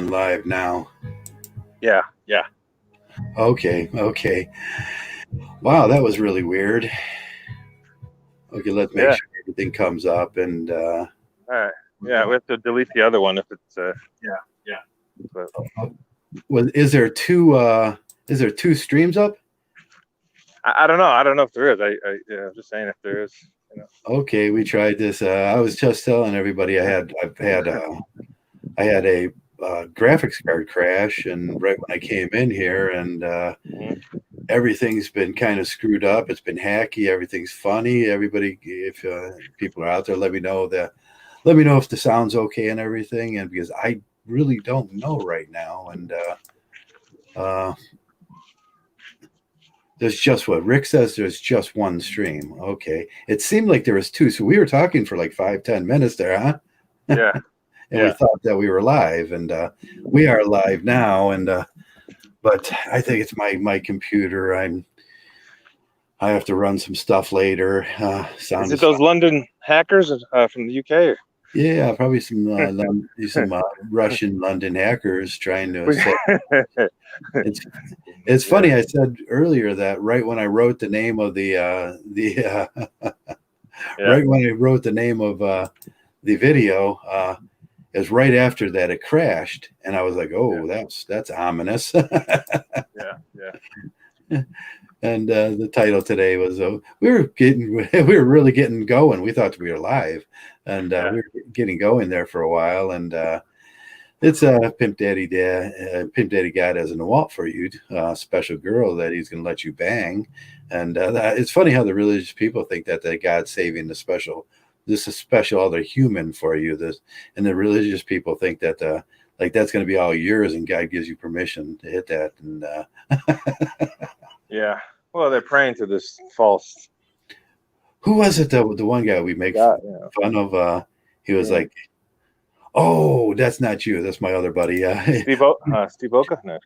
line live now. Yeah, yeah. Okay. Wow, that was really weird. Okay, let's make Yeah. sure everything comes up. And All right. Yeah, we have to delete the other one if it's yeah. But is there two streams up? I don't know. I don't know if there is. I'm just saying if there is. Okay, we tried this. I was just telling everybody I had a graphics card crash, and right when I came in here, and everything's been kind of screwed up. It's been hacky. Everything's funny. Everybody, if people are out there, let me know if the sound's okay and everything. And because I really don't know right now, and there's just what Rick says. There's just one stream. Okay, it seemed like there was two, so we were talking for like 5-10 minutes there, huh? Yeah. And we thought that we were live, and we are live now. And but I think it's my computer. I have to run some stuff later. Is it those London hackers from the UK? Or? Yeah, probably some Russian London hackers trying to. It's funny. I said earlier that right when I wrote the name of right when I wrote the name of the video, is right after that it crashed, and I was like, "Oh, that's ominous." Yeah. And the title today was we were really getting going. We thought we were live, and we were getting going there for a while. And it's Pimp Daddy God has an Awalt for you, special girl that he's going to let you bang. And it's funny how the religious people think that God's saving the special. This is special other human for you. And the religious people think that like that's going to be all yours, and God gives you permission to hit that. And yeah, well, they're praying to this false. Who was it? The one guy we make fun of. He was like, "Oh, that's not you. That's my other buddy." Steve Oka. No,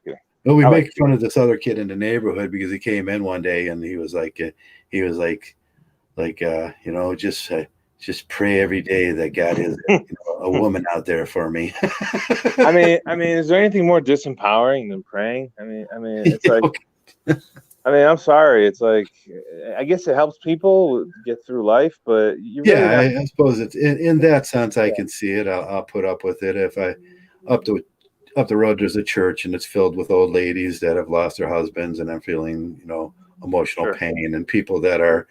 well, we make fun of this other kid in the neighborhood because he came in one day and he was like, just pray every day that God is a woman out there for me. I mean, is there anything more disempowering than praying? I mean, it's like, I'm sorry. It's like, I guess it helps people get through life, but I suppose it's in that sense. I can see it. I'll put up with it if I up the road. There's a church and it's filled with old ladies that have lost their husbands, and I'm feeling emotional pain, and people that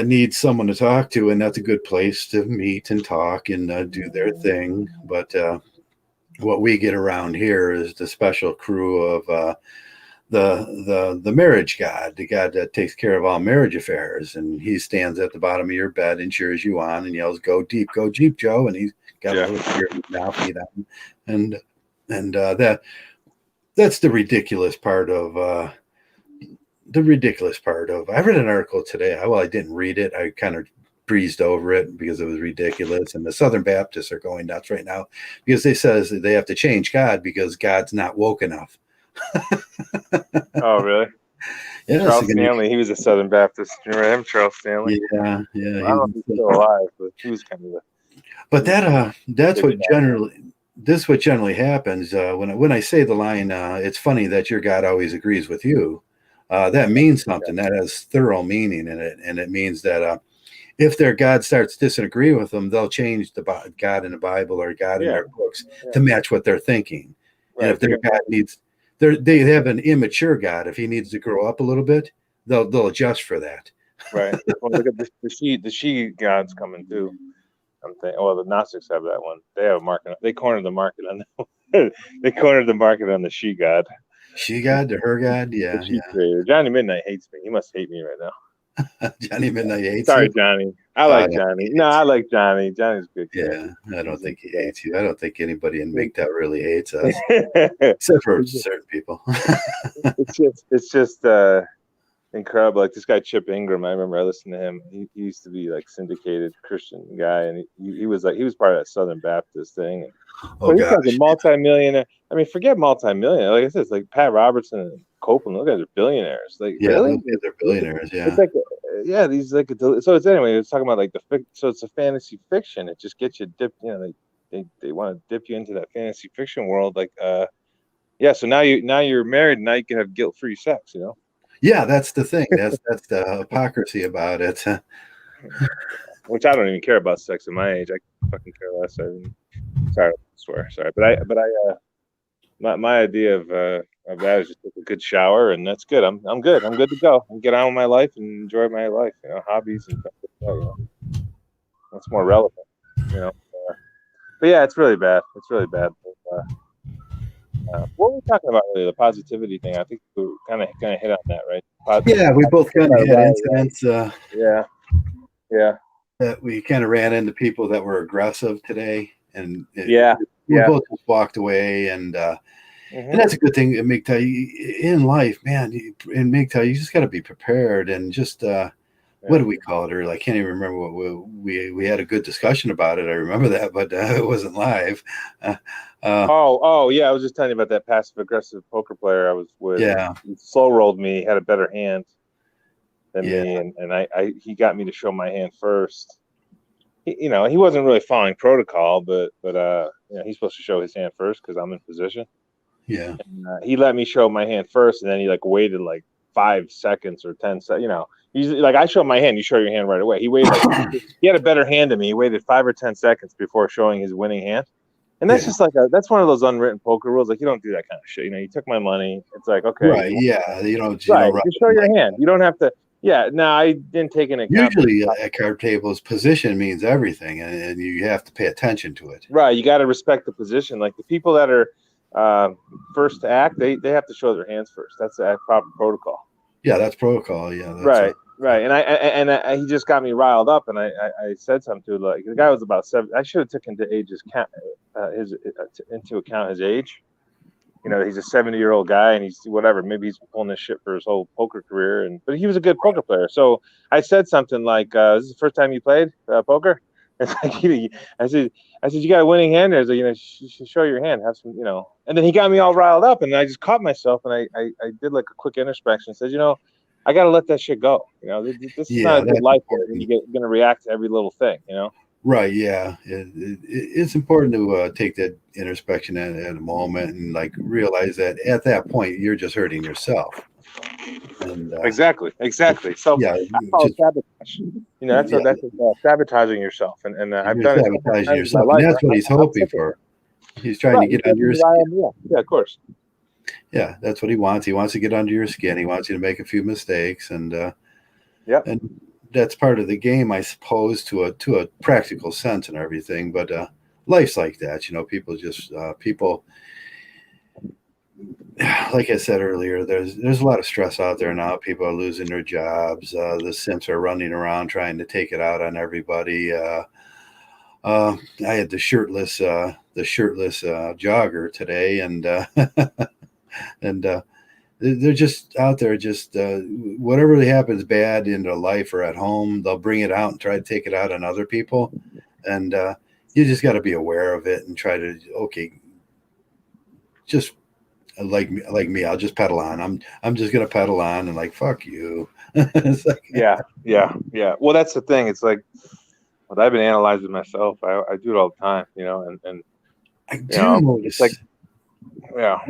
need someone to talk to, and that's a good place to meet and talk and do their thing. But what we get around here is the special crew of the marriage God, the God that takes care of all marriage affairs, and he stands at the bottom of your bed and cheers you on and yells, "Go deep, go Jeep, Joe!" And he's got a little beer in his mouth, and that's the ridiculous part of. I read an article today. Well, I didn't read it. I kind of breezed over it because it was ridiculous. And the Southern Baptists are going nuts right now because they says that they have to change God because God's not woke enough. Oh, really? Yeah, Charles Stanley, he was a Southern Baptist. You remember him, Charles Stanley? Yeah. I don't know if he's still alive, but he was kind of But that's what generally happens when I say the line. It's funny that your God always agrees with you. That means something. That has thorough meaning in it, and it means that if their God starts disagreeing with them, they'll change the God in the Bible or God in their books to match what they're thinking. Right. And if their God they have an immature God. If he needs to grow up a little bit, they'll adjust for that. Right. Well, look at the she God's coming too. I'm thinking. Well, the Gnostics have that one. They have a market. They cornered the market on that. They cornered the market on the she God. She God to her God, yeah. Creator. Johnny Midnight hates me. He must hate me right now. Johnny Midnight hates Sorry, you? Johnny. I like Johnny. No, I like Johnny. Johnny's good. Yeah, I don't think he hates you. I don't think anybody in MGTOW really hates us, except for certain people. It's just incredible. Like this guy Chip Ingram, I remember I listened to him. He used to be like syndicated Christian guy, and he was part of that Southern Baptist thing. And, he's like a multi-millionaire. I mean, forget multi-millionaire. Like I said, it's like Pat Robertson and Copeland. Look at, they're billionaires. Like really, they're billionaires. Yeah, it's like these like so. It's anyway. It's talking about like so it's a fantasy fiction. It just gets you dipped. Like they want to dip you into that fantasy fiction world. Like, yeah. So now you're married, and now you can have guilt-free sex. Yeah, that's the thing. That's the hypocrisy about it. Which I don't even care about sex at my age. I fucking care less. Sorry, I swear. Sorry, my idea of that is just take a good shower, and that's good. I'm good. I'm good to go. I can get on with my life and enjoy my life. Hobbies and stuff like that. That's more relevant. But yeah, it's really bad. It's really bad. What were we talking about earlier? The positivity thing. I think we kind of hit on that, right? Yeah, we both kind of had incidents. Yeah. That we kind of ran into people that were aggressive today, and we both just walked away, and that's a good thing in MGTOW. In life, man, in MGTOW, you just got to be prepared, and just what do we call it earlier? I can't even remember what we had a good discussion about it. I remember that, but it wasn't live. Yeah, I was just telling you about that passive aggressive poker player I was with. Yeah, he slow rolled me, had a better hand than me, and he got me to show my hand first. He wasn't really following protocol, but he's supposed to show his hand first because I'm in position. Yeah, and, he let me show my hand first, and then he waited 5 seconds or 10 seconds. Usually, I show my hand, you show your hand right away. He waited. He had a better hand than me. He waited 5 or 10 seconds before showing his winning hand. And that's just that's one of those unwritten poker rules. You don't do that kind of shit. You took my money. It's okay. Right. Yeah. You show your hand. You don't have to. Yeah. No, I didn't take an account. Usually, a card table's position means everything, and you have to pay attention to it. Right. You got to respect the position. The people that are first to act, they have to show their hands first. That's the proper protocol. Yeah, that's protocol. Yeah. That's right. And he just got me riled up, and I said something to the guy was about 7. I should have taken into account his age. He's a 70-year-old guy, and he's whatever. Maybe he's pulling this shit for his whole poker career, but he was a good poker player. So I said something like, "This is the first time you played poker?" It's I said, "You got a winning hand." There's you should show your hand, have some, And then he got me all riled up, and I just caught myself, and I did a quick introspection. Said, I got to let that shit go. This is not a good life where you're going to react to every little thing. Right. Yeah. It's important to take that introspection at a moment and realize that at that point you're just hurting yourself. And exactly. So yeah, sabotage. That's sabotaging yourself. And I've done it. Sabotaging yourself. And that's what he's hoping for. He's trying to get under your skin. Yeah, of course. Yeah, that's what he wants. He wants to get under your skin. He wants you to make a few mistakes, and and that's part of the game, I suppose, to a practical sense and everything. But life's like that, People just people. Like I said earlier, there's a lot of stress out there now. People are losing their jobs. The simps are running around trying to take it out on everybody. I had the shirtless jogger today, and they're just out there, just whatever happens bad in their life or at home, they'll bring it out and try to take it out on other people. And you just got to be aware of it and try to, just like me, I'll just pedal on. I'm just going to pedal on and fuck you. Yeah. Well, that's the thing. It's what I've been analyzing myself. I do it all the time, and I do notice. Have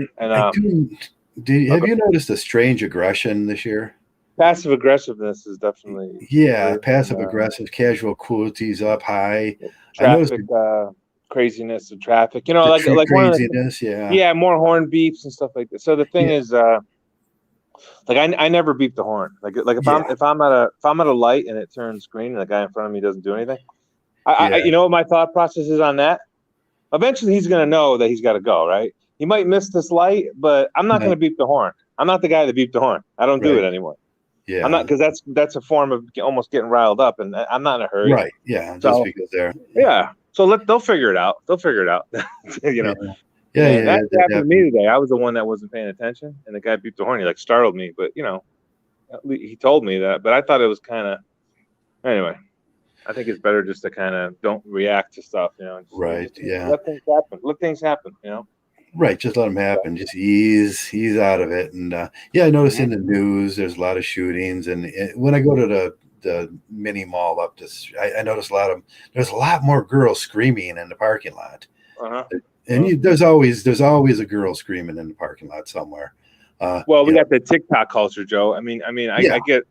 you noticed a strange aggression this year? Passive aggressiveness is definitely passive aggressive, casual cruelty's up high. Traffic craziness of traffic, craziness, more horn beeps and stuff like that. So the thing is, I never beep the horn. If I'm at a light and it turns green and the guy in front of me doesn't do anything, I what my thought process is on that. Eventually, he's gonna know that he's got to go, right? He might miss this light, but I'm not going to beep the horn. I'm not the guy that beep the horn. I don't do it anymore. Yeah, I'm not, because that's a form of almost getting riled up, and I'm not in a hurry. Right. Yeah. Just because they're. Yeah. So they'll figure it out. That happened to me today. I was the one that wasn't paying attention, and the guy beeped the horn. He startled me, but he told me that. But I thought it was kind of. Anyway, I think it's better just to kind of don't react to stuff. Right. Yeah. Let things happen. Right, just let them happen. Just ease out of it. And I noticed in the news there's a lot of shootings. And when I go to the mini mall up this, I noticed there's a lot more girls screaming in the parking lot. Uh-huh. And there's always a girl screaming in the parking lot somewhere. Well, we got the TikTok culture, Joe. I mean, I get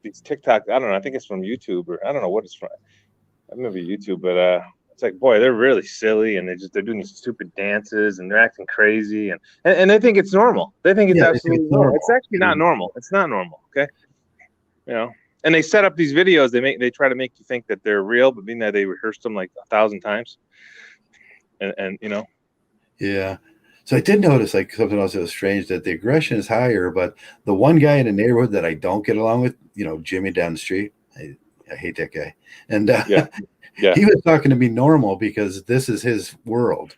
these TikTok. I don't know. I think it's from YouTube, or I don't know what it's from. I remember YouTube, but it's like, boy, they're really silly, and they're doing these stupid dances, and they're acting crazy, and they think it's normal. They think it's absolutely normal. It's actually not normal. It's not normal. Okay, you know. And they set up these videos. They try to make you think that they're real, but mean that they rehearsed them like 1,000 times. And you know. Yeah. So I did notice like something else that was strange, that the aggression is higher, but the one guy in the neighborhood that I don't get along with, Jimmy down the street, I hate that guy. And Yeah. he was talking to me normal because this is his world.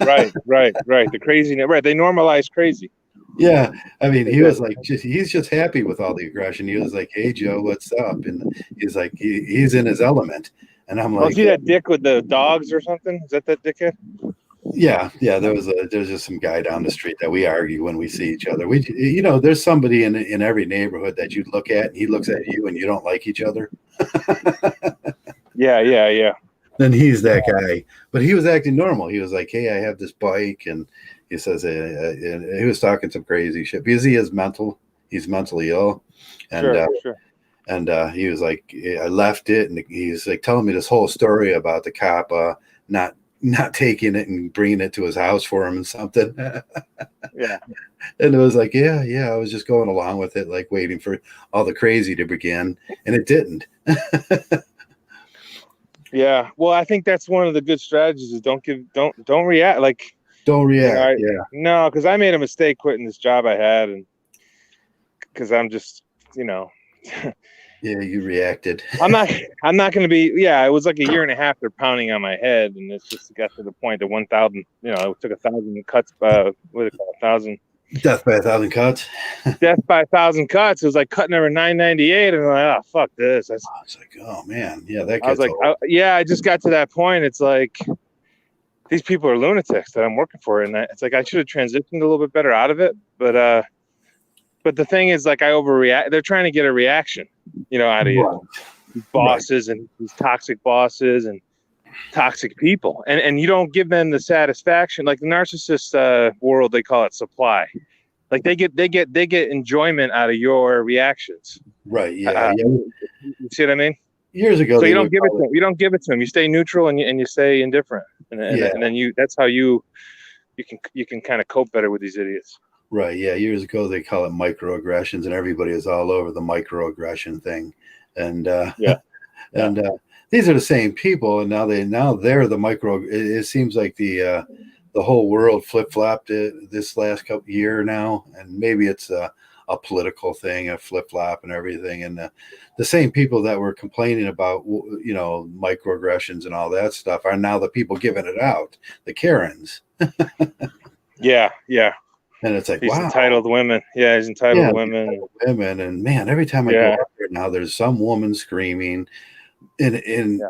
Right. The craziness. Right. They normalize crazy. Yeah. I mean, he was like, he's just happy with all the aggression. He was like, "Hey, Joe, what's up?" And he's like, he's in his element. And I'm like, see that dick with the dogs or something? Is that dickhead? Yeah. There's just some guy down the street that we argue when we see each other. There's somebody in every neighborhood that you look at, and he looks at you, and you don't like each other. Yeah. Then he's that guy. But he was acting normal. He was like, "Hey, I have this bike," and he says, and he was talking some crazy shit because he's mentally ill, and sure. And he was like, I left it, and he's like telling me this whole story about the cop not taking it and bringing it to his house for him and something. Yeah. And it was like, yeah, I was just going along with it, like waiting for all the crazy to begin, and it didn't. Yeah. Well, I think that's one of the good strategies is don't react. Like, don't react. No, because I made a mistake quitting this job I had, and because I'm just, Yeah, you reacted. I'm not going to be. Yeah, it was like a year and a half. They're pounding on my head, and it's just got to the point that 1,000. It took 1,000 cuts. What do they call it? 1,000. Death by 1,000 cuts. Death by 1,000 cuts. It was like cut number 998, and I'm like, oh, fuck this. I was like, oh man, yeah, that. I was like, I just got to that point. It's like these people are lunatics that I'm working for, and it's like I should have transitioned a little bit better out of it, but the thing is, like, I overreact. They're trying to get a reaction, out of you. These bosses and these toxic bosses and toxic people, and you don't give them the satisfaction. Like the narcissist world, they call it supply. Like they get enjoyment out of your reactions. Right. Yeah. You see what I mean? Years ago, so you don't give it to them. You don't give it to them. You stay neutral and you stay indifferent, and then that's how you can kind of cope better with these idiots. Right. Yeah. Years ago, they call it microaggressions, and everybody is all over the microaggression thing. And these are the same people, and now they're the micro. It seems like the whole world flip flopped this last year now, and maybe it's a political thing, a flip flop and everything. And the same people that were complaining about microaggressions and all that stuff are now the people giving it out, the Karens. Yeah. And it's like, he's wow. Entitled women. Yeah, he's entitled women. Women. And man, every time I go up there now, there's some woman screaming. And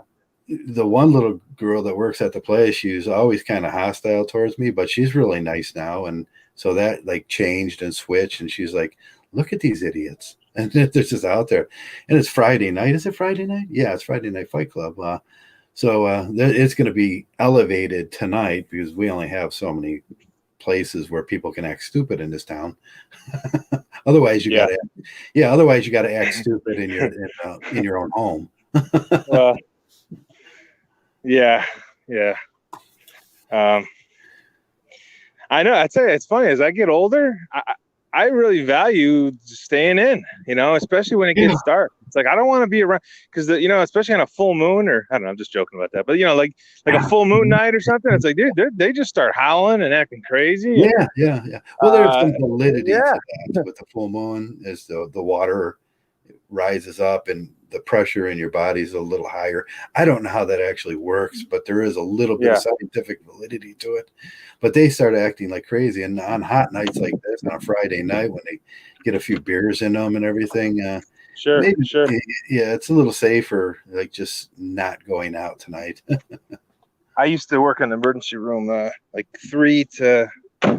the one little girl that works at the place, she's always kind of hostile towards me, but she's really nice now. And so that like changed and switched. And she's like, look at these idiots. And they're just out there. And it's Friday night. Is it Friday night? Yeah, it's Friday Night Fight Club. So it's going to be elevated tonight because we only have so many places where people can act stupid in this town. Otherwise you gotta act stupid in your own home. I know. I'd say it's funny as I get older, I really value staying in, especially when it gets dark. It's like I don't want to be around because especially on a full moon, or I don't know, I'm just joking about that, but like a full moon night or something. It's like, dude, they just start howling and acting crazy. Yeah. Well, there's some validity to that with the full moon, as the water rises up and the pressure in your body is a little higher. I don't know how that actually works, but there is a little bit of scientific validity to it. But they start acting like crazy, and on hot nights like this, on a Friday night when they get a few beers in them and everything, sure. Yeah, it's a little safer, like just not going out tonight. I used to work in the emergency room, like 3 to, I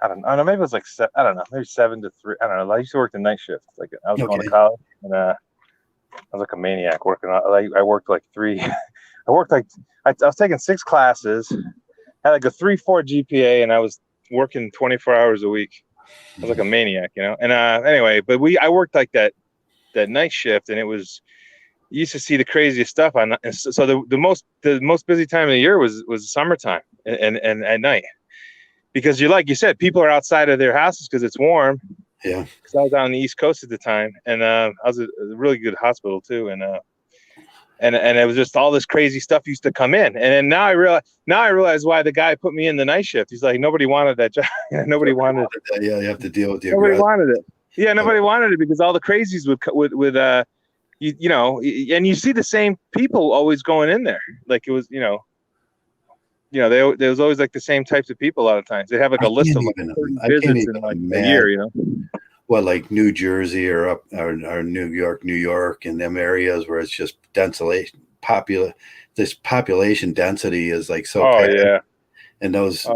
don't know, maybe it was like 7, I don't know, maybe 7 to 3. I don't know. I used to work the night shift. Like I was going to college, and I was like a maniac working on. I worked like 3. I I worked like I was taking 6 classes, had like a 3.4 GPA, and I was working 24 hours a week. I was like a maniac, you know. And anyway, but I worked like that night shift, and it was, you used to see the craziest stuff on. And so the most busy time of the year was summertime and at night, because like you said, people are outside of their houses because it's warm. Yeah. Because I was out on the East Coast at the time, and I was at a really good hospital too, and it was just all this crazy stuff used to come in, and then now I realize why the guy put me in the night shift. He's like, nobody wanted that job. Nobody wanted it. Yeah, you have to deal with the nobody wanted it. Yeah, nobody wanted it because all the crazies would you know, and you see the same people always going in there. Like it was, you know, there was always like the same types of people a lot of times. They have like a list of like 30 visits in like a year, you know. Well, like New Jersey or New York, and them areas where it's just this population density is like so. Oh yeah. And those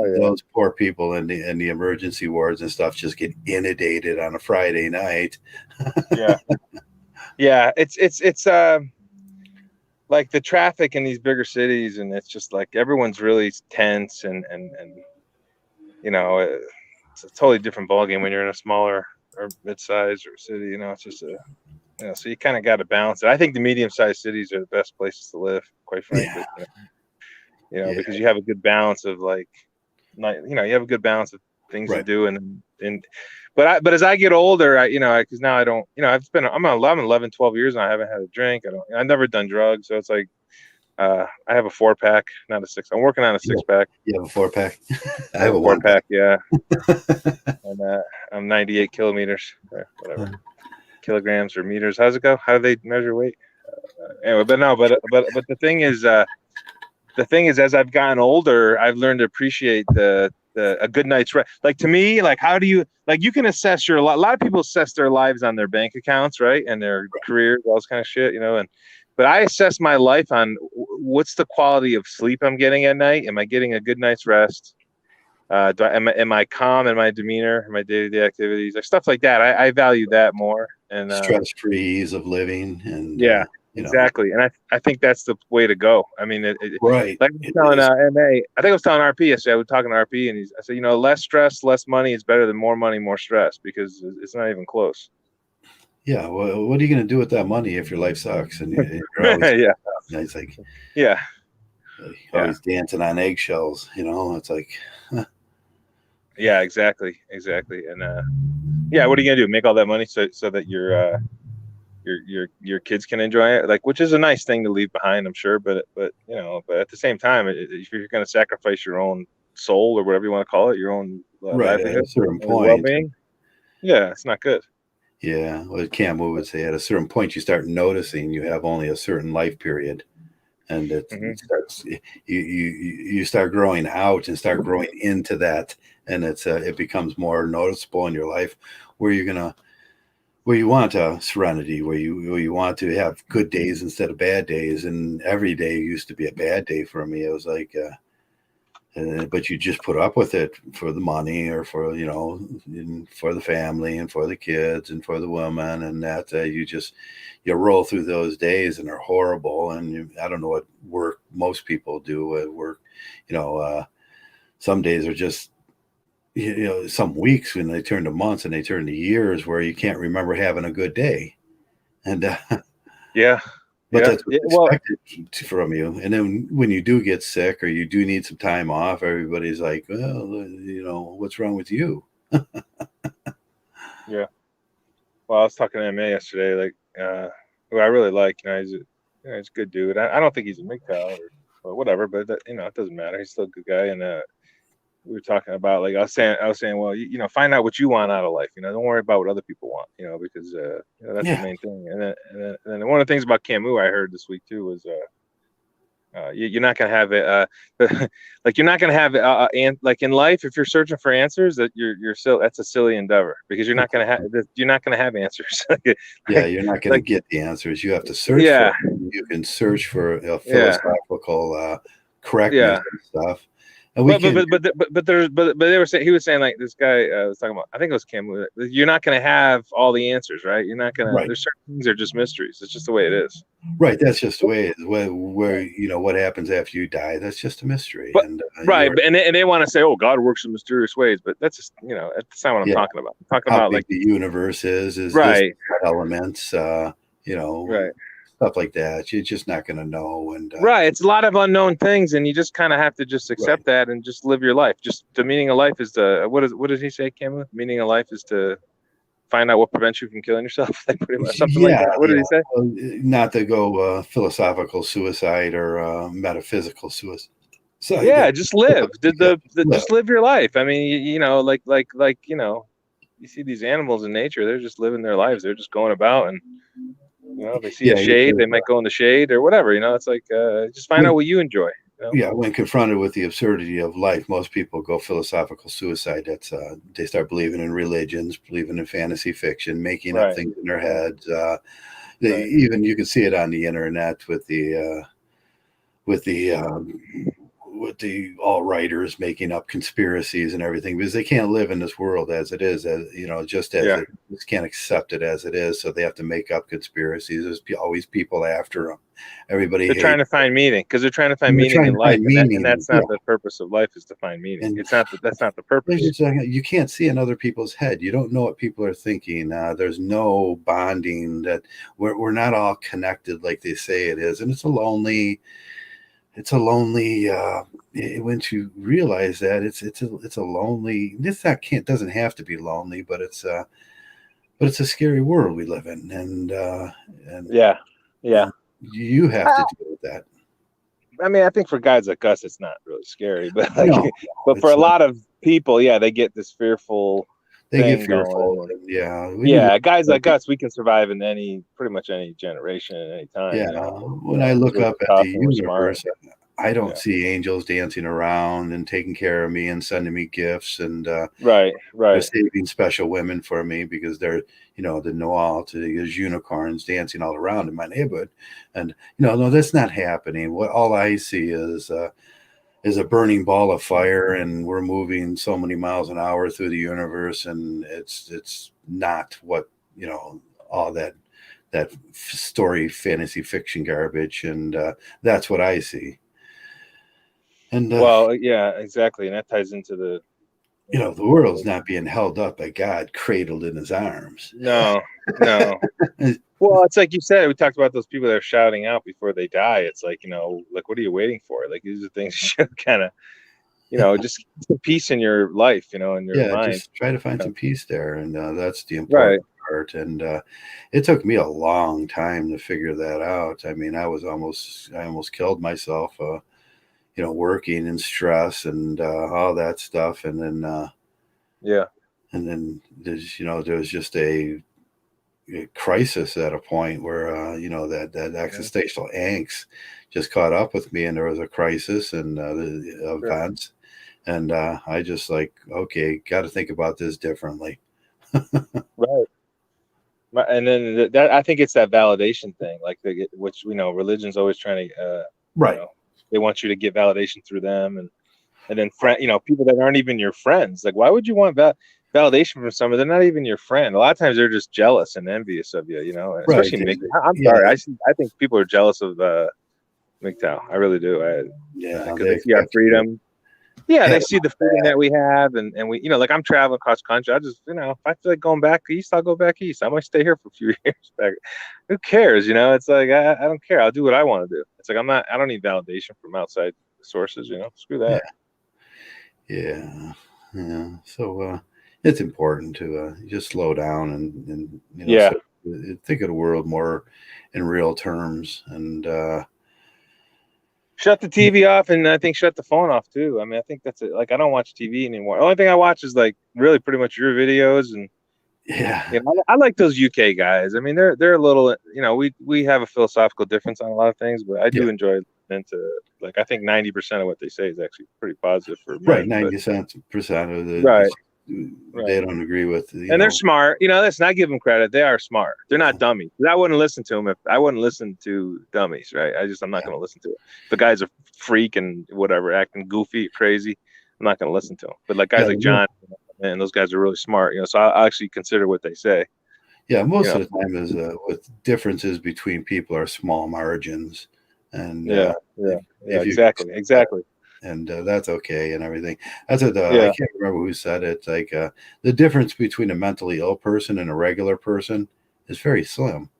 poor people in the emergency wards and stuff just get inundated on a Friday night. Yeah. Yeah, it's like the traffic in these bigger cities, and it's just like everyone's really tense, and you know, it's a totally different ballgame when you're in a smaller or mid-sized or city. You know, it's just you know, so you kind of got to balance it. I think the medium-sized cities are the best places to live, quite frankly. Yeah. You know, because you have a good balance of like, you know, you have a good balance of things to do, but as I get older, you know, because now I don't, you know, I'm 11, 12 years and I haven't had a drink. I've never done drugs, so it's like, I have a 4-pack, not a 6. I'm working on a 6-pack. You have a 4-pack? I have a 4-pack, yeah. And I'm 98 kilometers, or whatever, kilograms or meters. How's it go? How do they measure weight? Anyway, but the thing is, as I've gotten older, I've learned to appreciate a good night's rest. Like, to me, like, how do you, like, you can assess a lot of people assess their lives on their bank accounts, right, and their careers, all this kind of shit, you know. But I assess my life on what's the quality of sleep I'm getting at night. Am I getting a good night's rest? Am I calm in my demeanor, in my day-to-day activities, like stuff like that? I value that more, and stress-free ease of living, and exactly. And I think that's the way to go. I mean, right. Like I was telling MA, I think I was telling RP yesterday. I was talking to RP, and I said, you know, less stress, less money is better than more money, more stress, because it's not even close. Yeah. Well, what are you going to do with that money if your life sucks and you're always it's like always dancing on eggshells, you know? It's like, yeah, exactly. And what are you gonna do? Make all that money so that your kids can enjoy it, like, which is a nice thing to leave behind, I'm sure. But you know, but at the same time, if you're gonna sacrifice your own soul, or whatever you want to call it, your own livelihood, at a certain point, well-being, it's not good. Yeah, well, Cam would say at a certain point you start noticing you have only a certain life period, and it starts you start growing out and start growing into that, and it becomes more noticeable in your life where you want serenity, where you want to have good days instead of bad days, and every day used to be a bad day for me. It was like, but you just put up with it for the money, or for, you know, for the family and for the kids and for the women, and that you roll through those days, and they're horrible. And I don't know what work most people do at work. You know, some days are just, you know, some weeks when they turn to months and they turn to years where you can't remember having a good day. And but that's expected from you. And then when you do get sick or you do need some time off, everybody's like, well, you know, what's wrong with you? Yeah. Well, I was talking to MA yesterday, like, who I really like. You know, he's a good dude. I don't think he's a MGTOW or whatever, but you know, it doesn't matter. He's still a good guy. And we were talking about, like, I was saying, well, you know, find out what you want out of life. You know, don't worry about what other people want. You know, because you know, that's the main thing. And then one of the things about Camus I heard this week too was you're not gonna have it. Like, you're not gonna have and like in life, if you're searching for answers, that you're still, that's a silly endeavor, because you're not gonna have answers. You're not gonna get the answers. You have to search. For them. You can search for philosophical correctness and stuff. And we can't. But they were saying, he was saying, like, this guy was talking about, I think it was Cam, you're not going to have all the answers, right? You're not going to. Right. There's certain things that are just mysteries. It's just the way it is. Right. That's just the way it is. Where you know what happens after you die. That's just a mystery. But, and right. And they want to say, oh, God works in mysterious ways, but that's just, that's not what I'm talking about. I'm talking how about big like the universe is right. this elements. Right. Stuff like that. You're just not going to know. And right. It's a lot of unknown things, and you just kind of have to just accept that and just live your life. Just the meaning of life is to what does he say, Cameron? Meaning of life is to find out what prevents you from killing yourself, like pretty much something like that. What did he say? Well, not to go philosophical suicide or metaphysical suicide. So, yeah, just live. Just live your life. I mean, like you see these animals in nature. They're just living their lives. They're just going about, and they see a shade, they might go in the shade or whatever. It's like just find out what you enjoy. Yeah, when confronted with the absurdity of life, most people go philosophical suicide. That's they start believing in religions, believing in fantasy fiction, making up things in their heads. Even you can see it on the internet with the all writers making up conspiracies and everything, because they can't live in this world as it is, it just can't accept it as it is. So they have to make up conspiracies. There's always people after them. Everybody they're trying to find meaning, because they're trying to find meaning in life, and that's not the purpose of life, is to find meaning. That's not the purpose. You can't see in other people's head. You don't know what people are thinking. There's no bonding. That we're not all connected like they say it is, and it's a lonely once you realize that it's a lonely, doesn't have to be lonely, but it's a scary world we live in, and you have to deal with that. I mean, I think for guys like us, it's not really scary, but but for a lot of people, they get this fearful. They get fearful. Guys like us, we can survive in pretty much any generation at any time. Yeah. When I look up at the universe, I don't see angels dancing around and taking care of me and sending me gifts, and they're saving special women for me, because they're the NWALT, there's unicorns dancing all around in my neighborhood, and no, that's not happening. What all I see is a burning ball of fire, and we're moving so many miles an hour through the universe, and it's not what all that story fantasy fiction garbage, and that's what I see. And exactly, and that ties into the the world's not being held up by God, cradled in his arms. No. Well, it's like you said, we talked about those people that are shouting out before they die. It's like, like, what are you waiting for? Like, these are things you should kind of, just some peace in your life, in your mind. Just try to find some peace there. And that's the important part. And it took me a long time to figure that out. I mean, I almost killed myself, working and stress and all that stuff. And then, and then there was just a crisis at a point where that existential angst just caught up with me, and there was a crisis and the events, and I just okay, got to think about this differently. And then that, I think it's that validation thing, like which religion's always trying to they want you to get validation through them, and then people that aren't even your friends. Like, why would you want validation from someone? They're not even your friend. A lot of times they're just jealous and envious of you, especially MGTOW. I'm sorry. I think people are jealous of MGTOW. I really do. Because they see our freedom. Yeah, they see the freedom that we have, and we, like, I'm traveling across country. I just, if I feel like going back east, I'll go back east. I might stay here for a few years back. Who cares? It's like, I don't care. I'll do what I want to do. It's like, I don't need validation from outside sources, Screw that. Yeah. So it's important to just slow down and think of the world more in real terms, and shut the TV off, and I think shut the phone off too. I mean, I think that's it. Like, I don't watch TV anymore. The only thing I watch is like really pretty much your videos, and I like those UK guys. I mean, they're a little, we have a philosophical difference on a lot of things, but I do enjoy into, like, I think 90% of what they say is actually pretty positive for me. 90% of the they don't agree with, and they're smart. Let's not give them credit. They are smart. They're not dummies. I wouldn't listen to them if I wouldn't listen to dummies, right? I'm not going to listen to it. The guys are freak and whatever, acting goofy, crazy, I'm not going to listen to them. But like guys like John, man, those guys are really smart, so I actually consider what they say. Yeah, most of the time is with differences between people are small margins, and if you exactly, and that's okay and everything. That's what I yeah, can't remember who said it. Like the difference between a mentally ill person and a regular person is very slim.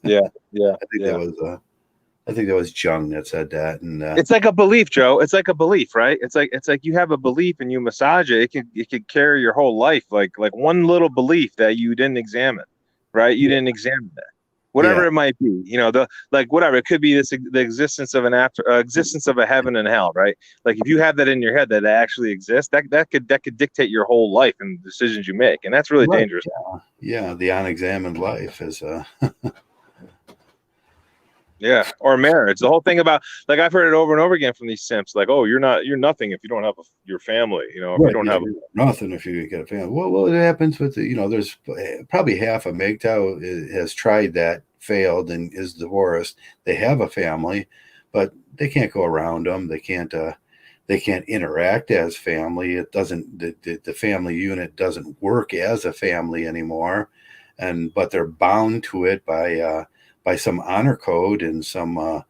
yeah. I think that was Jung that said that, and It's like a belief, Joe. It's like a belief, right? It's like you have a belief and you massage it. It could carry your whole life. Like one little belief that you didn't examine, right? You didn't examine that, whatever it might be. Whatever it could be. The existence of existence of a heaven and hell, right? Like if you have that in your head that actually exists, that could dictate your whole life and the decisions you make, and that's really dangerous. Yeah, the unexamined life is Yeah, or marriage. The whole thing about, like, I've heard it over and over again from these simps, like, oh, you're nothing if you don't have your family, if you don't have nothing if you get a family. Well, it happens with there's probably half of MGTOW has tried that, failed, and is divorced. They have a family, but they can't go around them. They can't interact as family. It doesn't the family unit doesn't work as a family anymore, but they're bound to it by some honor code and some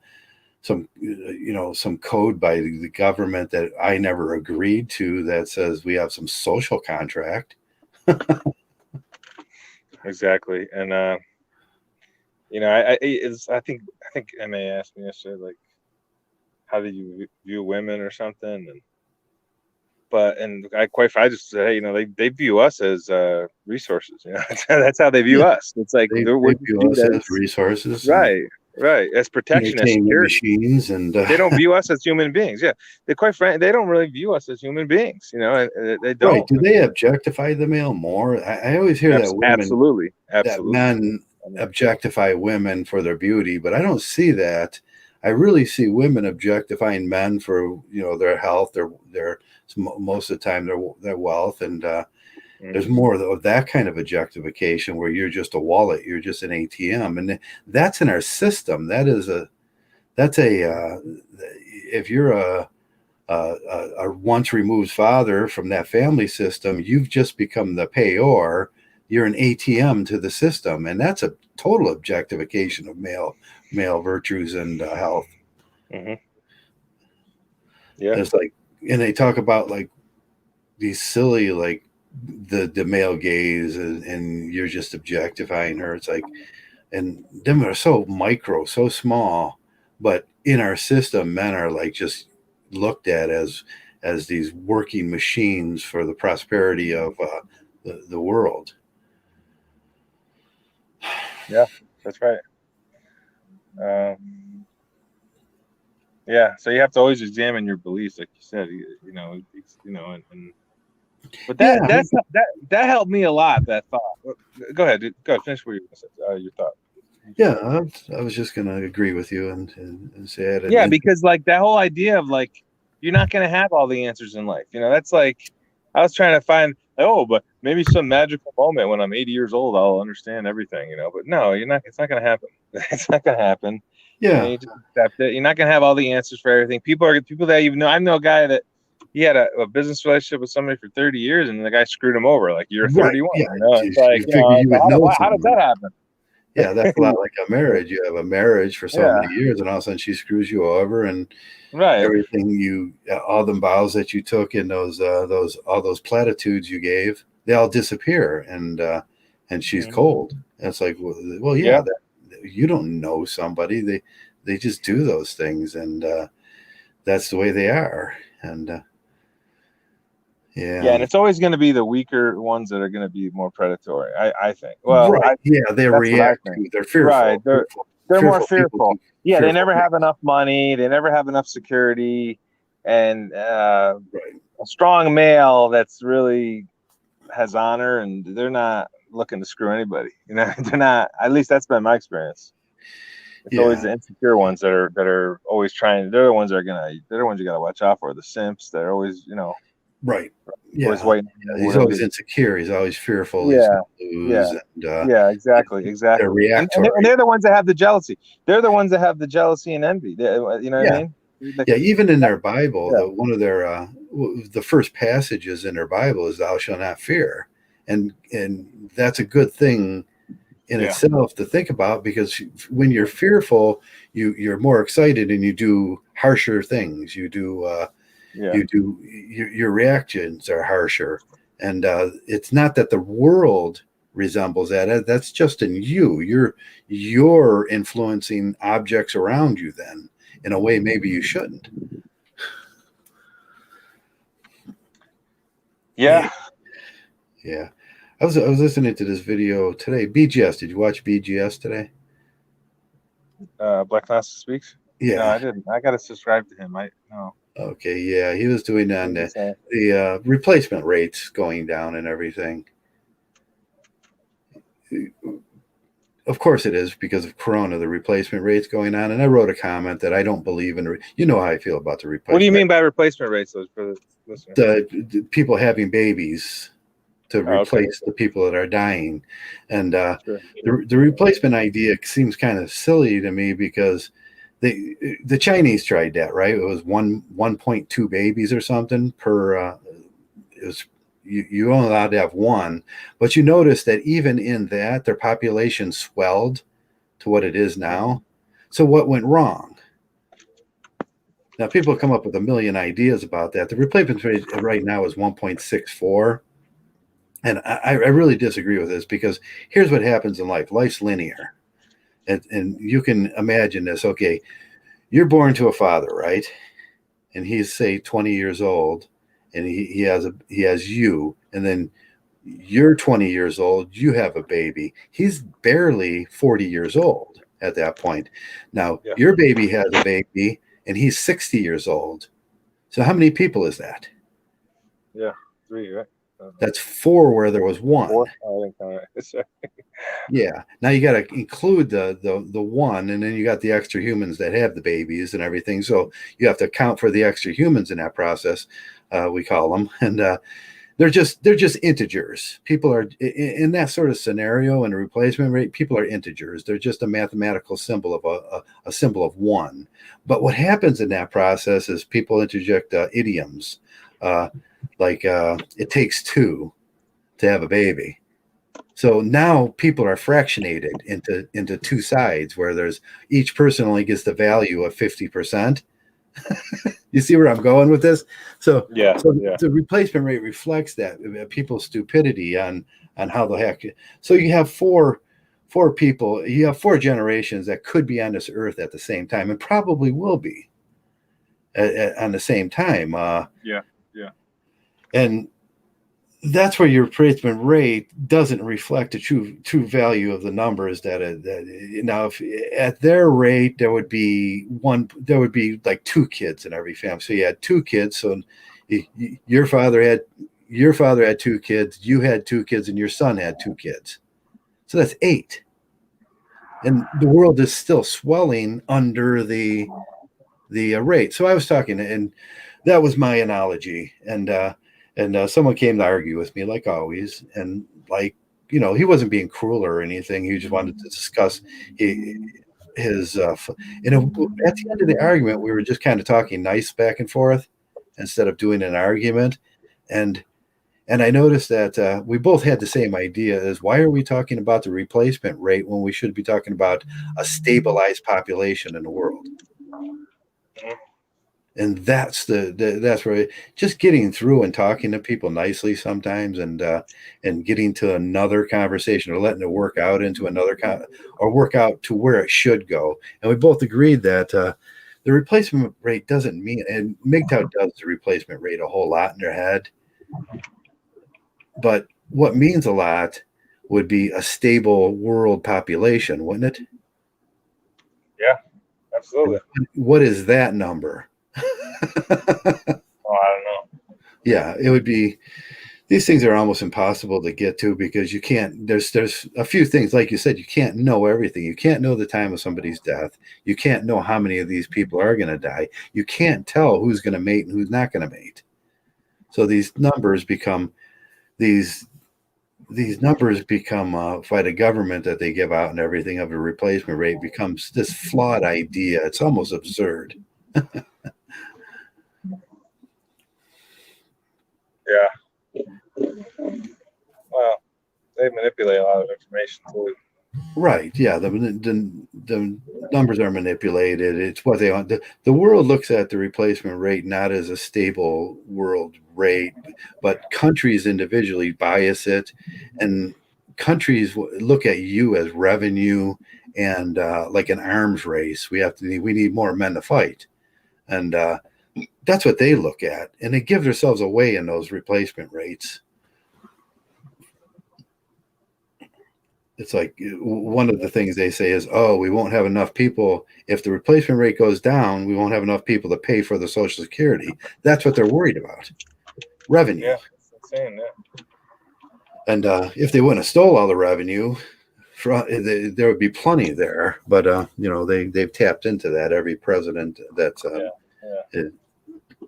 code by the government that I never agreed to, that says we have some social contract. Exactly. And I think MA asked me yesterday, like, how do you view women or something, and I just said, hey, they view us as resources. That's how they view us. It's like they view us as resources, right, as protection, as security machines, and they don't view us as human beings. Yeah, they don't really view us as human beings. They don't. Right? Do they objectify the male more? I always hear that women, absolutely, that men objectify women for their beauty, but I don't see that. I really see women objectifying men for their health, their most of the time their wealth, and there's more of that kind of objectification where you're just a wallet, you're just an ATM, and that's in our system. If you're a once removed father from that family system, you've just become the payor. You're an ATM to the system, and that's a total objectification of male virtues and health. Mm-hmm. Yeah, it's like, and they talk about like these silly, like the male gaze, and you're just objectifying her. It's like, and them are so micro, so small, but in our system, men are like just looked at as these working machines for the prosperity of the world. Yeah, that's right. Yeah, so you have to always examine your beliefs, like you said, but that helped me a lot. That thought. Go ahead, finish what you said. Your thought. Yeah, I was just going to agree with you and say it. Yeah, because like that whole idea of like you're not going to have all the answers in life. That's like I was trying to find. But maybe some magical moment when I'm 80 years old, I'll understand everything. But no, you're not. It's not going to happen. It's not going to happen. Yeah, you just accept it. You're not going to have all the answers for everything. People that you know. I know a guy that he had a business relationship with somebody for 30 years, and the guy screwed him over. Like, you're 31. Yeah, it's like, how does that happen? Yeah, that's a lot like a marriage. You have a marriage for so many years, and all of a sudden she screws you over, and everything all the vows that you took and all those platitudes you gave, they all disappear, and she's cold. And it's like, well, yeah. You don't know somebody. They just do those things, and that's the way they are. And and it's always going to be the weaker ones that are going to be more predatory. I think. Well, they react. They're fearful. Right. They're more fearful. Yeah, they never have enough money. They never have enough security, and a strong male that's really has honor, and they're not looking to screw anybody. They're not. At least that's been my experience. It's always the insecure ones that are always trying. They're the ones that they're the ones you got to watch out for. The simps. They're always right. Yeah. Always waiting. He's always insecure. He's always fearful. Yeah. Exactly. They're reactionary. And they're the ones that have the jealousy. They're the ones that have the jealousy and envy. You know what I mean? Yeah, even in their Bible, Yeah. one of their the first passages in their Bible is "Thou shalt not fear," and that's a good thing in itself to think about, because when you're fearful, you're more excited and you do harsher things. You do your reactions are harsher, and it's not that the world resembles that. That's just in you. You're influencing objects around you then in a way maybe you shouldn't. Yeah. Yeah. I was listening to this video today. BGS. Did you watch BGS today? Black Master Speaks? Yeah. No, I didn't. I gotta subscribe to him. No. Okay, yeah. He was doing on the replacement rates going down and everything. Of course it is, because of Corona, the replacement rates going on. And I wrote a comment that I don't believe in. You know how I feel about the replacement. What do you mean by replacement rates, though, for the listener? The people having babies to replace the people that are dying. And the replacement idea seems kind of silly to me, because the Chinese tried that, right? It was 1.2 babies or something per. It was you only allowed to have one, but you notice that even in that, their population swelled to what it is now. So what went wrong? Now people come up with a million ideas about that. The replacement rate right now is 1.64. And I really disagree with this, because here's what happens in life. Life's linear. And you can imagine this. Okay, you're born to a father, right? And he's, say, 20 years old, and he has you, and then you're 20 years old, you have a baby. He's barely 40 years old at that point. Now, your baby has a baby, and he's 60 years old. So how many people is that? Yeah, 3, right? That's 4 where there was 1. 4? Oh, I didn't count it. Yeah. Now you got to include the 1, and then you got the extra humans that have the babies and everything. So you have to account for the extra humans in that process. We call them, and they're just integers. People are in that sort of scenario in a replacement rate. People are integers. They're just a mathematical symbol of a symbol of 1. But what happens in that process is people interject idioms, like it takes 2 to have a baby. So now people are fractionated into 2 sides, where there's each person only gets the value of 50%. You see where I'm going with this? So the replacement rate reflects that people's stupidity on how the heck. So you have 4 people, you have 4 generations that could be on this earth at the same time, and probably will be on the same time. And that's where your replacement rate doesn't reflect the true value of the numbers. That now, if at their rate, there would be like 2 kids in every family. So you had 2 kids. So your father had 2 kids, you had 2 kids, and your son had 2 kids. So that's 8. And the world is still swelling under the rate. So I was talking, and that was my analogy, and someone came to argue with me, like always, and he wasn't being cruel or anything. He just wanted to discuss his. At the end of the argument, we were just kind of talking nice back and forth instead of doing an argument, and I noticed that we both had the same idea: is why are we talking about the replacement rate when we should be talking about a stabilized population in the world? And that's that's where just getting through and talking to people nicely sometimes, and getting to another conversation, or letting it work out into another or work out to where it should go. And we both agreed that the replacement rate doesn't mean, and MGTOW does the replacement rate a whole lot in their head, but what means a lot would be a stable world population, wouldn't it? Yeah, absolutely. And what is that number? I don't know. Yeah, it would be. These things are almost impossible to get to, because you can't. There's a few things, like you said, you can't know everything. You can't know the time of somebody's death. You can't know how many of these people are going to die. You can't tell who's going to mate and who's not going to mate. So these numbers become by the government that they give out and everything, of a replacement rate becomes this flawed idea. It's almost absurd. Yeah. Well, they manipulate a lot of information too. Right. Yeah. The numbers are manipulated. It's what they want. The world looks at the replacement rate not as a stable world rate, but countries individually bias it. And countries look at you as revenue and like an arms race. We need more men to fight. And that's what they look at. And they give themselves away in those replacement rates. It's like one of the things they say is, oh, we won't have enough people. If the replacement rate goes down, we won't have enough people to pay for the Social Security. That's what they're worried about. Revenue. Yeah, that's insane. Yeah. And if they wouldn't have stole all the revenue, there would be plenty there. But, they've tapped into that. Every president that's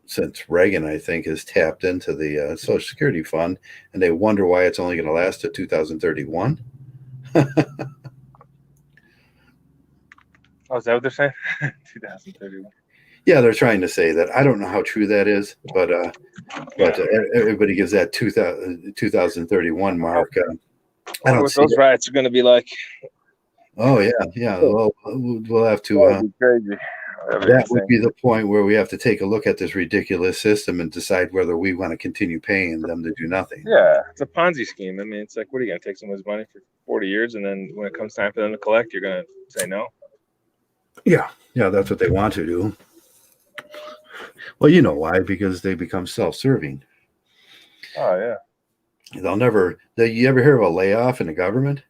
since Reagan, I think, has tapped into the Social Security fund. And they wonder why it's only going to last to 2031. Oh, is that what they're saying? 2031. Yeah, they're trying to say that. I don't know how true that is, but everybody gives that 2031 mark. I don't see what those riots are going to be like. Oh yeah. Well, we'll have to. That would be crazy. That would be the point where we have to take a look at this ridiculous system and decide whether we want to continue paying them to do nothing. Yeah, it's a Ponzi scheme. I mean, it's like, what are you going to take someone's money for 40 years, and then when it comes time for them to collect, you're going to say no? Yeah, that's what they want to do. Well, you know why? Because they become self-serving. Oh yeah. You ever hear of a layoff in the government?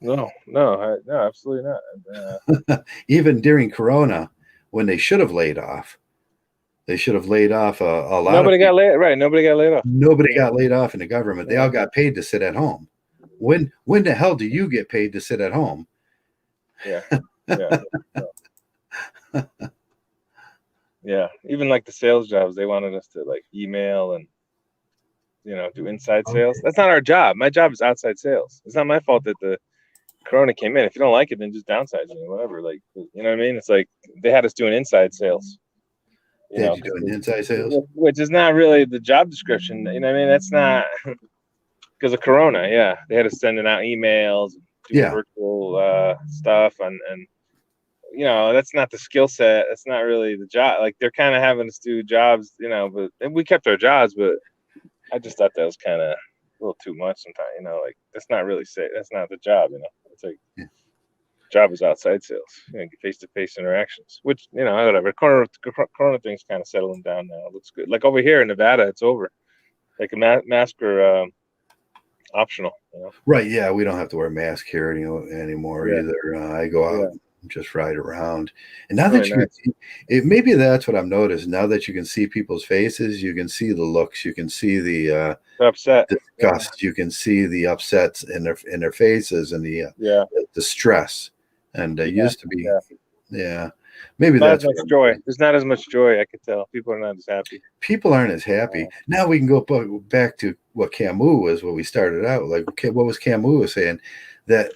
No, absolutely not. Even during Corona, when they should have laid off a lot. Nobody got laid. Right, nobody got laid off. Nobody got laid off in the government. They all got paid to sit at home. When the hell do you get paid to sit at home? Yeah. Yeah. Even like the sales jobs, they wanted us to like email and do inside sales. That's not our job. My job is outside sales. It's not my fault that the Corona came in. If you don't like it, then just downsize me, whatever. Like, you know what I mean? It's like they had us doing inside sales. You doing inside sales? Which is not really the job description. You know what I mean? That's not because of Corona. Yeah. They had us sending out emails, doing virtual stuff and that's not the skill set. That's not really the job. Like they're kind of having us do jobs, but and we kept our jobs, but I just thought that was kind of a little too much sometimes, like that's not really safe. That's not the job, It's like job is outside sales, face-to-face interactions, which, whatever. Corona thing's kind of settling down now. It looks good. Like over here in Nevada, it's over. Like a mask are optional. Right. Yeah. We don't have to wear a mask here anymore either. I go out and just ride around. And now that maybe that's what I've noticed. Now that you can see people's faces, you can see the looks, you can see the upset, disgust, you can see the upsets in their faces and the stress. And it used to be, maybe not that's as much joy. There's not as much joy. I could tell people are not as happy. People aren't as happy. Now we can go back to what Camus was, what we started out. Like, what was Camus saying? That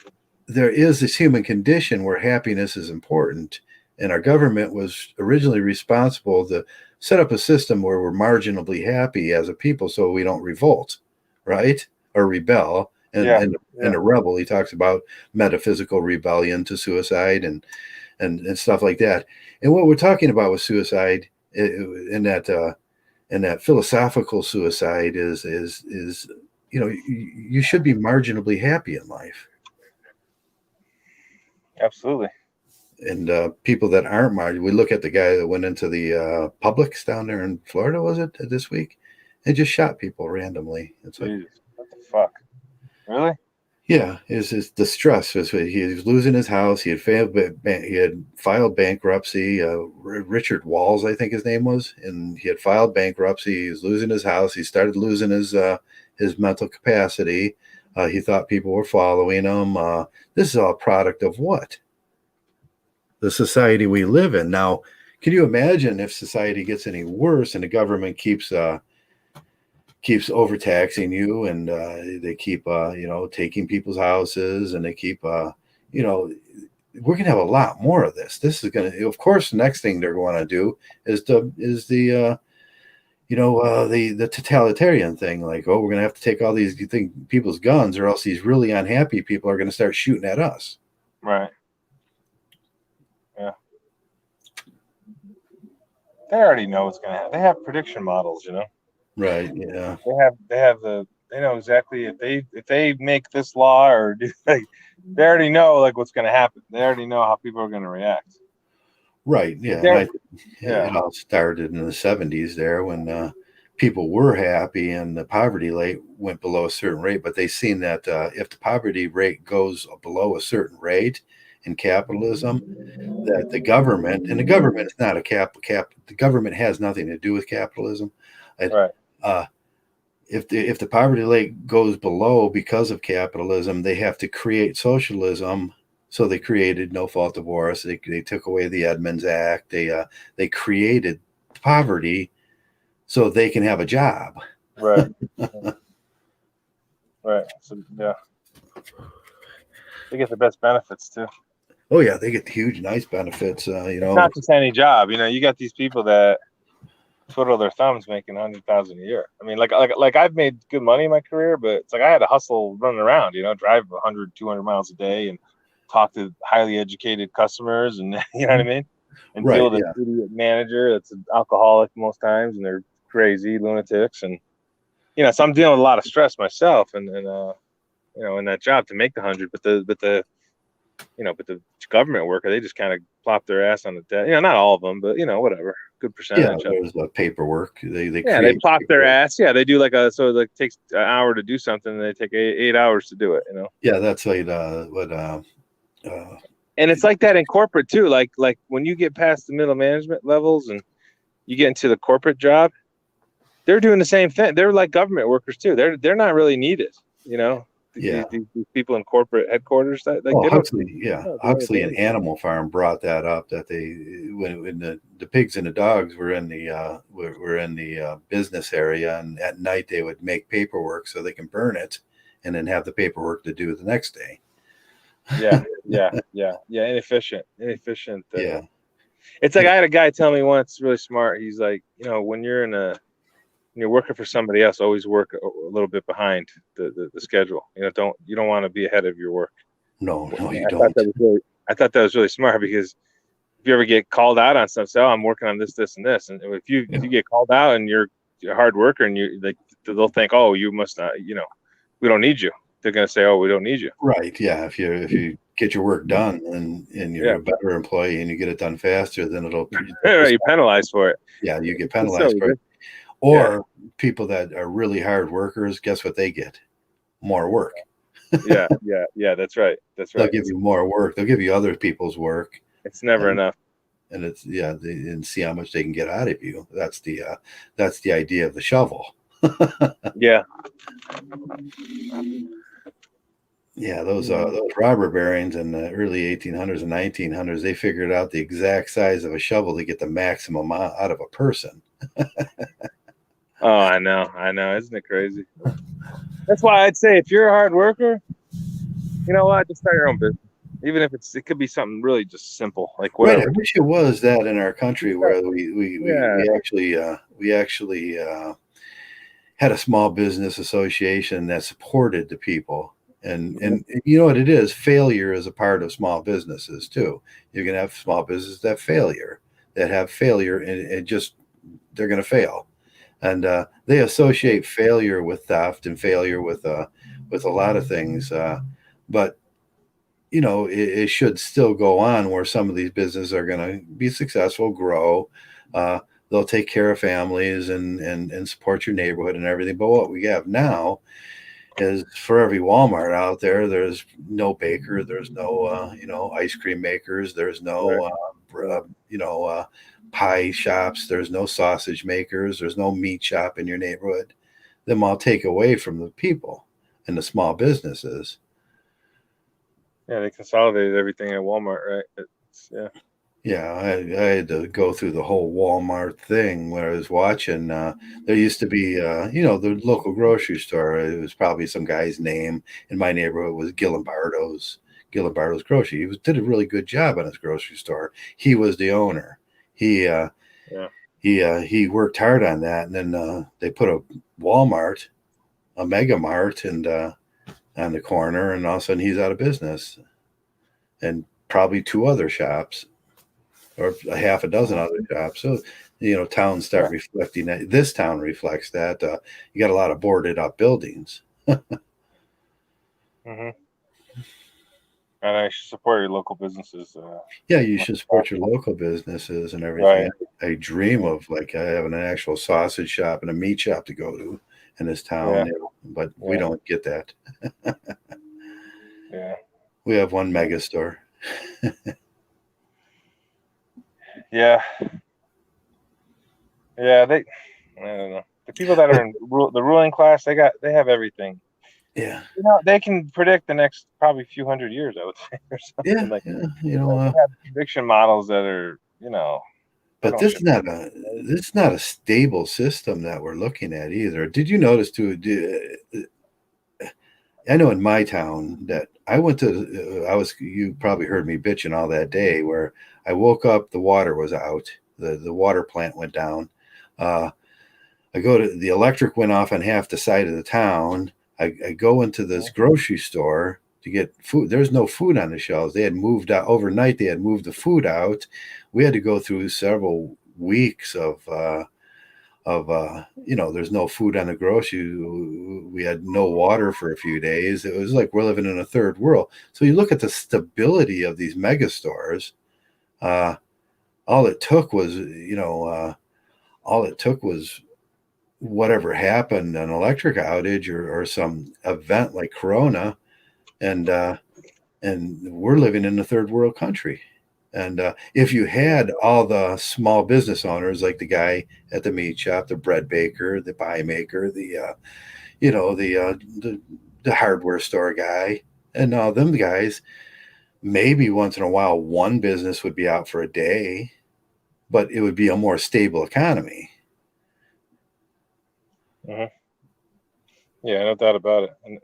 there is this human condition where happiness is important. And our government was originally responsible to set up a system where we're marginally happy as a people so we don't revolt, right? Or rebel. And a rebel, he talks about metaphysical rebellion to suicide and stuff like that. And what we're talking about with suicide in that philosophical suicide is you should be marginally happy in life. Absolutely. And people that aren't marginal, we look at the guy that went into the Publix down there in Florida, was it this week, and just shot people randomly. It's like, what the fuck? Really? Yeah, his distress was he was losing his house. He had filed bankruptcy. Richard Walls, I think his name was, and he had filed bankruptcy. He was losing his house. He started losing his mental capacity. He thought people were following him. This is all a product of what? The society we live in. Now, can you imagine if society gets any worse and the government keeps overtaxing you and they keep taking people's houses and they keep we're going to have a lot more of this. This is going to, of course, the next thing they're going to do is the totalitarian thing. Like, oh, we're going to have to take all these people's guns, or else these really unhappy people are going to start shooting at us. Right. Yeah. They already know what's going to happen. They have prediction models, you know. Right. Yeah. They know exactly if they make this law or do, like, they already know like what's going to happen. They already know how people are going to react. Right. Yeah. It all started in the 70s there when people were happy and the poverty rate went below a certain rate. But they seen that if the poverty rate goes below a certain rate in capitalism, that the government, and the government is not the government has nothing to do with capitalism. Right. If the poverty rate goes below because of capitalism, they have to create socialism. So they created no fault divorce. They took away the Edmunds Act. They created poverty so they can have a job. Right. Right. So yeah, they get the best benefits too. Oh yeah, they get huge, nice benefits. It's not just any job. You know, you got these people that twiddle their thumbs making 100,000 a year. I mean, like I've made good money in my career, but it's like I had to hustle running around, you know, drive 100, 200 miles a day and talk to highly educated customers, and you know what I mean? And right, deal with an idiot manager that's an alcoholic most times, and they're crazy lunatics. And, you know, so I'm dealing with a lot of stress myself and you know, in that job to make the 100, but the government worker, they just kind of plop their ass on the desk. You know, not all of them, but, you know, whatever. Good percentage. Yeah, there's paperwork. They plop their ass. Yeah, they do like it takes an hour to do something, and they take 8 hours to do it. You know. Yeah, that's like and it's like that in corporate too. Like when you get past the middle management levels and you get into the corporate job, they're doing the same thing. They're like government workers too. They're not really needed. You know. Yeah, these people in corporate headquarters that Huxley and Animal Farm brought that up, that when the pigs and the dogs were in the business area, and at night they would make paperwork so they can burn it and then have the paperwork to do the next day. Yeah, inefficient. Yeah, it's like I had a guy tell me once, really smart. He's like, you know, when you're working for somebody else, always work a little bit behind the schedule. You know, you don't want to be ahead of your work. No, you don't. I thought that was really smart, because if you ever get called out on stuff, say, oh, I'm working on this, and if you get called out and you're a hard worker, and they'll think, oh, you must not, you know, we don't need you. They're going to say, oh, we don't need you. Right. Yeah. If you get your work done and you're a better employee and you get it done faster, then you penalize for it. Yeah, you get penalized for it. Or people that are really hard workers, guess what they get? More work. yeah, that's right. They'll give you more work. They'll give you other people's work. It's never enough. And it's and see how much they can get out of you. That's the idea of the shovel. Yeah. Yeah, those robber barons in the early 1800s and 1900s, they figured out the exact size of a shovel to get the maximum out of a person. Oh, I know. Isn't it crazy? That's why I'd say if you're a hard worker, you know what, just start your own business. Even if it could be something really just simple, like whatever. Right, I wish it was that in our country where we actually had a small business association that supported the people. And you know what it is? Failure is a part of small businesses too. You're going to have small businesses that have failure, and just they're going to fail. And they associate failure with theft and failure with a lot of things. But you know, it should still go on where some of these businesses are going to be successful, grow. They'll take care of families and support your neighborhood and everything. But what we have now is, for every Walmart out there, there's no baker, there's no ice cream makers, there's no pie shops, there's no sausage makers, there's no meat shop in your neighborhood. Them all take away from the people and the small businesses. Yeah, they consolidated everything at Walmart, right? Yeah, I had to go through the whole Walmart thing when I was watching. There used to be, the local grocery store. It was probably some guy's name in my neighborhood was Gillimbardo's. Gilibardo's Grocery. Did a really good job on his grocery store. He was the owner. He he worked hard on that, and then they put a Walmart, a Mega Mart, and on the corner, and all of a sudden he's out of business, and probably 2 other shops, or a half a dozen other shops. So towns start reflecting that. This town reflects that. You got a lot of boarded up buildings. And I should support your local businesses. Yeah, you should support your local businesses and everything. Right. I dream of having an actual sausage shop and a meat shop to go to in this town, but we don't get that. We have one mega store. I don't know. The people that are in the ruling class, they have everything. Yeah, they can predict the next probably few hundred years, I would say, or something they have prediction models that are, But this is not a stable system that we're looking at either. Did you notice too? I know in my town that I went to, you probably heard me bitching all that day, where I woke up, the water was out, the water plant went down. I go to the electric went off on half the side of the town. I go into this grocery store to get food. There's no food on the shelves. They had moved out overnight. They had moved the food out. We had to go through several weeks of there's no food on the grocery. We had no water for a few days. It was like we're living in a third world. So you look at the stability of these mega stores. All it took was whatever happened, an electric outage or some event like Corona, and we're living in a third world country. And if you had all the small business owners, like the guy at the meat shop, the bread baker, the pie maker, the hardware store guy, and all them guys, maybe once in a while one business would be out for a day, but it would be a more stable economy. Yeah, no doubt about it. And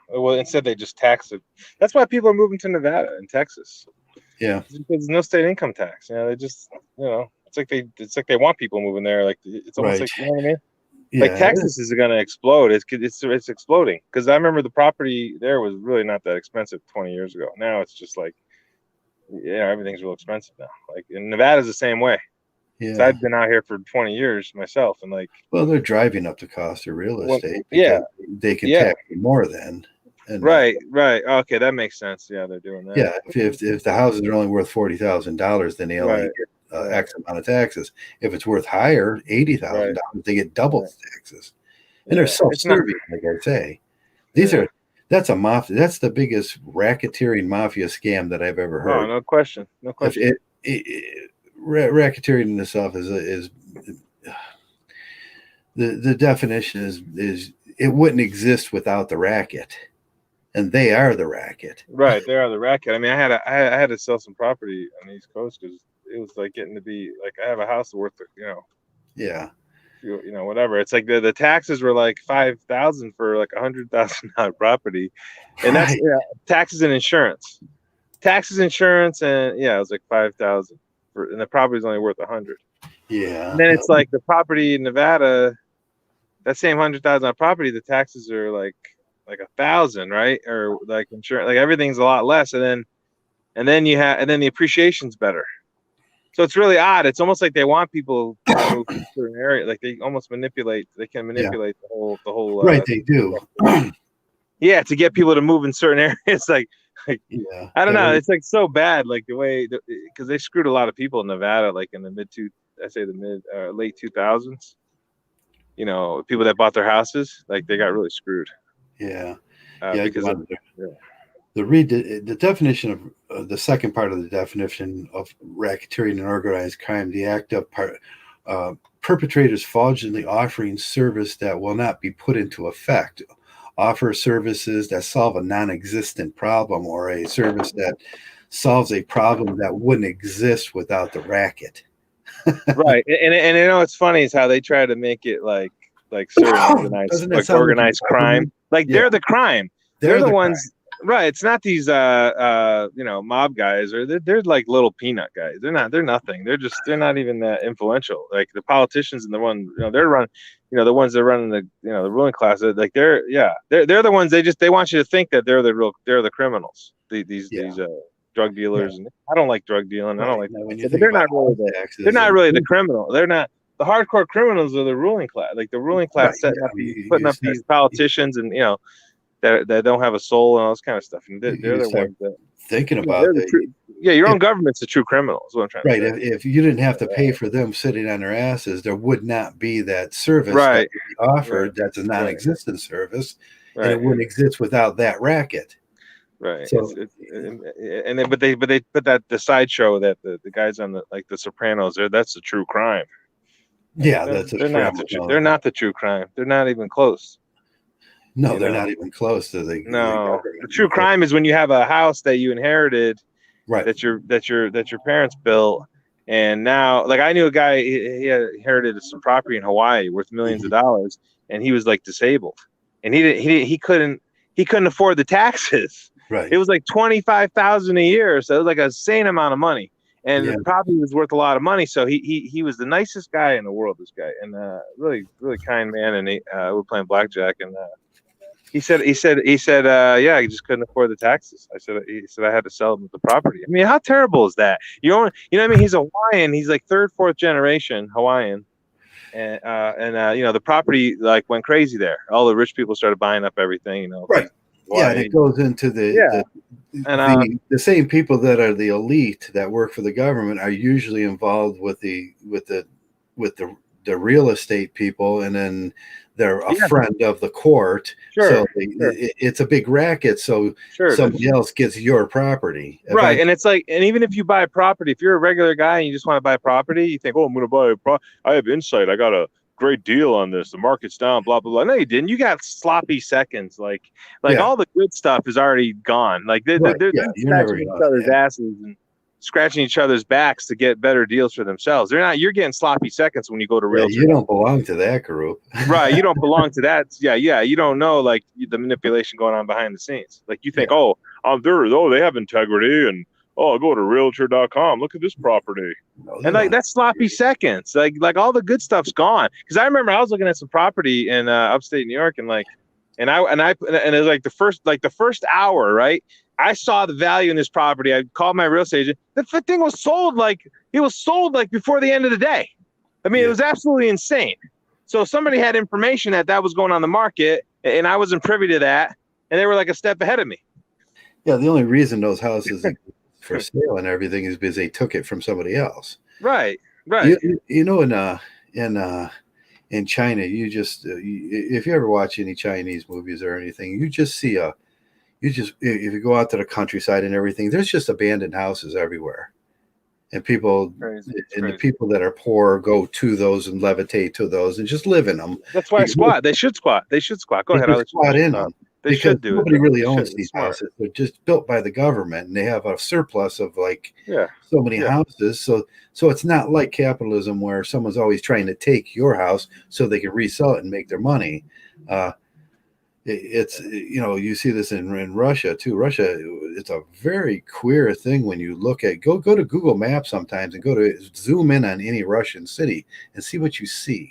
well, instead they just tax it. That's why people are moving to Nevada and Texas. Yeah, there's no state income tax. They just it's like they want people moving there. Like it's almost like, you know what I mean? Yeah, like Texas is going to explode. It's exploding, because I remember the property there was really not that expensive 20 years ago. Now it's just like everything's real expensive now. Like in Nevada's the same way. Yeah, so I've been out here for 20 years myself, and they're driving up the cost of real estate. They can tax you more then. And, right. Okay, that makes sense. Yeah, they're doing that. Yeah, if the houses are only worth $40,000, then they only get X amount of taxes. If it's worth higher, $80,000, they get double the taxes. And they're self-serving, like I say. That's a mafia. That's the biggest racketeering mafia scam that I've ever heard. Oh, no question. Racketeering in itself is the definition is it wouldn't exist without the racket. And they are the racket. Right, they are the racket. I mean, I had to sell some property on the East Coast because it was like getting to be like I have a house worth, whatever. It's like the taxes were like $5,000 for like $100,000 property, and that's taxes and insurance. And it was like $5,000 and the property's only worth $100,000. Yeah. And then it's like the property in Nevada, that same $100,000 property, the taxes are like $1,000, right? Or like insurance, like everything's a lot less, and then the appreciation's better. So it's really odd. It's almost like they want people to move to a certain area. Like they almost manipulate. They can manipulate the whole. Right, they do. Yeah, to get people to move in certain areas. Like I don't know. It's like so bad. Like the way, because they screwed a lot of people in Nevada, like in the late 2000s. People that bought their houses, like they got really screwed. Yeah. Because the definition of the second part of the definition of racketeering and organized crime, the act of perpetrators fraudulently offering service that will not be put into effect, offer services that solve a non-existent problem, or a service that solves a problem that wouldn't exist without the racket. Right. And it's funny is how they try to make it like certain organized crime. Like they're the crime. They're the ones. Right. It's not these mob guys, or they're like little peanut guys. They're nothing. They're not even that influential. Like the politicians and the one, they're running, the ones that run the the ruling class, like they're the ones, they want you to think that they're the criminals. These drug dealers. And I don't like drug dealing. I don't like, but they're not really the criminal. They're not the hardcore criminals of the ruling class. Like the ruling class putting up these politicians and that don't have a soul and all this kind of stuff. And they're the ones that thinking about that. Your own government's the true criminal. Is what I'm trying to say. Right. If you didn't have to pay for them sitting on their asses, there would not be that service that we offered. That's a non-existent service, and it wouldn't exist without that racket. Right. So, but they put the sideshow that the guys on the Sopranos, that's the true crime. Yeah, they're not the true crime. They're not even close. No, they're not even close to the. No, the true crime is when you have a house that you inherited, right? That your parents built, and now, like, I knew a guy, he had inherited some property in Hawaii worth millions of dollars, and he was like disabled, and he couldn't afford the taxes. Right. It was like $25,000 a year, so it was like a insane amount of money, and the property was worth a lot of money. So he was the nicest guy in the world, this guy, and really really kind man. And we were playing blackjack, and he said, he just couldn't afford the taxes. He said I had to sell him the property. I mean, how terrible is that? You know what I mean? He's a Hawaiian. He's like third, fourth generation Hawaiian, and the property like went crazy there. All the rich people started buying up everything. Right. Yeah, and it goes into the same people that are the elite that work for the government are usually involved with the real estate people, and then they're a friend of the court. So it's a big racket. So somebody else gets your property. Right. And it's like, and even if you buy a property, if you're a regular guy and you just want to buy a property, you think, oh, I'm going to buy I have insight. I got a great deal on this. The market's down, blah, blah, blah. No, you didn't. You got sloppy seconds. Like all the good stuff is already gone. Like they're scratching each other's asses and scratching each other's backs to get better deals for themselves. You're getting sloppy seconds when you go to realtor. You don't belong to that group. Right. You don't belong to that. Yeah. You don't know like the manipulation going on behind the scenes. Like you think, they have integrity, and I'll go to realtor.com. Look at this property. And like that's sloppy seconds. Like all the good stuff's gone. Because I remember I was looking at some property in upstate New York, and it was like the first hour, right? I saw the value in this property. I called my real estate agent. The thing was sold before the end of the day. I mean, it was absolutely insane. So somebody had information that was going on the market, and I wasn't privy to that, and they were like a step ahead of me. Yeah, the only reason those houses for sale and everything is because they took it from somebody else. Right. In China, you just if you ever watch any Chinese movies or anything, you just see if you go out to the countryside and everything, there's just abandoned houses everywhere, and people the people that are poor go to those and levitate to those and just live in them. That's why they should squat. Go ahead. I'll squat in them. They should do nobody it. Really owns these houses. They're just built by the government, and they have a surplus of so many houses. So it's not like capitalism where someone's always trying to take your house so they can resell it and make their money. It's you see this in Russia too. Russia, it's a very queer thing when you look at go to Google Maps sometimes and zoom in on any Russian city and see what you see.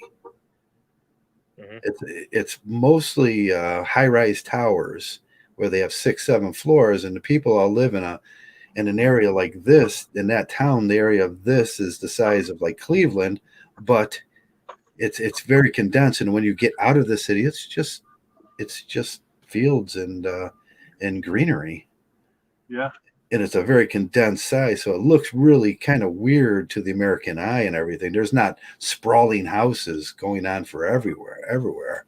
It's mostly high-rise towers where they have 6-7 floors, and the people all live in an area like this. In that town, the area of this is the size of like Cleveland, but it's very condensed. And when you get out of the city, it's just fields and greenery. Yeah. And it's a very condensed size, so it looks really kind of weird to the American eye and everything. There's not sprawling houses going on for everywhere.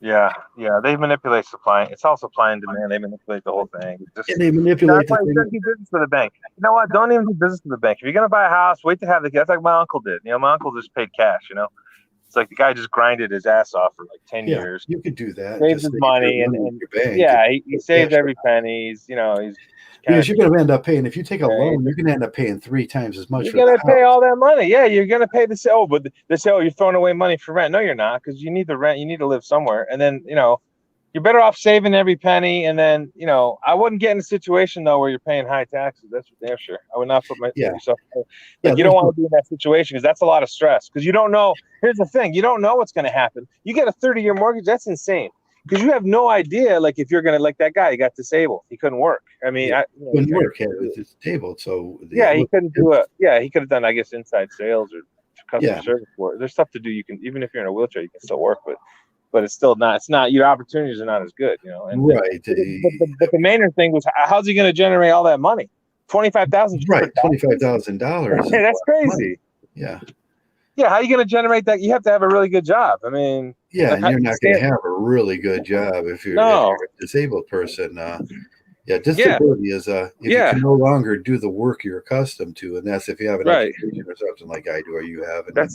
Yeah. They manipulate supply. It's all supply and demand. They manipulate the whole thing. And they manipulate. That's why you don't do business with a bank. You know what? Don't even do business with a bank. If you're gonna buy a house, wait to have the. That's like my uncle did. My uncle just paid cash. It's like the guy just grinded his ass off for like 10 years. You could do that. Saved his money and he saved every penny. He's because you're going to end up paying, if you take a loan, you're going to end up paying 3 times as much. You're going to pay all that money. Yeah, you're going to pay the sale. But they say, you're throwing away money for rent. No, you're not, because you need the rent. You need to live somewhere. And then, you're better off saving every penny. And then, you know, I wouldn't get in a situation though where you're paying high taxes. That's for damn sure. I would not put yourself like, you don't want to be in that situation because that's a lot of stress. Because you don't know. Here's the thing: you don't know what's going to happen. You get a 30-year mortgage. That's insane. Because you have no idea, like if you're gonna, like that guy, he got disabled, he couldn't work. I mean, couldn't work. He was disabled, so yeah, he couldn't do it. Yeah, he could have done, I guess, inside sales or customer Yeah. service work. There's stuff to do. You can, even if you're in a wheelchair, you can still work, but it's still not. It's not, your opportunities are not as good, you know. And, Right. but the main thing was, how's he going to generate all that money? $25,000. Right. $25,000. That's crazy. Money. Yeah. Yeah, how are you going to generate that? You have to have a really good job. I mean, Yeah, like, and you're not going to have a really good job if you're a disabled person. Yeah, disability is if you can no longer do the work you're accustomed to, and that's if you have an education or something like I do, or you have, and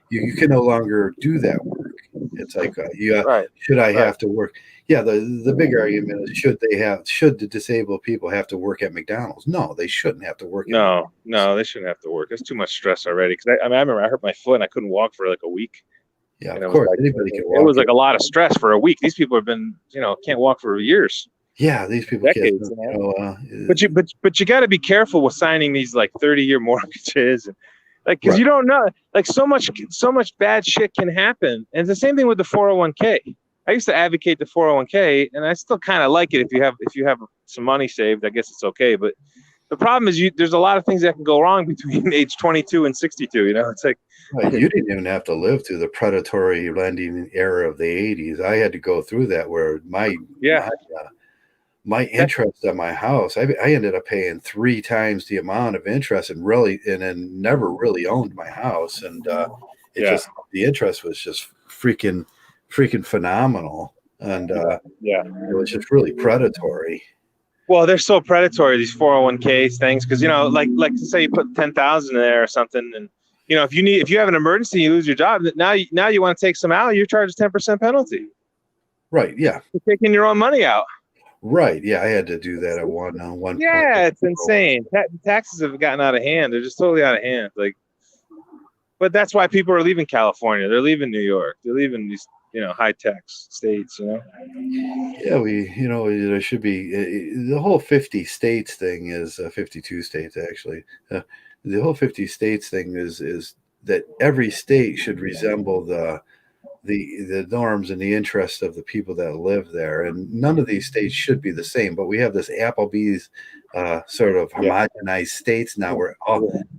you can no longer do that work. It's like should I have to work? Yeah, the big argument is should the disabled people have to work at McDonald's? No, they shouldn't have to work. No, they shouldn't have to work. There's too much stress already. Because I remember I hurt my foot and I couldn't walk for like a week. Yeah, of course, anybody can walk. It was like a lot of stress for a week. These people have been, you know, can't walk for years. Yeah, these people decades, can't. But you got to be careful with signing these like 30-year mortgages, and like because you don't know, like so much bad shit can happen. And it's the same thing with the 401k. I used to advocate the 401k, and I still kind of like it if you have some money saved. I guess it's okay, but the problem is there's a lot of things that can go wrong between age 22 and 62. You know, it's like you didn't even have to live through the predatory lending era of the 80s. I had to go through that where my interest on my house, I ended up paying 3 times the amount of interest, and then never really owned my house, and just the interest was just freaking phenomenal, and it was just really predatory. Well, they're so predatory, these 401k things, because, you know, like say you put 10,000 in there or something, and you know, if you have an emergency, you lose your job. Now you want to take some out, you're charged 10% penalty. Right. Yeah. You're taking your own money out. Right. Yeah, I had to do that at one point. Yeah, it's insane. Taxes have gotten out of hand. They're just totally out of hand. Like, but that's why people are leaving California. They're leaving New York. They're leaving these, you know, high tax states. You know. Yeah, there should be the whole 50 states thing is 52 states actually. The whole 50 states thing is that every state should resemble the norms and the interests of the people that live there, and none of these states should be the same. But we have this Applebee's sort of homogenized states now, where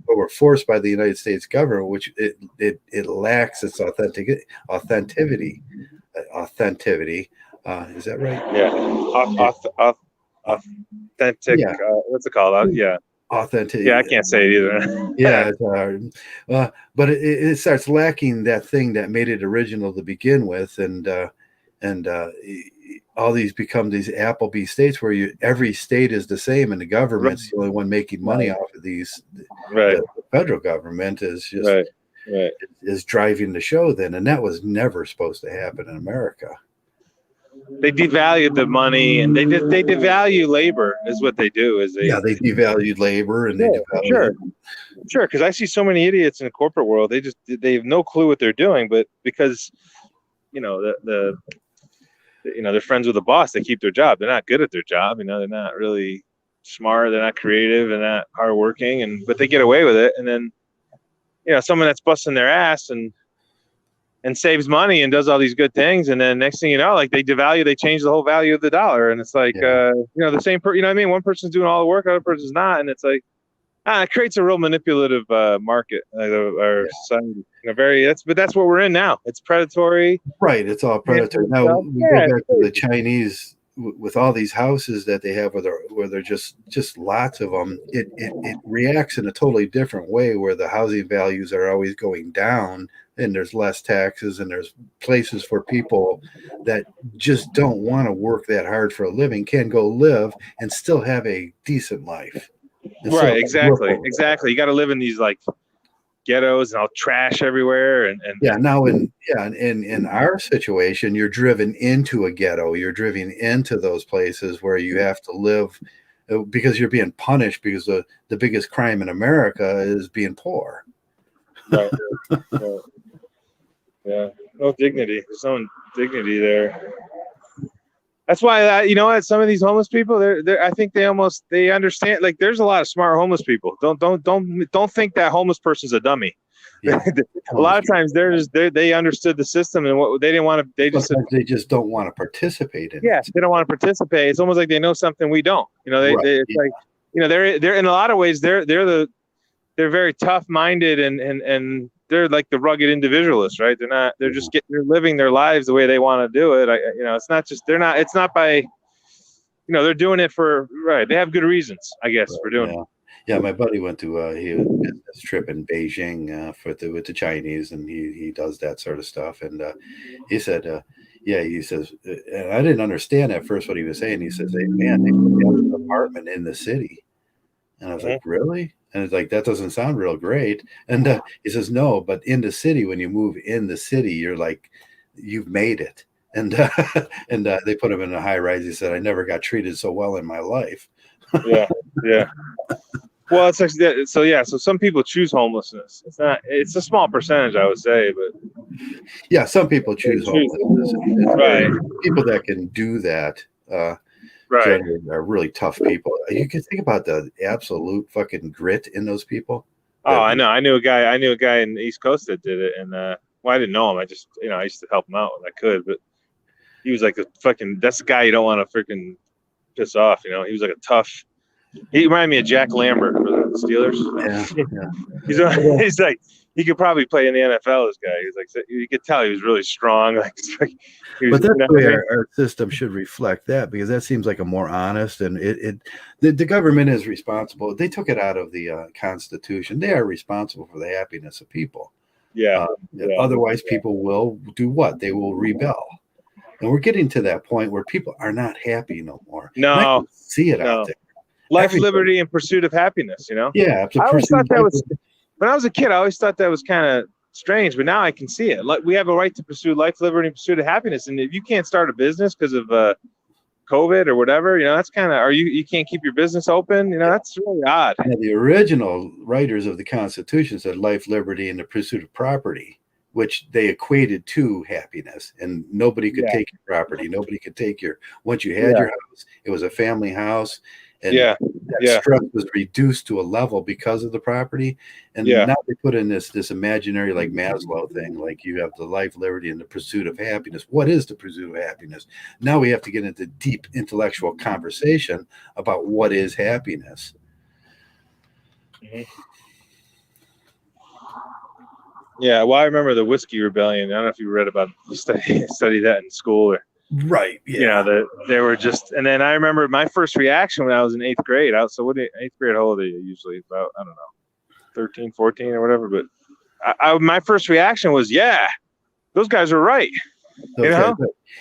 we're forced by the United States government, which it lacks its authenticity. Is that right? Yeah, authentic. Yeah. What's it called? Yeah. Authentic. Yeah, I can't say it either. Yeah, it's hard. But it starts lacking that thing that made it original to begin with, and all these become these Applebee states where every state is the same, and the government's the only one making money off of these. Right. The federal government is just is driving the show then, and that was never supposed to happen in America. They devalued the money, and they devalue labor is what they do. They devalued labor, and sure. Because I see so many idiots in the corporate world. They have no clue what they're doing, but because you know they're friends with the boss, they keep their job. They're not good at their job. You know, they're not really smart. They're not creative. They're not hardworking, but they get away with it. And then you know, someone that's busting their ass and saves money and does all these good things, and then next thing you know, like they change the whole value of the dollar, and it's like you know, the same you know what I mean? One person's doing all the work, other person's not, and it's like it creates a real manipulative market, our society. You know, but that's what we're in now. It's predatory. Right, it's all predatory. Now we go back to the Chinese with all these houses that they have where they're just lots of them. It reacts in a totally different way, where the housing values are always going down, and there's less taxes, and there's places for people that just don't want to work that hard for a living can go live and still have a decent life. Right, exactly. You got to live in these like ghettos and all trash everywhere, and now in our situation, you're driven into a ghetto. You're driven into those places where you have to live because you're being punished, because the biggest crime in America is being poor. Right. Yeah, no dignity. There's no dignity there. That's why you know what, some of these homeless people, I think they understand. Like, there's a lot of smart homeless people. Don't think that homeless person's a dummy. Yeah. A lot of times they understood the system, and what they didn't want to. They just don't want to participate in it. Yeah, they don't want to participate. It's almost like they know something we don't. You know, it's like, you know, they're in a lot of ways they're very tough-minded and they're like the rugged individualists, right? They're just they're living their lives the way they want to do it. You know, it's not by, you know, they're doing it for, right. They have good reasons, I guess, for doing it. Yeah, my buddy went to a business trip in Beijing with the Chinese, and he does that sort of stuff. And he said, he says, and I didn't understand at first what he was saying. He says, "Hey, man, they put me up in an apartment in the city," and I was like, "Really?" And it's like, that doesn't sound real great. And he says, "No, but in the city, when you move in the city, you're like, you've made it." And they put him in a high rise. He said, "I never got treated so well in my life." Yeah. Well, it's like, so some people choose homelessness. It's a small percentage, I would say, but yeah, some people choose homelessness. Right. People that can do that, right, are really tough people. You can think about the absolute fucking grit in those people. Oh, I know. I knew a guy in the East Coast that did it, and well, I didn't know him. I just, you know, I used to help him out when I could, but he was like that's the guy you don't want to freaking piss off. You know, he was like a tough. He reminded me of Jack Lambert for the Steelers. Yeah. He's like, he could probably play in the NFL. This guy, he's like, you could tell he was really strong. But that's the way our system should reflect that, because that seems like a more honest, and the government is responsible. They took it out of the Constitution. They are responsible for the happiness of people. Otherwise, people will do what? They will rebel. And we're getting to that point where people are not happy no more. No, I can see it out there. Life, liberty, and pursuit of happiness, you know? Yeah. I always thought that was, when I was a kid, I always thought that was kind of strange, but now I can see it. Like, we have a right to pursue life, liberty, and pursuit of happiness. And if you can't start a business because of COVID or whatever, you know, that's kind of, or you can't keep your business open, you know, that's really odd. Yeah, the original writers of the Constitution said life, liberty, and the pursuit of property, which they equated to happiness, and nobody could take your property. Nobody could take once you had your house, it was a family house. And that stress was reduced to a level because of the property. And now they put in this imaginary, like, Maslow thing, like, you have the life, liberty, and the pursuit of happiness. What is the pursuit of happiness? Now we have to get into deep intellectual conversation about what is happiness. Mm-hmm. Yeah, well, I remember the Whiskey Rebellion. I don't know if you read about study that in school, or right? Yeah, you know, they were just. And then I remember my first reaction when I was in 8th grade. So what? 8th grade, how old are you usually? About, I don't know, 13, 14 or whatever. But my first reaction was, yeah, those guys were right. You know?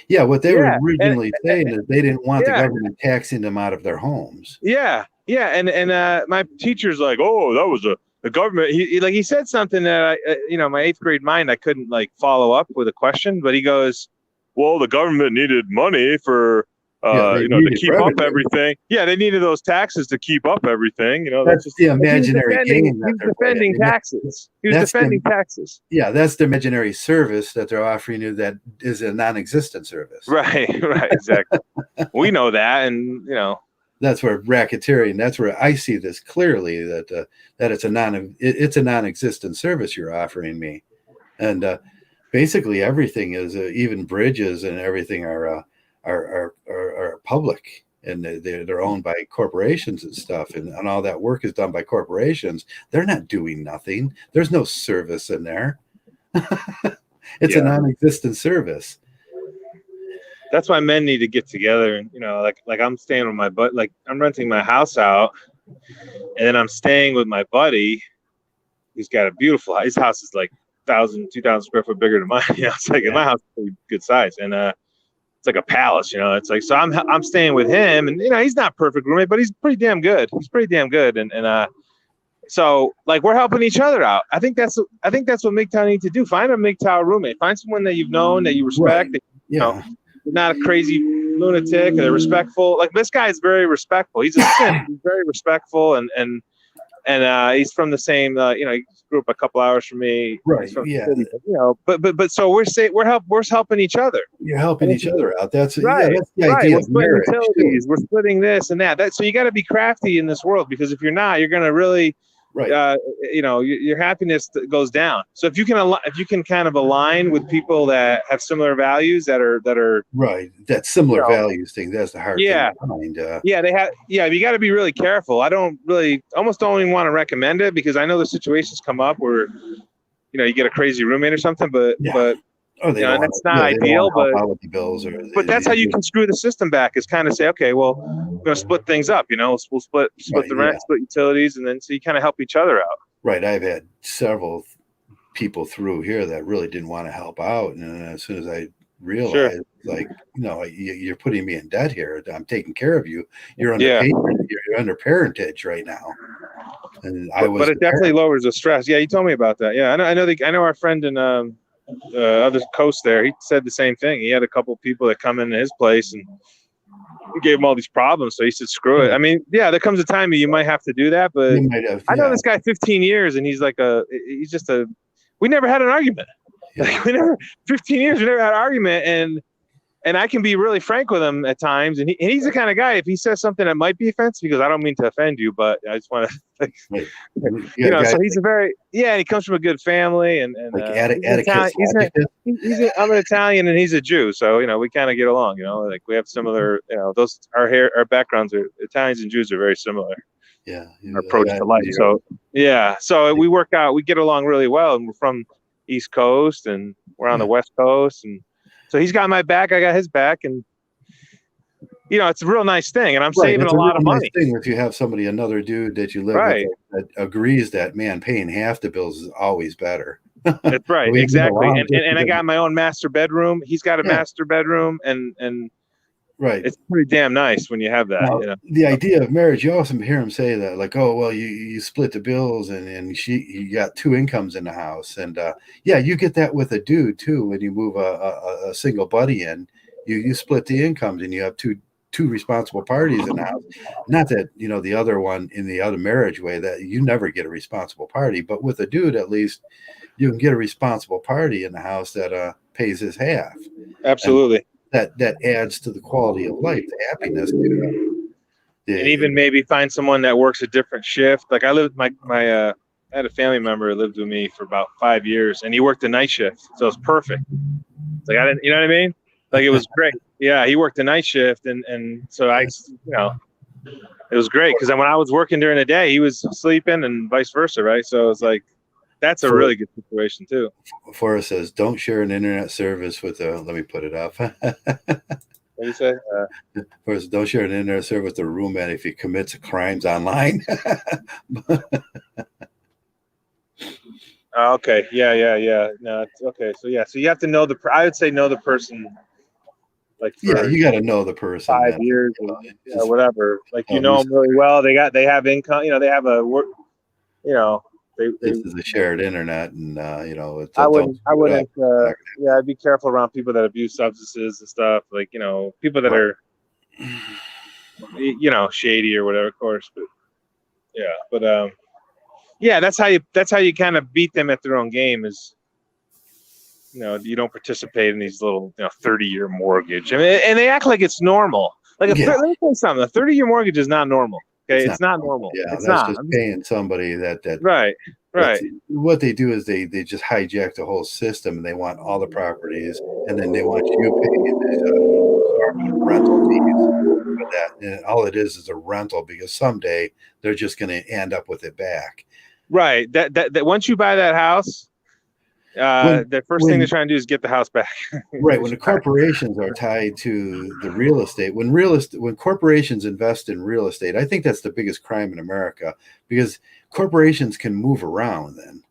Yeah, what they were originally saying is they didn't want the government taxing them out of their homes. Yeah, and my teacher's like, oh, that was the government. He said something that my 8th grade mind, I couldn't like follow up with a question, but he goes, well, the government needed money for to keep up everything. Yeah, they needed those taxes to keep up everything. You know, that's just the imaginary game. He was defending taxes. He was defending taxes. Yeah, that's the imaginary service that they're offering you that is a non-existent service. Right, exactly. We know that, and that's where racketeering. That's where I see this clearly, that it's a non-existent service you're offering me, and basically everything is even bridges and everything are public, and they're owned by corporations and stuff, and all that work is done by corporations. They're not doing nothing. There's no service in there. It's a non-existent service. That's why men need to get together, and like I'm staying with my buddy, like I'm renting my house out, and then I'm staying with my buddy who's got a beautiful house. His house is like 2,000 square foot bigger than mine. It's like my house is pretty good size, and it's like a palace. It's like, so I'm staying with him, and he's not perfect roommate, but he's pretty damn good. And so like we're helping each other out. I think that's what MGTOW need to do. Find a MGTOW roommate. Find someone that you've known, that you respect. Right. Not a crazy lunatic. They're respectful. Like this guy is very respectful. He's a simp. He's very respectful, and and he's from the same. He grew up a couple hours from me. Right. He's from Yeah. the city, but so we're helping each other. You're helping each other out. That's Right. that's the Right. idea We're of splitting marriage utilities. too. We're splitting this and that. So you got to be crafty in this world, because if you're not, you're going to really, Right. your happiness goes down. So if you can kind of align with people that have similar values that are Right. That similar values thing. That's the hard thing yeah. to find. You got to be really careful. I almost don't even want to recommend it, because I know the situations come up where, you get a crazy roommate or something, but or they don't and that's not ideal, they don't want to help out with the bills, but that's how you can screw the system back, is kind of say, okay, well, we're going to split things up, we'll split the rent, split utilities, and then so you kind of help each other out. Right. I've had several people through here that really didn't want to help out. And as soon as I realized, like, you're putting me in debt here, I'm taking care of you. You're underpaid. You're under parentage right now. And but it definitely lowers the stress. Yeah, you told me about that. Yeah, I know our friend in other coast there. He said the same thing. He had a couple of people that come into his place and gave him all these problems. So he said, "Screw it." I mean, there comes a time you might have to do that. But I know this guy 15 years, and he's just we never had an argument. Like 15 years, we never had an argument, and I can be really frank with him at times. And he's the kind of guy, if he says something that might be offensive, because I don't mean to offend you, but I just want to, so he's he comes from a good family, and like I'm an Italian and he's a Jew. So, we kind of get along, like we have similar, our backgrounds are, Italians and Jews are very similar. Yeah. Our approach to life. So we work out, we get along really well, and we're from East Coast and we're on the West Coast, and so he's got my back, I got his back, and it's a real nice thing, and I'm saving a lot of money. Nice thing if you have another dude that you live with that agrees that, man, paying half the bills is always better. That's right, exactly. And I got my own master bedroom. He's got a master bedroom, and right, it's pretty damn nice when you have that. Now, the idea of marriage, you also hear him say that, like, oh, well, you split the bills, and you got two incomes in the house, and you get that with a dude too. When you move a single buddy in, you split the incomes, and you have two responsible parties in the house. Not that the other one in the other marriage way, that you never get a responsible party, but with a dude, at least you can get a responsible party in the house that pays his half. Absolutely. And that adds to the quality of life, the happiness. And even maybe find someone that works a different shift. Like I lived I had a family member who lived with me for about 5 years, and he worked the night shift, so it was perfect. It's like, you know what I mean? Like, it was great. Yeah, he worked the night shift, and so it was great, because when I was working during the day, he was sleeping, and vice versa, right? So it was like, that's a really good situation too. Forrest says, "Don't share an internet service with a." Let me put it up. What do you say? Forrest, don't share an internet service with a roommate if he commits crimes online. Okay. Yeah. No, it's okay. So so you have to know I would say know the person. Like, you got to know the person. 5 years, or whatever. Like, them really well. They have income. They have a work. This is a shared internet, and it's. I wouldn't. I'd be careful around people that abuse substances and stuff. Like, people that are, shady or whatever, of course. But that's how you kind of beat them at their own game. Is you don't participate in these little 30-year mortgage. I mean, and they act like it's normal. Like, let me tell you something. A 30-year mortggage is not normal. Okay, it's not normal. Yeah, it's that's not. just paying somebody that. Right. What they do is they just hijack the whole system, and they want all the properties, and then they want you paying rental fees for that. And all it is a rental, because someday they're just going to end up with it back. Right. That once you buy that house, the first thing they're trying to do is get the house back. Right. When the corporations are tied to the real estate, when corporations invest in real estate, I think that's the biggest crime in America, because corporations can move around then.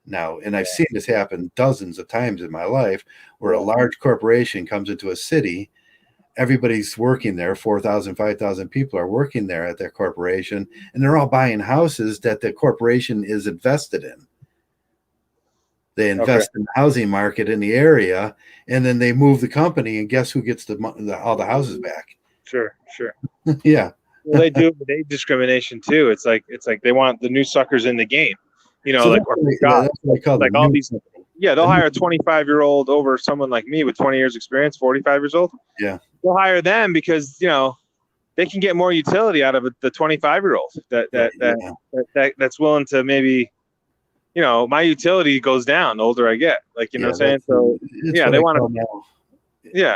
Now, and I've seen this happen dozens of times in my life, where a large corporation comes into a city, everybody's working there, 4,000, 5,000 people are working there at that corporation, and they're all buying houses that the corporation is invested in. They invest in the housing market in the area, and then they move the company, and guess who gets all the houses back? Sure. Yeah. Well, they do it with age discrimination too. It's like they want the new suckers in the game, So like that's what we call like the all new these. company. Yeah, they'll hire a 25-year-old over someone like me with 20 years experience, 45 years old. Yeah. They'll hire them because, they can get more utility out of the 25-year-old that's willing to maybe, my utility goes down the older I get. Like, you know what I'm saying? So, yeah, they want to. Yeah.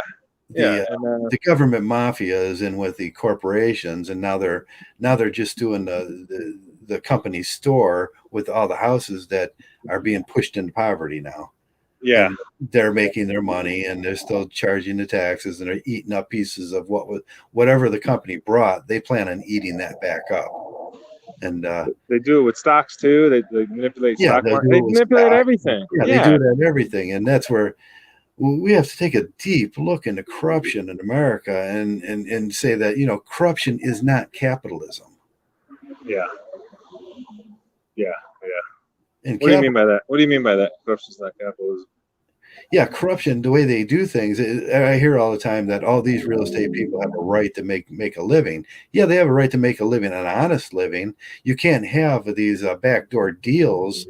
The government mafia is in with the corporations, and now they're just doing the company store with all the houses that are being pushed into poverty now. Yeah, and they're making their money, and they're still charging the taxes, and they're eating up pieces of whatever the company brought. They plan on eating that back up, and they do it with stocks too. They manipulate stock market. They manipulate everything. Yeah, they do that in everything, and that's where we have to take a deep look into corruption in America and say that corruption is not capitalism. Yeah. And what do you mean by that? What do you mean by that? Corruption is not capitalism. Yeah, corruption, the way they do things. I hear all the time that all these real estate people have a right to make a living. Yeah, they have a right to make a living, an honest living. You can't have these backdoor deals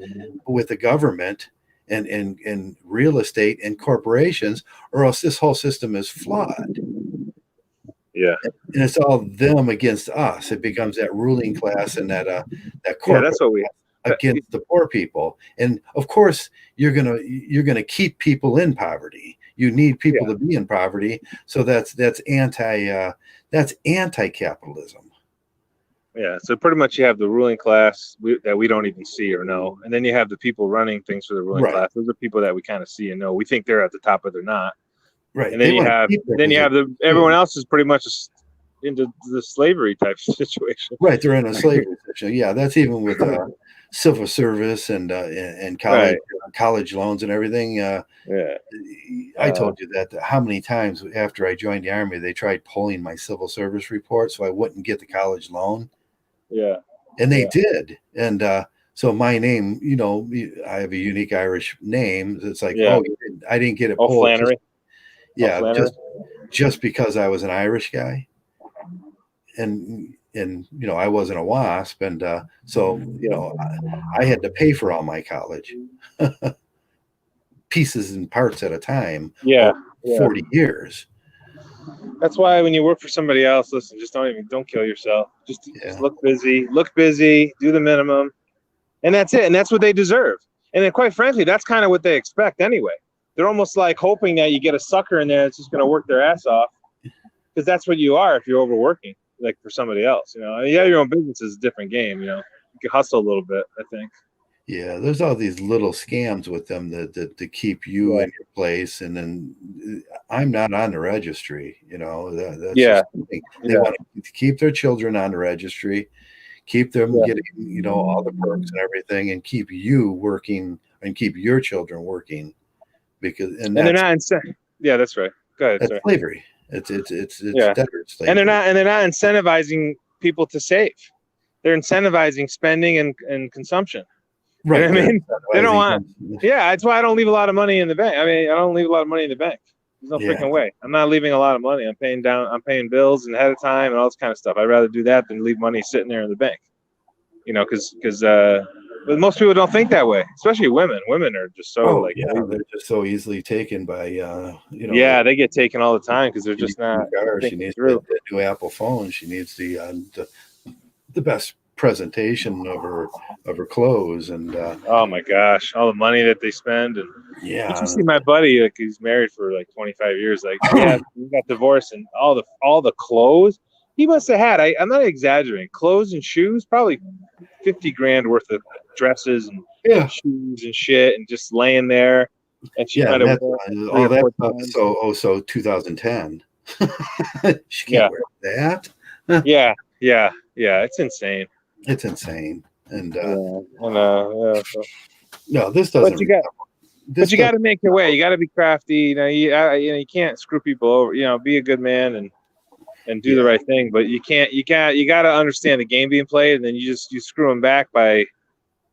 with the government and real estate and corporations, or else this whole system is flawed. Yeah, and it's all them against us. It becomes that ruling class and that corporate that's what we against the poor people. And of course, you're gonna keep people in poverty. You need people to be in poverty. So that's anti-capitalism. Yeah, so pretty much you have the ruling class that we don't even see or know, and then you have the people running things for the ruling class. Those are people that we kind of see and know. We think they're at the top, but they're not. Right. And then you have everyone else is pretty much into the slavery type situation. Right, they're in a slavery situation. Yeah, that's even with civil service and college loans and everything. I told you that how many times after I joined the Army they tried pulling my civil service report so I wouldn't get the college loan. Yeah, and they did. And so my name, I have a unique Irish name. It's like, I didn't get it pulled. Flannery. Just because I was an Irish guy, and I wasn't a WASP, and so I had to pay for all my college, pieces and parts at a time. 40 years. That's why when you work for somebody else, listen, just don't kill yourself. Just look busy, do the minimum, and that's it. And that's what they deserve. And then, quite frankly, that's kind of what they expect anyway. They're almost like hoping that you get a sucker in there that's just going to work their ass off, because that's what you are if you're overworking, like for somebody else. Your own business is a different game. You can hustle a little bit, I think. Yeah, there's all these little scams with them to keep you in your place, and then I'm not on the registry. That's they want to keep their children on the registry, keep them getting all the perks and everything, and keep you working and keep your children working. And they're not incentive. Yeah, that's right. Go ahead. That's slavery. It's debtor slavery. And they're not incentivizing people to save. They're incentivizing spending and consumption. Right. You know what I mean, they don't want. Yeah, that's why I don't leave a lot of money in the bank. I don't leave a lot of money in the bank. There's no freaking way. I'm not leaving a lot of money. I'm paying bills and ahead of time and all this kind of stuff. I'd rather do that than leave money sitting there in the bank. But most people don't think that way, especially women. Women are just so they're just so easily taken by Yeah, they get taken all the time because they're just not. She needs the new Apple phone. She needs the best presentation of her clothes, and oh my gosh, all the money that they spend. And did you see my buddy? Like, he's married for like 25 years. Like, we got divorced, and all the clothes he must have had. I'm not exaggerating. Clothes and shoes, probably $50,000 worth of dresses and shoes and shit, and just laying there. And she might have all that stuff. So 2010. She can't wear that. Yeah. It's insane. It's insane. And no, this doesn't. But you got to make your way. You got to be crafty. You can't screw people over. Be a good man and do the right thing. But you can't. You got to understand the game being played, and then you screw them back by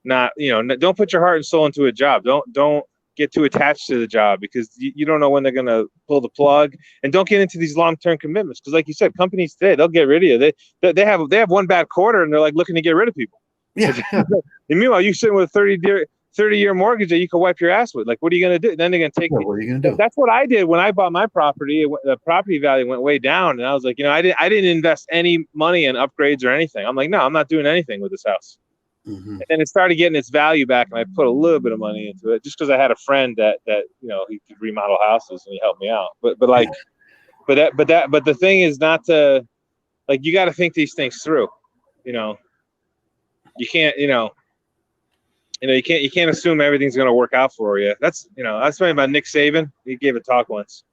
not. Don't put your heart and soul into a job. Don't get too attached to the job, because you don't know when they're going to pull the plug. And don't get into these long-term commitments, because like you said, companies today, they'll get rid of you. They have one bad quarter and they're like looking to get rid of people. Yeah. And meanwhile, you sitting with a 30-year mortgage that you can wipe your ass with. Like, what are you going to do? Then they're going to take. What are you going to do? That's what I did when I bought my property. The property value went way down, and I was like, I didn't invest any money in upgrades or anything. I'm like, no, I'm not doing anything with this house. Mm-hmm. And then it started getting its value back, and I put a little bit of money into it just because I had a friend that he could remodel houses and he helped me out. But the thing is not to, like, you got to think these things through. You can't you can't assume everything's going to work out for you. That's I was talking about Nick Saban. He gave a talk once,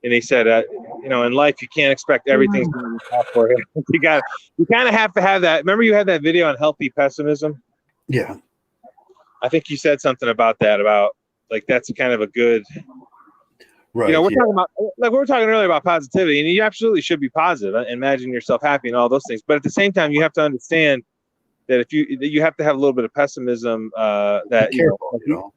and he said, in life you can't expect everything's going to work out for you. You kind of have to have that. Remember, you had that video on healthy pessimism. Yeah, I think you said something about that. About like that's kind of a good. Right. We're talking about, like we were talking earlier about positivity, and you absolutely should be positive. Imagine yourself happy and all those things. But at the same time, you have to understand that you have to have a little bit of pessimism. That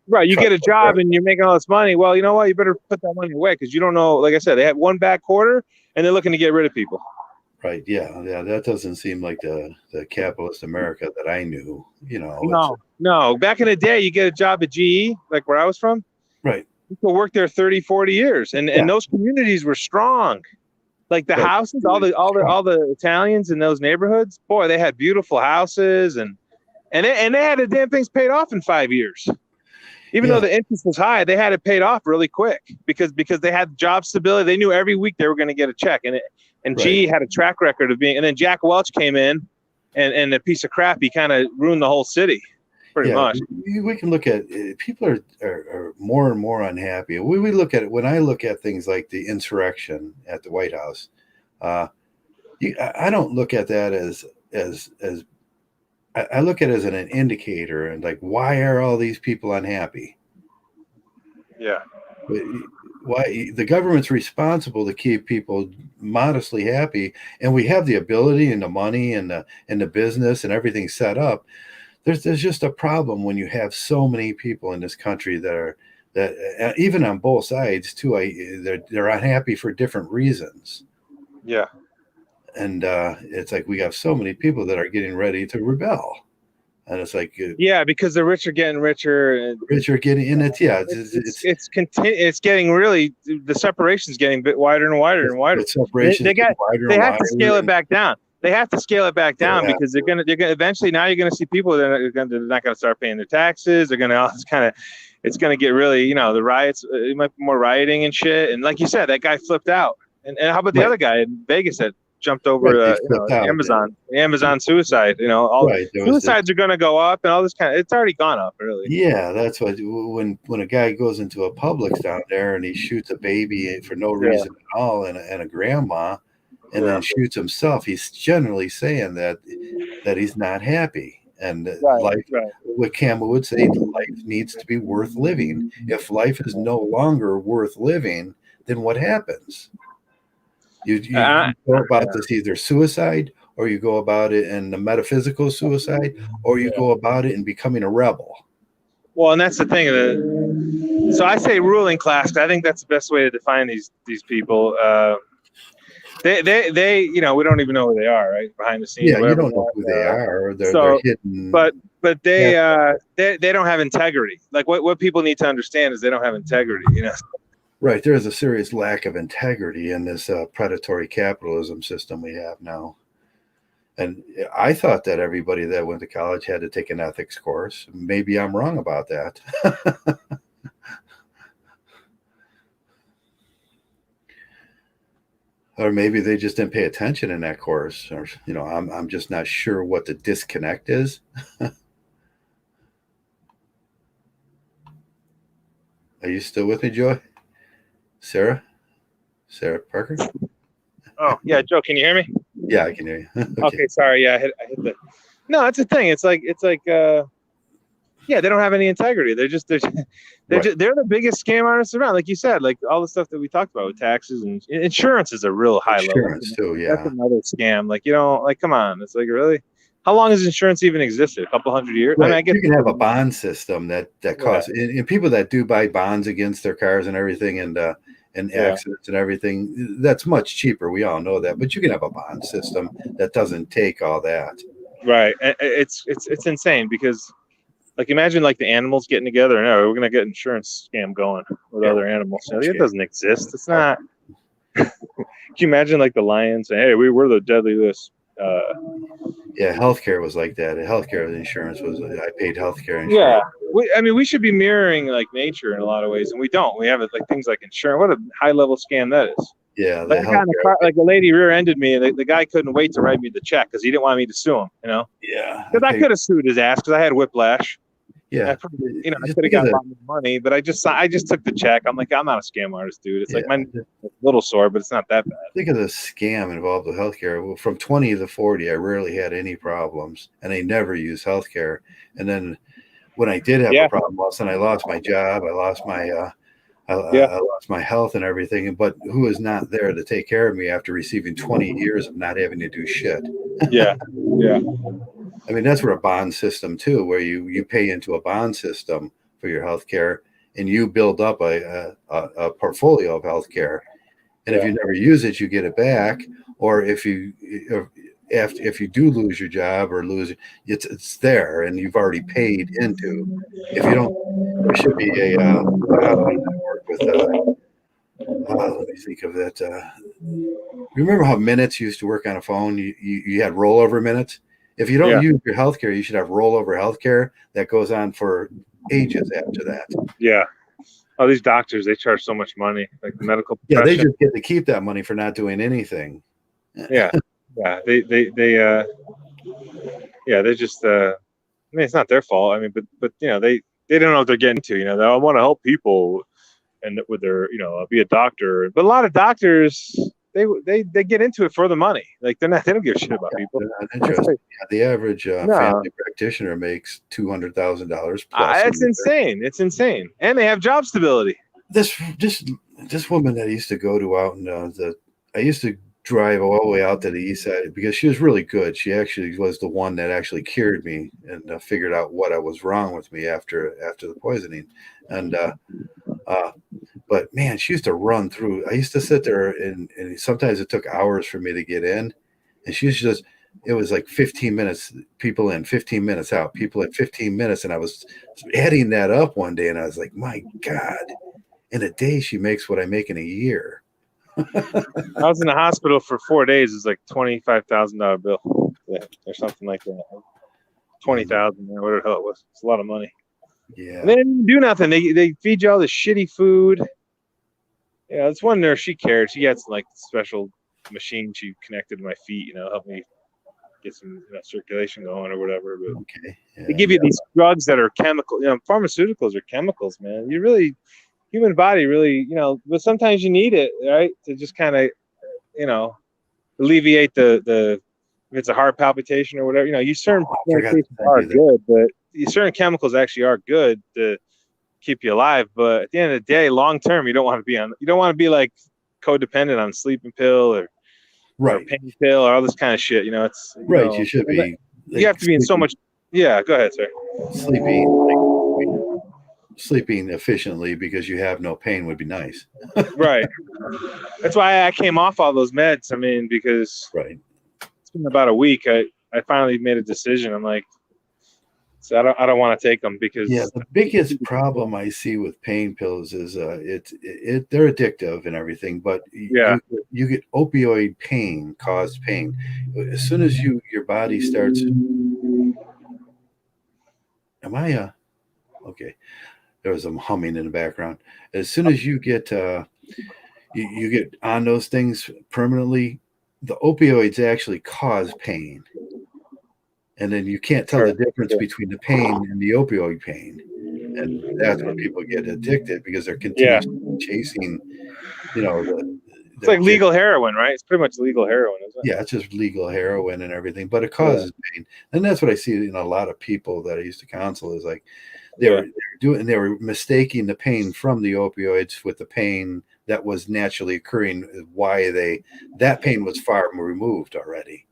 right, you get a job and you're making all this money. Well, you know what? You better put that money away, because you don't know. Like I said, they had one bad quarter and they're looking to get rid of people. Right. Yeah. That doesn't seem like the capitalist America that I knew. No. Back in the day, you get a job at GE, like where I was from. Right. People worked there 30, 40 years, and those communities were strong. Like the houses, all the Italians in those neighborhoods, boy, they had beautiful houses, and they had the damn things paid off in 5 years. Even though the interest was high, they had it paid off really quick because they had job stability. They knew every week they were going to get a check, and GE had a track record of being. And then Jack Welch came in, and a piece of crap. He kind of ruined the whole city, pretty much. We can look at people are more and more unhappy. We look at it when I look at things like the insurrection at the White House. I don't look at that as I look at it as an indicator, and like, why are all these people unhappy? Yeah. Why the government's responsible to keep people modestly happy, and we have the ability and the money and the business and everything set up. There's just a problem when you have so many people in this country that even on both sides too. They're unhappy for different reasons. Yeah. And it's like we have so many people that are getting ready to rebel, and it's like because the rich are getting richer, and richer getting in it. Yeah, it's getting really, the separation's getting a bit wider and wider and wider. They have to scale it back down. They have to scale it back down because they're gonna eventually. Now you're gonna see people that they're not gonna start paying their taxes. They're gonna it's gonna get really, the riots. It might be more rioting and shit. And like you said, that guy flipped out. And how about the other guy in Vegas that jumped over Amazon? The Amazon suicide. All suicides are gonna go up, and all this it's already gone up, really. Yeah, that's what when a guy goes into a Publix down there and he shoots a baby for no reason at all, and a grandma. And then shoots himself. He's generally saying that he's not happy, and what Campbell would say, life needs to be worth living. If life is no longer worth living, then what happens? You go about this either suicide, or you go about it in the metaphysical suicide, or you go about it in becoming a rebel. Well, and that's the thing. So I say ruling class. I think that's the best way to define these people. They we don't even know who they are, right, behind the scenes. Yeah, you don't know who they are. They're hidden. But they don't have integrity. Like what people need to understand is they don't have integrity. Right. There is a serious lack of integrity in this predatory capitalism system we have now. And I thought that everybody that went to college had to take an ethics course. Maybe I'm wrong about that. Or maybe they just didn't pay attention in that course, or I'm just not sure what the disconnect is. Are you still with me, Joy? Sarah Parker? Oh yeah, Joe, can you hear me? Yeah, I can hear you. Okay, sorry. Yeah, I hit the. No, that's the thing. It's like they don't have any integrity. They're the biggest scam artists around. Like you said, like all the stuff that we talked about with taxes and insurance is a real high level. Insurance too, yeah. That's another scam. Like, come on. It's like, really? how long has insurance even existed? A couple hundred years? Right. I mean, I guess You can have a bond system that costs, and people that do buy bonds against their cars and everything, and accidents and everything, that's much cheaper. We all know that, but you can have a bond system that doesn't take all that. Right. It's insane because, like, imagine like the animals getting together and we're gonna get insurance scam going with other animals. It doesn't exist. It's not. Can you imagine like the lions saying, "Hey, we're the deadliest." Yeah, healthcare was like that. Healthcare insurance was. I paid healthcare insurance. Yeah, we should be mirroring like nature in a lot of ways, and we don't. We have it like things like insurance. What a high level scam that is. Yeah, like, like a lady rear-ended me, and the guy couldn't wait to write me the check because he didn't want me to sue him. Yeah, because I could have sued his ass because I had whiplash. Yeah, I could have got money, but I just took the check. I'm like, I'm not a scam artist, dude. It's like my little sore, but it's not that bad. Think of the scam involved with healthcare. Well, from 20 to 40, I rarely had any problems, and I never used healthcare. And then when I did have a problem, all of a sudden I lost my job. I lost my I lost my health and everything. But who was not there to take care of me after receiving 20 years of not having to do shit? Yeah. I mean, that's where a bond system too, where you pay into a bond system for your health care, and you build up a portfolio of health care. And if you never use it, you get it back. Or if you do lose your job or lose it, it's there and you've already paid into. If you don't, there should be a network with. Let me think of that. Remember how minutes used to work on a phone? You had rollover minutes. If you don't use your healthcare, you should have rollover healthcare that goes on for ages after that. Yeah. Oh, these doctors, they charge so much money, like the medical profession. Yeah, they just get to keep that money for not doing anything. Yeah. They just I mean, it's not their fault. I mean, but they don't know what they're getting to. They all want to help people and with their, be a doctor. But a lot of doctors, they get into it for the money. Like they don't give a shit about people. They're not interested. The average family practitioner makes $200,000 plus. It's insane. It's insane, and they have job stability. This woman that I used to go to out in I used to drive all the way out to the east side because she was really good. She actually was the one that actually cured me and figured out what I was wrong with me after the poisoning. And but man, she used to run through. I used to sit there and sometimes it took hours for me to get in. And she was just, it was like 15 minutes, people in, 15 minutes out, people at 15 minutes. And I was adding that up one day and I was like, my God, in a day she makes what I make in a year. I was in the hospital for 4 days. It's like $25,000 bill, or something like that. 20,000 or whatever the hell it was. It's a lot of money. Yeah. And they didn't do nothing. They feed you all this shitty food. Yeah, this one nurse, she cared. She had some like special machine she connected to my feet, help me get some circulation going or whatever. But they give you these drugs that are chemical. Pharmaceuticals are chemicals, man. Human body really, but sometimes you need it, right? To just kind of, alleviate the if it's a heart palpitation or whatever, certain medications are good, but certain chemicals actually are good to keep you alive. But at the end of the day, long term, you don't want to be like codependent on sleeping pill or pain pill or all this kind of shit. It's you should be. You have to be in so much. Yeah, go ahead, sir. Sleeping efficiently because you have no pain would be nice. Right. That's why I came off all those meds. I mean, because it's been about a week. I finally made a decision. I'm like, so I don't want to take them because the biggest problem I see with pain pills is they're addictive and everything, but you get opioid pain, caused pain. As soon as your body starts. Am I okay? There was some humming in the background. As soon as you get you get on those things permanently, the opioids actually cause pain. And then you can't tell the difference between the pain and the opioid pain. And that's where people get addicted because they're continuously chasing, it's like legal heroin, right? It's pretty much legal heroin, isn't it? Yeah, it's just legal heroin and everything, but it causes pain. And that's what I see in a lot of people that I used to counsel is like they were mistaking the pain from the opioids with the pain that was naturally occurring. Why that pain was far removed already.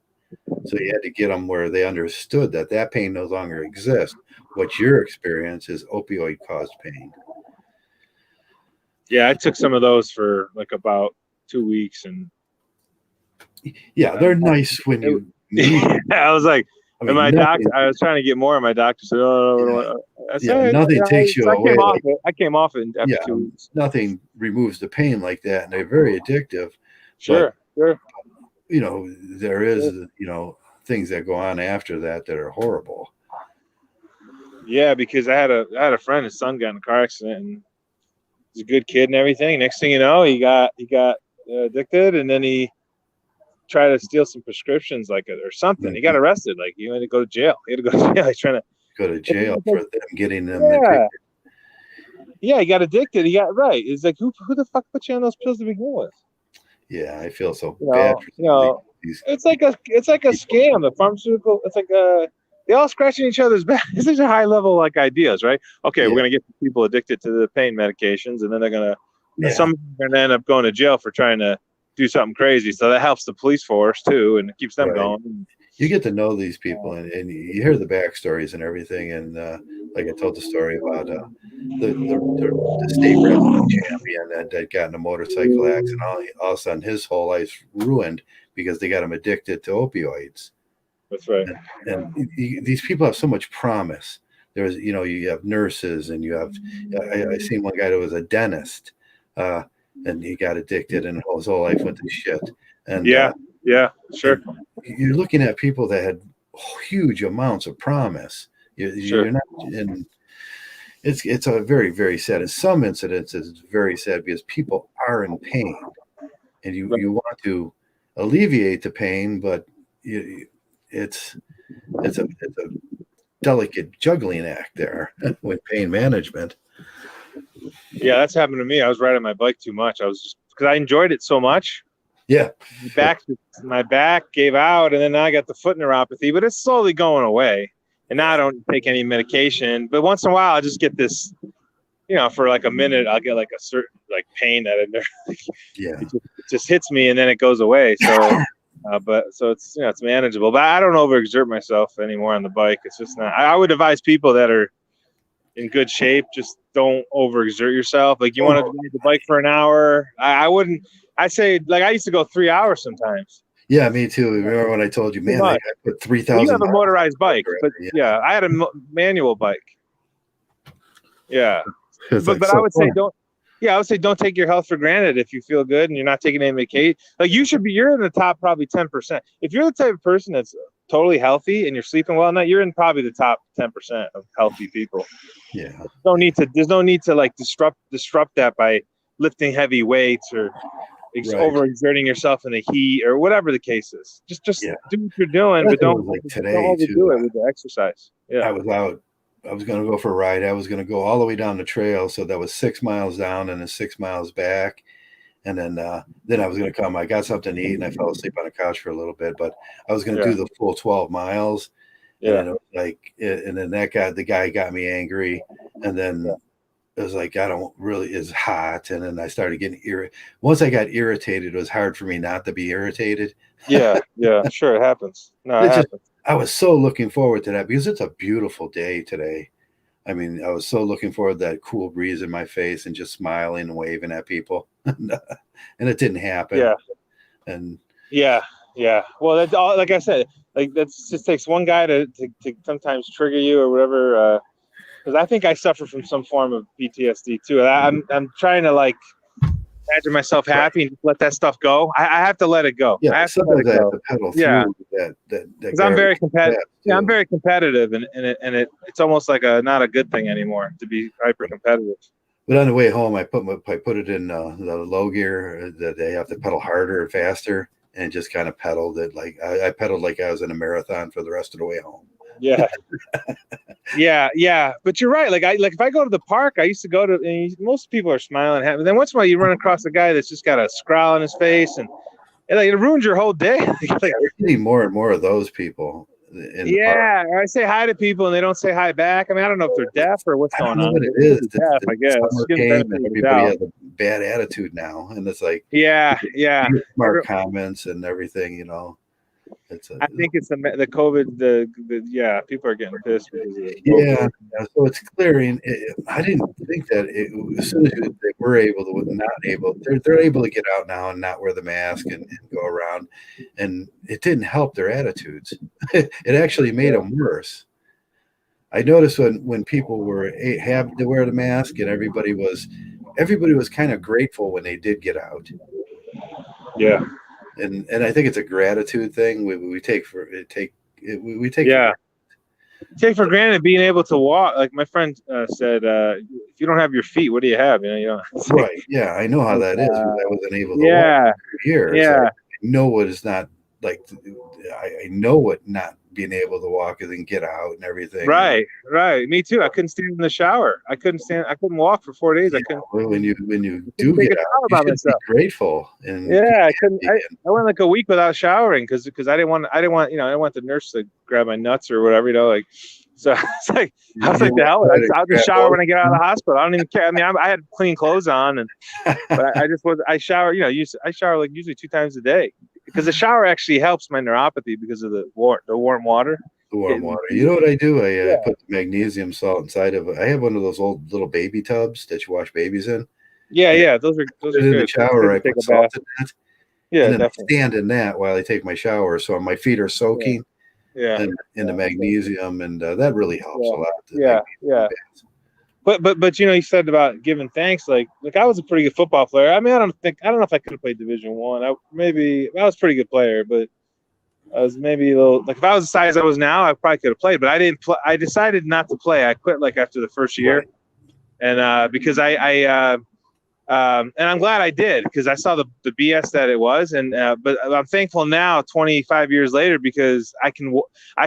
So you had to get them where they understood that pain no longer exists. What your experience is opioid caused pain. Yeah, I took some of those for like about 2 weeks, and yeah, they're nice when you need them. I was like, I and mean, my doctor, I was trying to get more, and my doctor said, "Oh, I said, nothing takes you so away. I came off it after 2 weeks. Nothing removes the pain like that, and they're very addictive. Sure. You know, there is, you know, things that go on after that are horrible. Yeah, because I had a friend, his son got in a car accident, and he's a good kid and everything. Next thing you know, he got addicted, and then he tried to steal some prescriptions, like or something. He got arrested. Like he had to go to jail. He had to go to jail. He's trying to go to jail for them getting them. Yeah, he got addicted. He got right. It's like who the fuck put you on those pills to begin with? Yeah, I feel so bad. It's like a scam. The pharmaceutical. It's like they all scratching each other's back. This is a high level like ideas, right? Okay, we're gonna get people addicted to the pain medications, and then they're gonna some are gonna end up going to jail for trying to do something crazy. So that helps the police force too, and it keeps them going. You get to know these people, and you hear the backstories and everything. And like I told the story about the state wrestling champion that got in a motorcycle accident. All of a sudden, his whole life's ruined because they got him addicted to opioids. That's right. And these people have so much promise. There's, you know, you have nurses, and you have. I seen one guy that was a dentist, and he got addicted, and his whole life went to shit. And sure. You're looking at people that had huge amounts of promise. You're not, and it's a very, very sad. In some incidences, it's very sad because people are in pain, and you want to alleviate the pain, but it's a delicate juggling act there with pain management. Yeah, that's happened to me. I was riding my bike too much. I was just because I enjoyed it so much. Yeah, my back gave out, and then now I got the foot neuropathy, but it's slowly going away. And now I don't take any medication, but once in a while I just get this, you know, for like a minute I'll get like a certain like pain that it just hits me, and then it goes away. So, so it's it's manageable. But I don't overexert myself anymore on the bike. It's just not. I would advise people that are in good shape, just don't overexert yourself. Like you want to ride the bike for an hour. I wouldn't. I say like I used to go 3 hours sometimes. Yeah, me too. Remember when I told you, man, I put 3,000. You have a motorized bike, but I had a manual bike. Yeah, but I would say don't. Yeah, I would say don't take your health for granted if you feel good and you're not taking any medication. Like you're in the top probably 10%. If you're the type of person that's totally healthy and you're sleeping well at night, you're in probably the top 10% of healthy people. Yeah. There's no need to like disrupt that by lifting heavy weights or overexerting yourself in the heat or whatever the case is. Just do what you're doing, but don't overdo it with the exercise. Yeah. I was out. I was going to go for a ride. I was going to go all the way down the trail. So that was 6 miles down and then 6 miles back. And then I was going to come. I got something to eat and I fell asleep on the couch for a little bit, but I was going to do the full 12 miles. Yeah. And and then the guy got me angry. And then it was like, it's hot. And then I started getting irritated. Once I got irritated, it was hard for me not to be irritated. Yeah. Sure. It happens. No, it happens. I was so looking forward to that because it's a beautiful day today. I mean, I was so looking forward to that cool breeze in my face and just smiling and waving at people. And it didn't happen. Yeah. And yeah. Well, that's all. Like I said, like that just takes one guy to sometimes trigger you or whatever. Because I think I suffer from some form of PTSD too. I'm trying to like imagine myself happy and just let that stuff go. I have to let it go. Yeah, I have to let it go. Because I'm very competitive. Yeah, I'm very competitive, and it's almost like not a good thing anymore to be hyper competitive. But on the way home, I put it in the low gear that they have to pedal harder and faster, and just kind of pedaled it like I pedaled like I was in a marathon for the rest of the way home. Yeah. Yeah. But you're right. Like if I go to the park, I used to go to, and most people are smiling, happy. Then once in a while you run across a guy that's just got a scowl on his face, and like it ruins your whole day. Like, there's getting more and more of those people. I say hi to people and they don't say hi back. I mean, I don't know if they're deaf or what's going on. What it is. Deaf, I guess. Everybody has a bad attitude now, and it's like yeah, smart comments and everything, you know. I think it's the COVID. Yeah, people are getting pissed because of the yeah. COVID. So it's clearing. I didn't think that as soon as they were able to, not able, they're able to get out now and not wear the mask and go around, and it didn't help their attitudes. It actually made them worse. I noticed when people were have to wear the mask and everybody was kind of grateful when they did get out. Yeah, And I think it's a gratitude thing. We take for we take for yeah. Take for granted being able to walk. Like my friend said, if you don't have your feet, what do you have? You know. It's like, right. Yeah, I know how that is because I wasn't able to walk yeah, for years. I yeah. know what is not like. I know what not being able to walk is and get out and everything. Right, right. Me too. I couldn't stand in the shower. I couldn't walk for 4 days. I couldn't. When you do Take get a out, shower you by should be myself. grateful. And Yeah, I couldn't. I went like a week without showering because I didn't want you know I didn't want the nurse to grab my nuts or whatever, you know, like. So it's like I was like the hell. I'll just shower when I get out of the hospital. I don't even care. I mean, I had clean clothes on, but I just was. I shower. You know, I shower like usually 2 times a day because the shower actually helps my neuropathy because of the warm water. the warm water. You know what I do? I put the magnesium salt inside of it. I have one of those old little baby tubs that you wash babies in. Yeah, yeah, those are In good. the shower, I put salt in that. Yeah, and then definitely. I stand in that while I take my shower, so my feet are soaking in the magnesium, and that really helps a lot. Yeah. But you know, you said about giving thanks. Like I was a pretty good football player. I mean, I don't know if I could have played Division One. I was a pretty good player, but I was maybe a little like if I was the size I was now, I probably could have played. But I didn't. I decided not to play. I quit like after the first year, and because and I'm glad I did because I saw the BS that it was, and but I'm thankful now, 25 years later, because I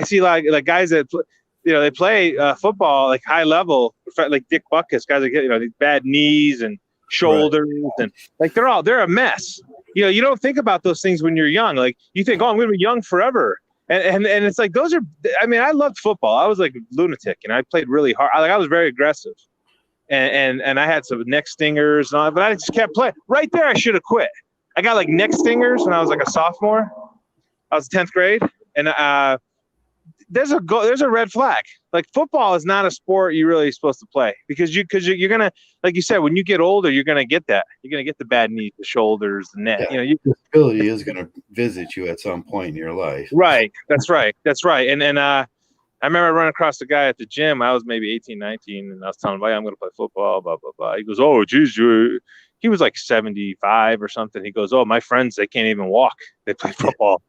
see like guys that they play football like high level, like Dick Butkus, guys that get these bad knees and shoulders, and like they're a mess. You know, you don't think about those things when you're young. Like you think, oh, I'm going to be young forever. And it's like those are. I mean, I loved football. I was like a lunatic, and I played really hard. I was very aggressive. And I had some neck stingers and all that, but I just kept playing. Right there, I should have quit. I got like neck stingers when I was like a sophomore. I was 10th grade, and there's a red flag. Like football is not a sport you're really supposed to play because you're gonna, like you said, when you get older, you're gonna get that. You're gonna get the bad knees, the shoulders, the neck. Yeah, disability is gonna visit you at some point in your life. Right. That's right. And I remember running across the guy at the gym. I was maybe 18, 19, and I was telling him, I'm going to play football, blah, blah, blah. He goes, oh, geez, he was like 75 or something. He goes, oh, my friends, they can't even walk. They play football.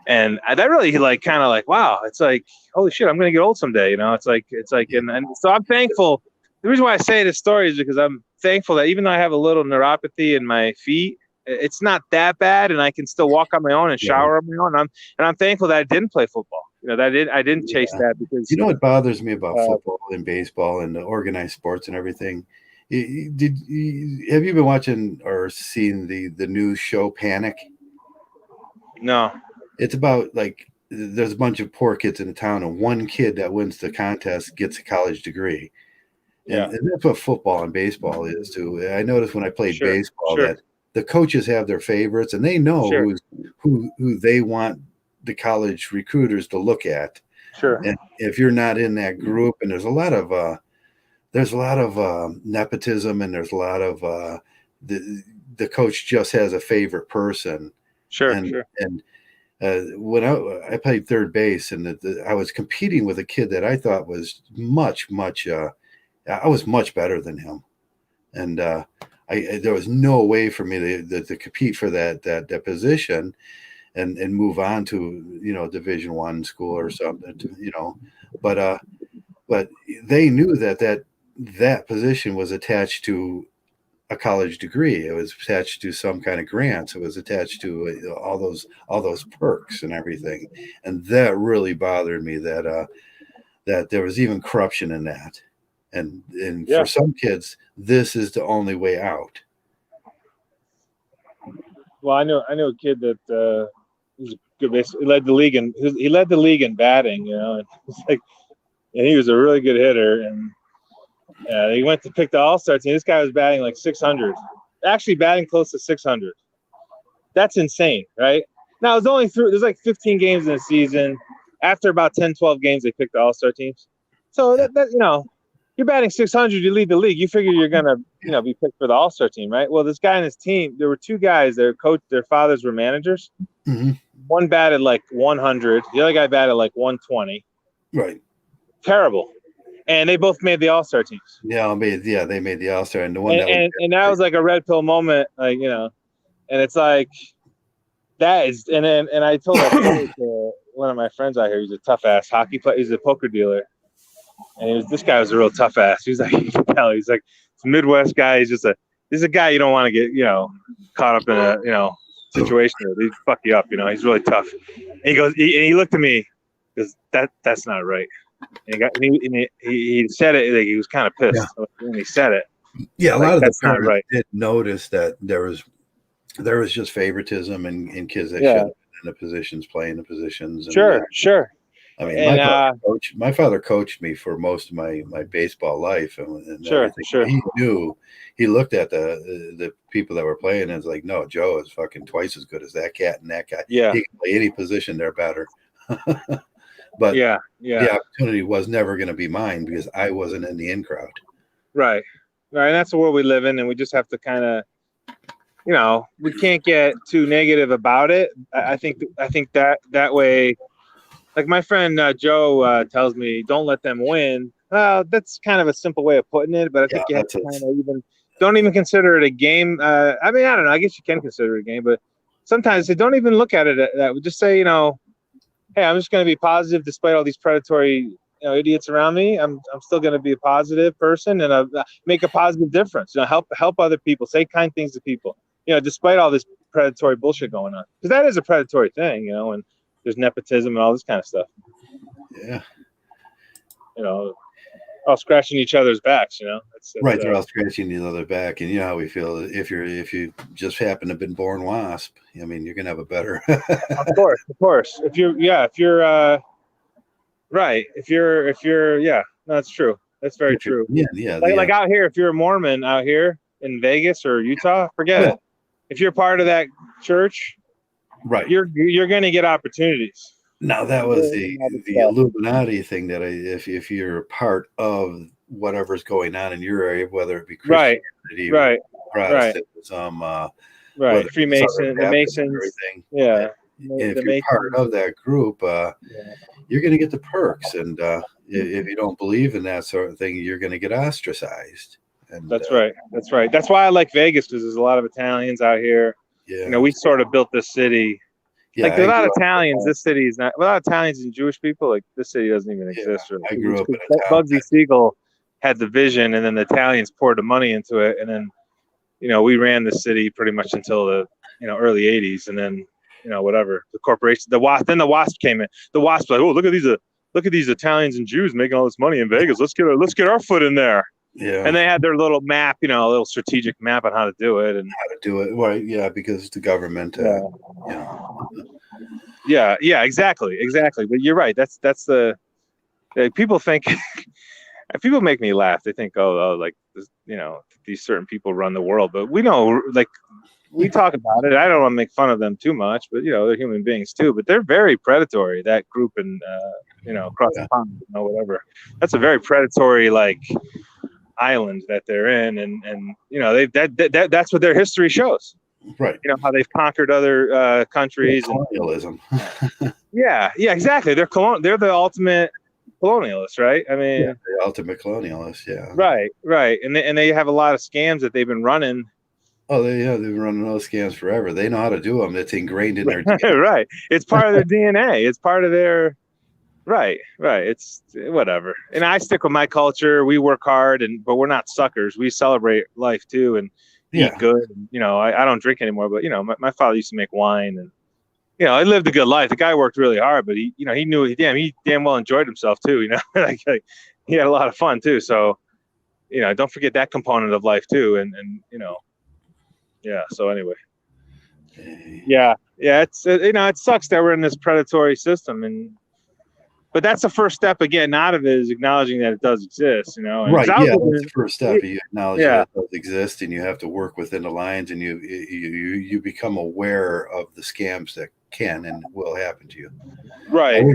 And that really like kind of like, wow, it's like, holy shit, I'm going to get old someday. You know, it's like, and so I'm thankful. The reason why I say this story is because I'm thankful that even though I have a little neuropathy in my feet, it's not that bad, and I can still walk on my own and shower on my own. And I'm thankful that I didn't play football. You know, I didn't chase that because what bothers me about football and baseball and the organized sports and everything. Have you been watching or seen the news show Panic? No. It's about like there's a bunch of poor kids in the town, and one kid that wins the contest gets a college degree. And that's what football and baseball is too. I noticed when I played baseball that the coaches have their favorites, and they know who they want the college recruiters to look at. Sure. And if you're not in that group, and there's a lot of nepotism, and there's a lot of the coach just has a favorite person. Sure. When I played third base, and I was competing with a kid that I thought was much I was much better than him, and there was no way for me to compete for that position. And move on to Division I school or something, but they knew that position was attached to a college degree. It was attached to some kind of grants. It was attached to all those perks and everything, and that really bothered me that there was even corruption in that, and for some kids, this is the only way out. Well, I know a kid that. He led the league in batting, and he was a really good hitter, and he went to pick the all-star team. This guy was batting like 600, actually batting close to 600. That's insane, right? Now it's only through. There's like 15 games in a season. After about 10, 12 games, they pick the All-Star teams. So that you're batting 600, you lead the league. You figure you're gonna be picked for the All-Star team, right? Well, this guy and his team, there were two guys. Their fathers were managers. Mm-hmm. One batted like 100. The other guy batted like 120. Right. Terrible. And they both made the All-Star teams. Yeah, they made the All-Star, and the one and that was like a red pill moment, like and it's like that is. And I told that to one of my friends out here. He's a tough ass hockey player. He's a poker dealer, and this guy was a real tough ass. He's like, you can tell, he's like a Midwest guy. He's a guy you don't want to get caught up in a situation where they fuck you up. He's really tough. And he goes, and he looked at me, because that's not right. And he said it, like he was kind of pissed when he said it. Yeah, a lot of the parents did notice that there was just favoritism in kids that should have been in the positions, playing the positions. And Sure. I mean, my father coached me for most of my baseball life, and sure. He knew. He looked at the people that were playing and was like, "No, Joe is fucking twice as good as that cat and that guy. Yeah, he can play any position. They're better." But the opportunity was never going to be mine because I wasn't in the in crowd. Right. And that's the world we live in, and we just have to kind of, we can't get too negative about it. I think that way, like my friend Joe tells me, don't let them win. Well, that's kind of a simple way of putting it, but I think you have to kind of don't even consider it a game. I mean, I don't know. I guess you can consider it a game, but sometimes they don't even look at it that way. Just say, hey, I'm just going to be positive despite all these predatory idiots around me. I'm still going to be a positive person and make a positive difference. Help other people. Say kind things to people. Despite all this predatory bullshit going on, because that is a predatory thing. And there's nepotism and all this kind of stuff. Yeah. All scratching each other's backs. That's right. They're all scratching each other's back, and you know how we feel. If you just happen to have been born WASP, I mean, you're gonna have a better. Of course. If you're right. If you're no, that's true. That's very true. Yeah. Like out here, if you're a Mormon out here in Vegas or Utah, forget it. If you're part of that church, right, you're gonna get opportunities. Now that was the Illuminati thing that if you're a part of whatever's going on in your area, whether it be Christianity, right, Protestantism, Freemason, the Masons, everything, if you're part of that group, you're going to get the perks, and if you don't believe in that sort of thing, you're going to get ostracized. And that's right. That's why I like Vegas, because there's a lot of Italians out here. Yeah, we sort of built this city. Yeah, like without Italians, this city is not. Without Italians and Jewish people, like this city doesn't even exist. Really. I grew up in a town. Bugsy Siegel had the vision, and then the Italians poured the money into it, and then we ran the city pretty much until the early '80s, and then whatever the corporation, the WASP. Then the WASP came in. The WASP like, oh, look at these Italians and Jews making all this money in Vegas. Let's get our foot in there. Yeah. And they had their little map, a little strategic map on how to do it. Right. Yeah, because the government, Yeah, exactly. But you're right. That's the people think. People make me laugh. They think, like these certain people run the world, but we know, like, we talk about it. I don't want to make fun of them too much, but they're human beings too. But they're very predatory. That group in across the pond, whatever. That's a very predatory island that they're in, and that's what their history shows. Right. How they've conquered other countries. Colonialism. Yeah, exactly. They're the ultimate colonialists, right? I mean, the ultimate colonialists. Yeah. Right. And they have a lot of scams that they've been running. Oh, they've been running those scams forever. They know how to do them. It's ingrained in their DNA. Right. It's part of their DNA. It's part of their. Right. It's whatever. And I stick with my culture. We work hard, but we're not suckers. We celebrate life too, and eat good. And, I don't drink anymore, but my father used to make wine, and I lived a good life. The guy worked really hard, but he knew he damn well enjoyed himself too. Like he had a lot of fun too. So don't forget that component of life too. And So anyway, it's it sucks that we're in this predatory system, but that's the first step of getting out of it, is acknowledging that it does exist, Right. Yeah, that's the first step. You acknowledge that it does exist, and you have to work within the lines, and you become aware of the scams that can and will happen to you. Right.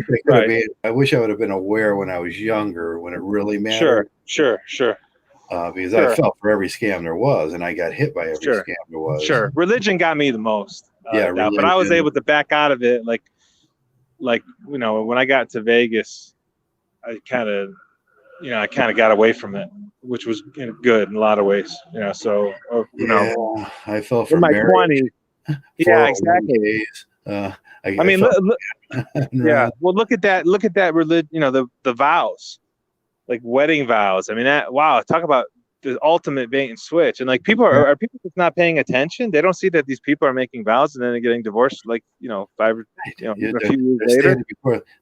I wish I would have been aware when I was younger, when it really mattered. Sure. Because I fell for every scam there was, and I got hit by every scam there was. Sure. Religion got me the most. Religion. But I was able to back out of it. Like, when I got to Vegas, I kind of got away from it, which was good in a lot of ways. So, I fell for in my marriage. 20s. Yeah, exactly. Well, look at that religion. The vows, like wedding vows. I mean, talk about the ultimate bait and switch. And like, people are people just not paying attention? They don't see that these people are making vows and then they're getting divorced, like, a few years later.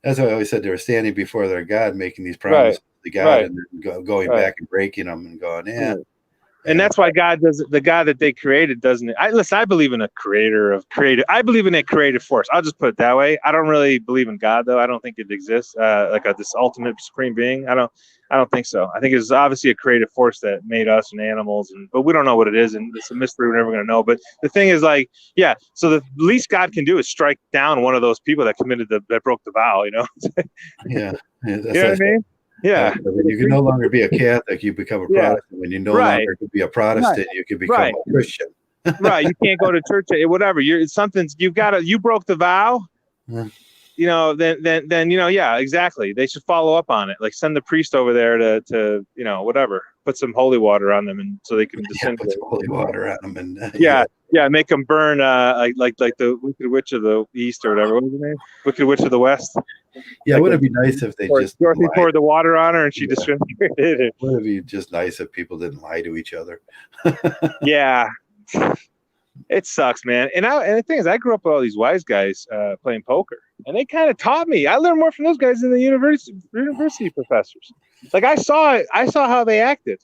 That's why I always said they were standing before their God, making these promises to God, and then going back and breaking them and going, And that's why the God that they created doesn't. I believe in a creator of creative. I believe in a creative force. I'll just put it that way. I don't really believe in God, though. I don't think it exists, this ultimate supreme being. I don't think so. I think it's obviously a creative force that made us and animals, but we don't know what it is, and it's a mystery. We're never going to know. But the thing is, so the least God can do is strike down one of those people that broke the vow. Yeah. You know what I mean? Yeah. You can no longer be a Catholic, you become a Protestant. When you no longer could be a Protestant, you can become a Christian. Right. You can't go to church, whatever. You broke the vow. Then exactly. They should follow up on it. Like, send the priest over there to whatever, put some holy water on them, and so they can put some holy water on them, and make them burn like the Wicked Witch of the East or whatever. What was her name? Wicked Witch of the West. Yeah, wouldn't it be nice if they Dorothy poured the water on her and she disintegrated? Wouldn't it be just nice if people didn't lie to each other? Yeah. It sucks, man. And the thing is, I grew up with all these wise guys playing poker, and they kind of taught me. I learned more from those guys than the university professors. Like, I saw how they acted.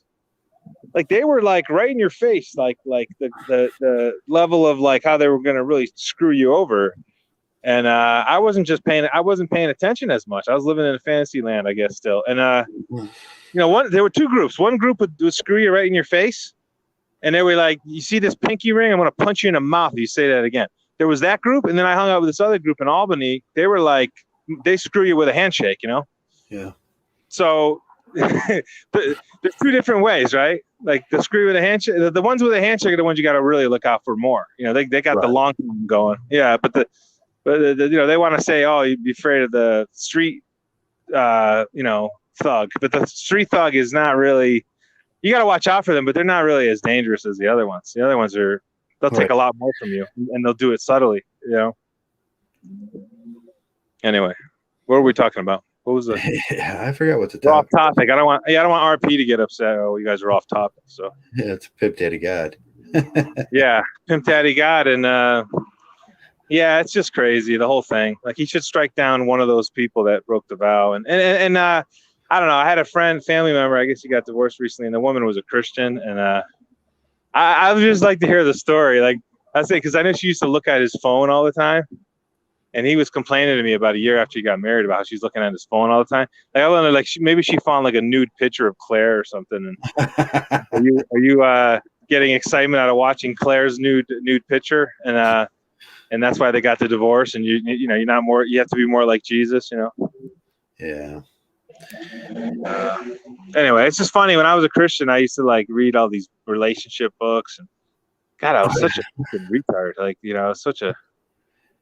Like, they were like right in your face, like the level of like how they were going to really screw you over. And I wasn't paying attention as much. I was living in a fantasy land, I guess, still. And there were two groups. One group would screw you right in your face. And they were like, you see this pinky ring? I'm going to punch you in the mouth if you say that again. There was that group. And then I hung out with this other group in Albany. They were like, they screw you with a handshake, Yeah. So there's two different ways, right? Like, the screw with a handshake. The ones with a handshake are the ones you got to really look out for more. They got the long time going. Yeah. But they want to say, oh, you'd be afraid of the street, thug. But the street thug is not really. You got to watch out for them, but they're not really as dangerous as the other ones. The other ones they'll take a lot more from you, and they'll do it subtly, Anyway, what were we talking about? What was it? I forgot what to talk. Off topic. I don't want RP to get upset. Oh, you guys are off topic. So it's Pimp Daddy God. Yeah, Pimp Daddy God, and it's just crazy, the whole thing. Like, he should strike down one of those people that broke the vow, and I don't know. I had a family member. I guess he got divorced recently, and the woman was a Christian. And I would just like to hear the story. Like, I say, because I know she used to look at his phone all the time, and he was complaining to me about a year after he got married about how she's looking at his phone all the time. Like, I wonder, maybe she found like a nude picture of Claire or something. And are you getting excitement out of watching Claire's nude picture? And that's why they got the divorce. And you're not more. You have to be more like Jesus. Yeah. Anyway, it's just funny. When I was a Christian, I used to read all these relationship books, and God, I was such a fucking retard. Such a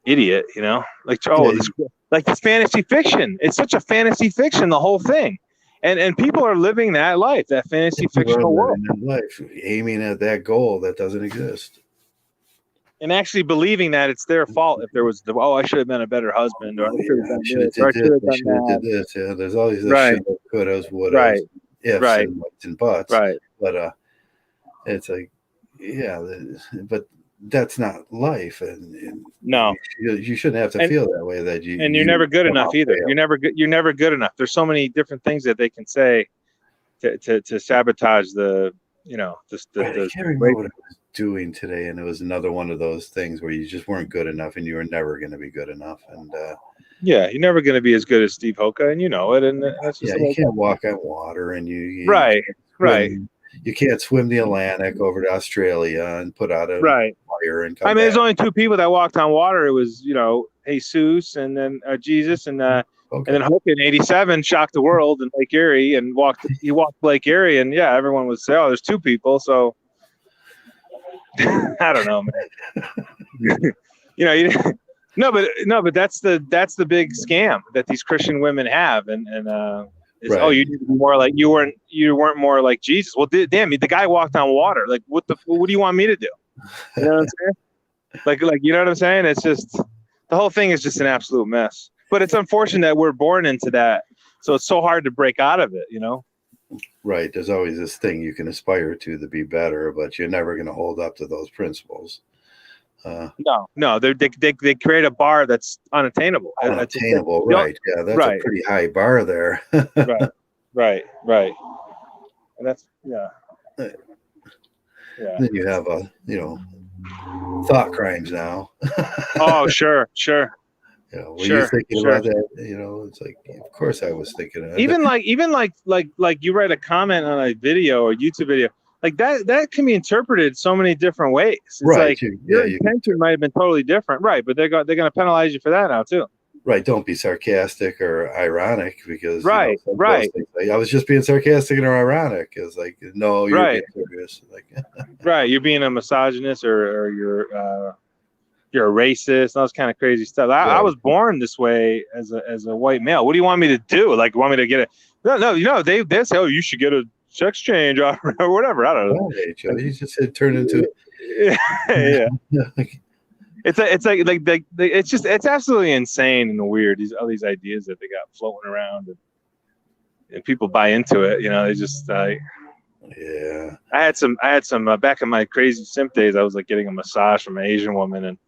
idiot. This fantasy fiction. It's such a fantasy fiction, the whole thing, and people are living that life, that fantasy fictional world, life, aiming at that goal that doesn't exist. And actually believing that it's their fault if there was I should have been a better husband, or I should have done this, or I should have done that. Yeah, there's always this shit of couldas, wouldas, ifs, and whats and buts. Right. But it's like, but that's not life, and no, you shouldn't have to feel that way. That you and you're never good enough either. You're never good enough. There's so many different things that they can say to sabotage the. I can't remember what I was doing today, and it was another one of those things where you just weren't good enough, and you were never going to be good enough, and you're never going to be as good as Steve Hoka, and you know it, and that's just you can't walk on water, and you right. You can't swim the Atlantic over to Australia and put out a fire and come back. There's only two people that walked on water. It was Jesus and then Jesus and Okay. then Hook in '87 shocked the world in Lake Erie and he walked Lake Erie, and yeah, everyone would say, oh, there's two people. So I don't know, man. No, but that's the big scam that these Christian women have, and is, Right. oh, you need to be more like you weren't more like Jesus. Well, damn, the guy walked on water. Like, what do you want me to do? You know what I'm saying? Like you know what I'm saying? It's just the whole thing is just an absolute mess. But it's unfortunate that we're born into that, so it's so hard to break out of it. You know? Right. There's always this thing you can aspire to be better, but you're never going to hold up to those principles. No, they create a bar that's unattainable. Unattainable, right? Yeah, that's a pretty high bar there. right, and that's yeah. Then you have thought crimes now. Oh, sure. Were you thinking about that? It's like, of course I was thinking of it. Even like you write a comment on a video or YouTube video. Like that can be interpreted so many different ways. It's right. Like your intention might have been totally different. Right. But they're going to penalize you for that now too. Right. Don't be sarcastic or ironic because right. I was just being sarcastic or ironic. It's like, no, you're being serious. Like, right. You're being a misogynist or you're a racist, and all this kind of crazy stuff. I was born this way as a white male. What do you want me to do? Like, want me to get no, they say, oh, you should get a sex change or whatever. I don't know. You just said turn into yeah. It's absolutely insane and weird. All these ideas that they got floating around and people buy into it. They just yeah. I had some back in my crazy simp days. I was like getting a massage from an Asian woman, and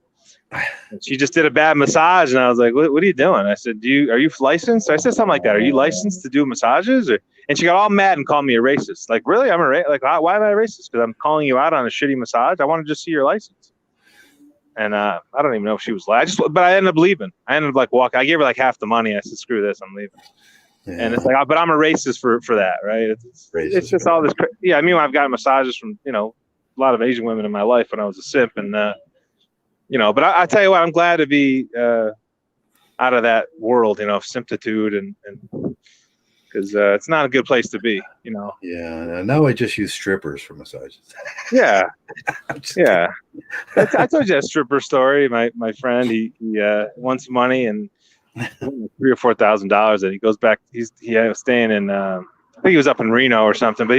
she just did a bad massage, and I was like, "What are you doing?" I said, "Are you licensed?" I said something like that. "Are you licensed to do massages?" And she got all mad and called me a racist. Like, really? I'm a racist? Like, why am I a racist? Because I'm calling you out on a shitty massage. I want to just see your license. And I don't even know if she was like, but I ended up leaving. I ended up like walking. I gave her like half the money. I said, "Screw this, I'm leaving." Yeah. And it's like, but I'm a racist for that, right? It's just all this. Yeah, I mean, I've gotten massages from a lot of Asian women in my life when I was a simp, and But I tell you what, I'm glad to be out of that world, of simptitude, and because it's not a good place to be, Yeah. Now I just use strippers for massages. Yeah. Yeah. I told you that stripper story. My friend, he wants money and $3,000 or $4,000, and he goes back. He was staying in, I think he was up in Reno or something, but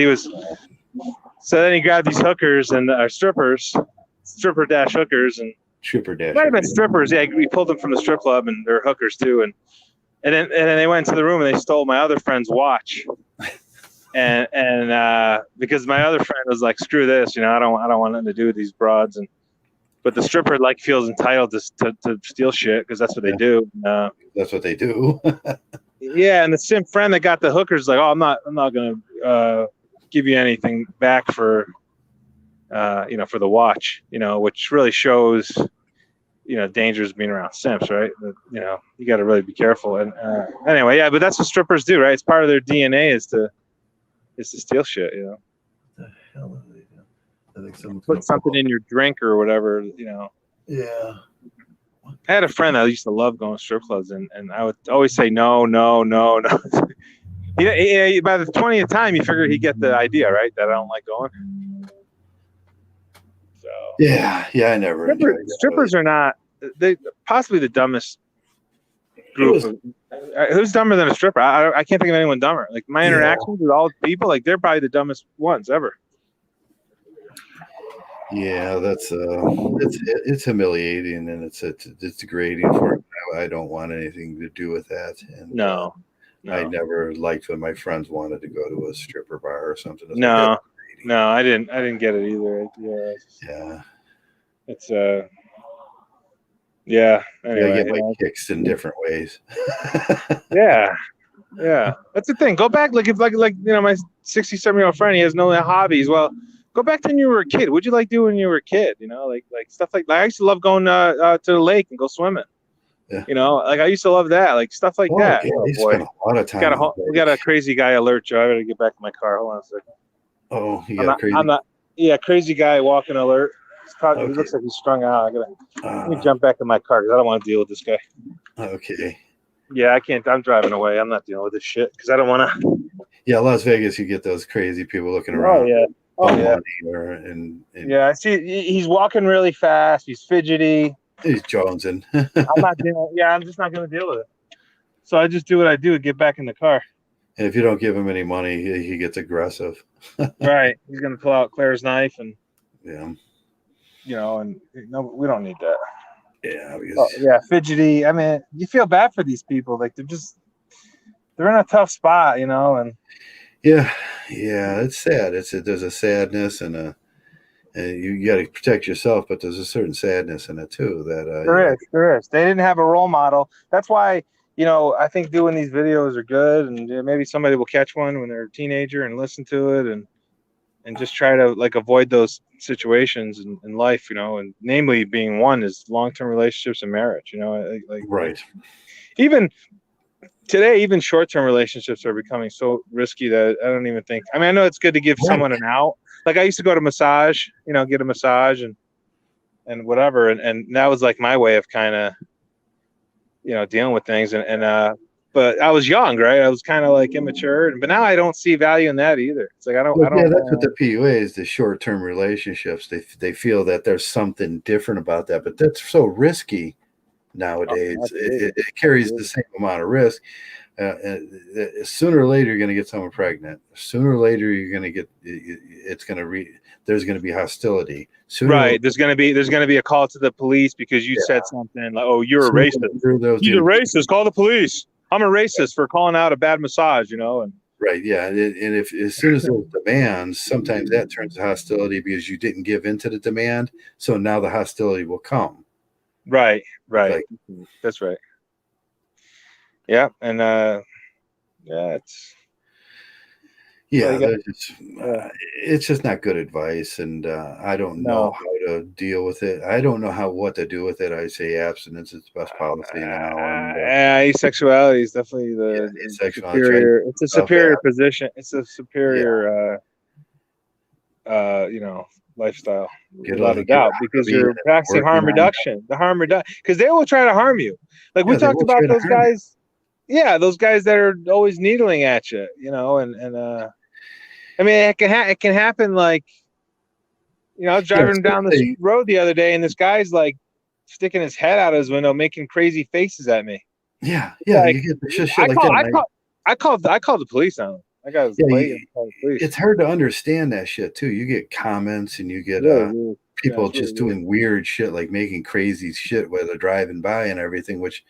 so then he grabbed these hookers and stripper dash hookers, and might have been strippers. Yeah, we pulled them from the strip club, and they're hookers too. And then they went into the room and they stole my other friend's watch. And because my other friend was like, "Screw this, I don't want nothing to do with these broads." But the stripper feels entitled to steal shit because that's what they do. That's what they do. Yeah, and the simp friend that got the hookers like, "Oh, I'm not gonna give you anything back for for the watch, which really shows dangers being around simps, right? You got to really be careful. And anyway, yeah, but that's what strippers do, right? It's part of their DNA is to steal shit, What the hell are they doing? I think someone's put something in your drink or whatever, Yeah. I had a friend that used to love going to strip clubs, and I would always say no. Yeah, by the 20th time, you figure he'd get the idea, right? That I don't like going. So yeah, I never. Strippers are not. They possibly the dumbest group. Who's dumber than a stripper? I can't think of anyone dumber. Like my interactions with all people, like they're probably the dumbest ones ever. Yeah, that's it's humiliating and it's degrading for. I don't want anything to do with that. And no. I never liked when my friends wanted to go to a stripper bar or something. No, I didn't get it either. Yeah. It's yeah. Anyway, I get my kicks in different ways. Yeah. That's the thing. Go back, like if my 67-year-old friend, he has no hobbies. Well, go back to when you were a kid. What'd you like doing when you were a kid? Like stuff like I used to love going to the lake and go swimming. Yeah. Like I used to love that, like stuff like that. Yeah, spent a lot of time. We got a crazy guy alert, Joe. I better get back to my car. Hold on a second. Oh, you got crazy. Crazy guy walking alert. He looks like he's strung out. Let me jump back in my car because I don't want to deal with this guy. Okay. Yeah, I can't. I'm driving away. I'm not dealing with this shit because I don't want to. Yeah, Las Vegas, you get those crazy people looking Oh around. yeah. Oh yeah. Money Yeah, I see. He's walking really fast. He's fidgety. He's jonesing. I'm not dealing. Yeah, I'm just not going to deal with it. So I just do what I do and get back in the car. And if you don't give him any money, he gets aggressive. Right. He's going to pull out Claire's knife and, Yeah. you know, and no, we don't need that. Yeah. Yeah. Fidgety. I mean, you feel bad for these people. Like they're in a tough spot, you know, and. Yeah. It's sad. There's a sadness and you got to protect yourself, but there's a certain sadness in it too. That there is. They didn't have a role model. That's why, you know, I think doing these videos are good, and maybe somebody will catch one when they're a teenager and listen to it, and just try to like avoid those situations in life, you know, and namely being one is long-term relationships and marriage, you know, like right. Even today, even short-term relationships are becoming so risky that I don't even think. I mean, I know it's good to give someone an out. Like I used to go to massage, you know, get a massage and whatever, and that was like my way of kind of, you know, dealing with things, but I was young, right? I was kind of like immature, but now I don't see value in that either. It's like I don't. Yeah, that's what the PUA is. The short-term relationships. They feel that there's something different about that, but that's so risky nowadays. It carries the same amount of risk. Sooner or later, you're going to get someone pregnant. Sooner or later, you're going to get. There's going to be hostility. Right. There's going to be a call to the police because you said something like, "Oh, you're a racist." He's a racist. Call the police. I'm a racist for calling out a bad massage, you know. And right, yeah, and if as soon as there's demands, sometimes that turns to hostility because you didn't give into the demand. So now the hostility will come. Right. Like, that's right. Yeah, and it's just not good advice, and I don't know how to deal with it. I don't know what to do with it. I say abstinence is the best policy now. And asexuality is definitely the superior. It's a superior position. It's a superior, you know, lifestyle, without a doubt, because you're practicing harm reduction. The harm reduction, because they will try to harm you. Like we talked about those guys. Yeah, those guys that are always needling at you, you know, and I mean, it can happen. Like, you know, I was driving down the road the other day, and this guy's like sticking his head out of his window, making crazy faces at me. Yeah. Like, you get the shit like that. I called the police on him. I got his lady. It's hard to understand that shit too. You get comments, and you get people just doing weird shit, like making crazy shit while they're driving by and everything. Which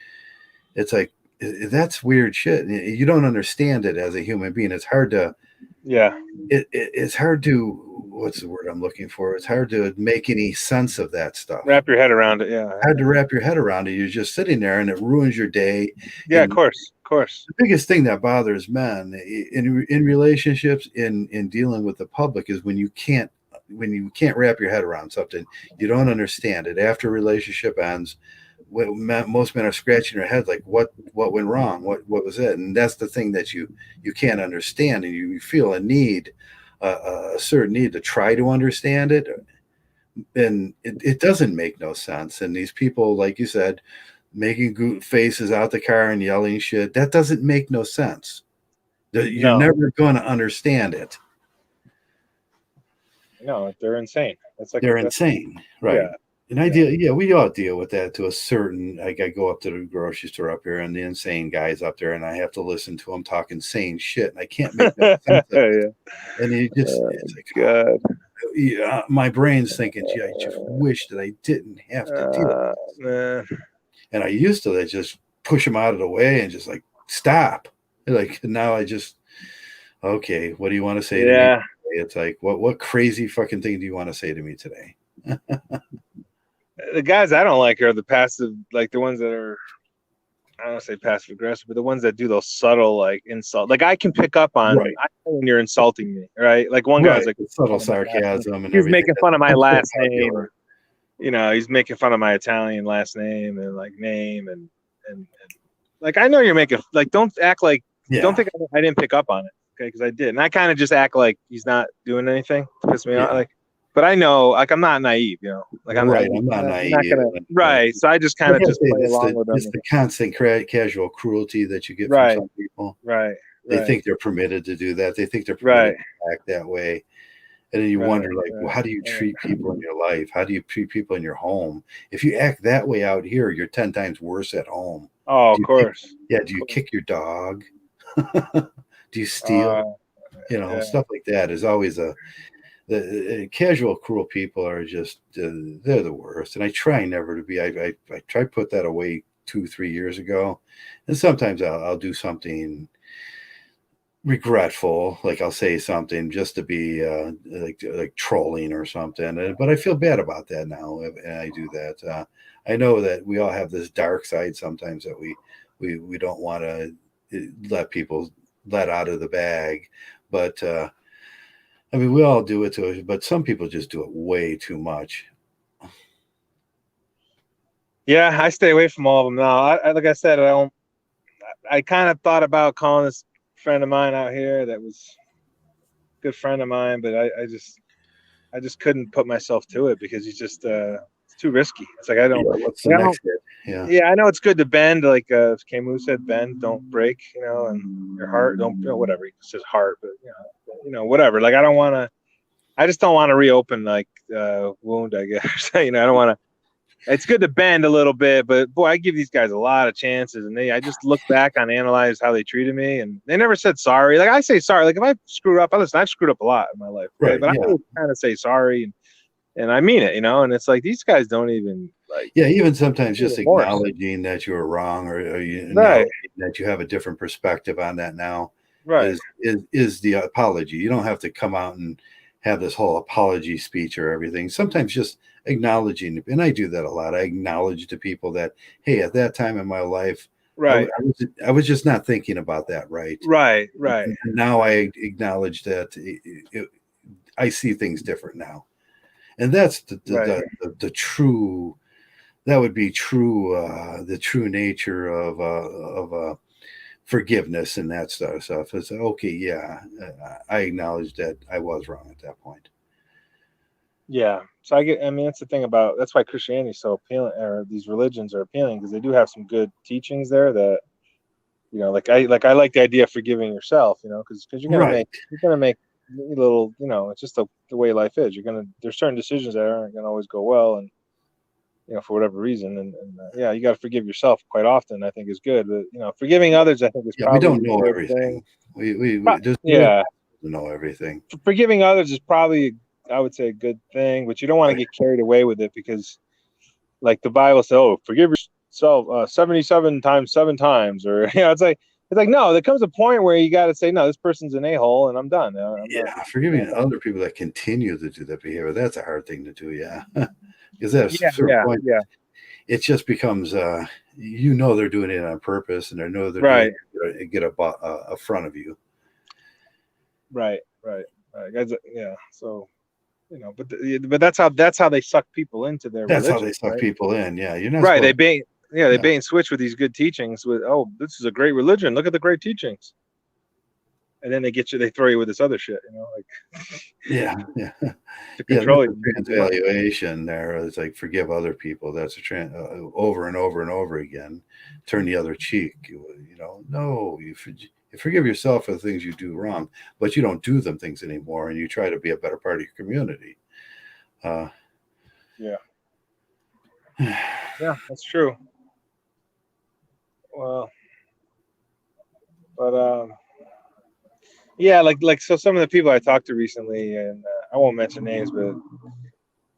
it's like that's weird shit. You don't understand it as a human being. It's hard to. Yeah. It's hard to. What's the word I'm looking for? It's hard to make any sense of that stuff. Wrap your head around it. Yeah. Hard to wrap your head around it. You're just sitting there, and it ruins your day. Yeah, of course. The biggest thing that bothers men in relationships, in dealing with the public, is when you can't wrap your head around something. You don't understand it. After a relationship ends, most men are scratching their heads like, what went wrong? What was it? And that's the thing that you can't understand, and you feel a certain need to try to understand it, and it doesn't make no sense. And these people, like you said, making faces out the car and yelling shit, that doesn't make no sense. You're never going to understand it. No, they're insane. They're insane, right? Yeah. And we all deal with that to a certain. Like I go up to the grocery store up here, and the insane guy's up there, and I have to listen to him talk insane shit, and I can't make no sense of it. And he just, it's like, God. My brain's thinking, gee, I just wish that I didn't have to deal with this. And I used to just push him out of the way and just like stop. Like now I just, okay, what do you want to say to me today? It's like, what crazy fucking thing do you want to say to me today? The guys I don't like are the passive, like the ones that are, I don't want to say passive aggressive, but the ones that do those subtle like insult. Like I can pick up on I know when you're insulting me, right? Like one guy's like subtle sarcasm, and he's making fun of my last name. You know, he's making fun of my Italian last name and like name and like I know you're making, like, don't act like don't think I didn't pick up on it, okay? Because I did, and I kind of just act like he's not doing anything to piss me off. Like but I know, like, I'm not naive, like I'm right. I'm not not naive. gonna, right. So I just kind Like of I just say, play along with them. it's the constant casual cruelty that you get from Right, some people. right, They right, think they're permitted to do that. They think they're permitted right, to act that way. And then you right, wonder, like, well, right, how do you right. treat people in your life? How do you treat people in your home? If you act that way out here, you're 10 times worse at home. Oh, of Do you kick, course. yeah, do Of you course. kick your dog? Do you steal? Yeah. Stuff like that is always the casual, cruel people are just, they're the worst. And I try never to be. I try to put that away 2, 3 years ago. And sometimes I'll do something regretful, like I'll say something just to be like trolling or something, but I feel bad about that now, and I do that. I know that we all have this dark side sometimes that we don't want to let people let out of the bag, but I mean, we all do it to us, but some people just do it way too much. Yeah, I stay away from all of them now. Like I said, I don't. I kind of thought about calling this friend of mine out here that was a good friend of mine, but I just couldn't put myself to it because he's just it's too risky. It's like I don't. Yeah, what's the Like, I don't. next hit? Yeah, Yeah, I know it's good to bend, like Camus said, bend, don't break, and your heart, don't, whatever. It's just heart, but whatever. Like I just don't want to reopen like wound, I guess. I don't want to. It's good to bend a little bit, but boy, I give these guys a lot of chances, and I just look back on analyze how they treated me, and they never said sorry. Like I say sorry, like if I screw up, listen, I've screwed up a lot in my life, okay? right. But I Yeah, always kind of say sorry, and I mean it, and it's like these guys don't even like yeah. Even sometimes just remorse. acknowledging that you were wrong, or you Right, acknowledging that you have a different perspective on that now right, is the apology. You don't have to come out and have this whole apology speech or everything. Sometimes just acknowledging, and I do that a lot. I acknowledge to people that, hey, at that time in my life, right, I was just not thinking about that right. right, right, And now I acknowledge that I see things different now, and that's right. the true. That would be true. The true nature of forgiveness and that sort of stuff. It's okay. Yeah, I acknowledge that I was wrong at that point. Yeah. So I mean, that's the thing about that's why Christianity is so appealing, or these religions are appealing because they do have some good teachings there that like I like the idea of forgiving yourself, because Right. you're gonna make little, it's just the way life is. There's certain decisions that aren't gonna always go well, and for whatever reason, and yeah, you got to forgive yourself quite often. I think is good, but forgiving others, I think is Yeah, we probably don't a know good thing. everything. We there's no Yeah, to know everything. forgiving others is probably, I would say, a good thing, but you don't want to Right. get carried away with it because, like the Bible says, oh, forgive yourself 77 times 7 times, or it's like no, there comes a point where you got to say no, this person's an a-hole, and I'm done. I'm not. Yeah, forgiving other people that continue to do that behavior, that's a hard thing to do. Yeah, because at a Yeah, certain yeah, point, yeah. it just becomes they're doing it on purpose, and they know they're doing Right, it to get a front of you. right, right, right. Yeah. So but that's how they suck people into their That's how religion, they suck right? people in. Yeah, you're not Right. They supposed. bait. Yeah, they Yeah, bait and switch with these good teachings. With this is a great religion. Look at the great teachings, and then they throw you with this other shit, like yeah, yeah, to yeah. That's control a you too much. transvaluation. There, it's like forgive other people. That's over and over and over again. Turn the other cheek. No, you forgive yourself for the things you do wrong, but you don't do them things anymore, and you try to be a better part of your community. Uh, Yeah, yeah, that's true. Well, but yeah, like so some of the people I talked to recently, and I won't mention names, but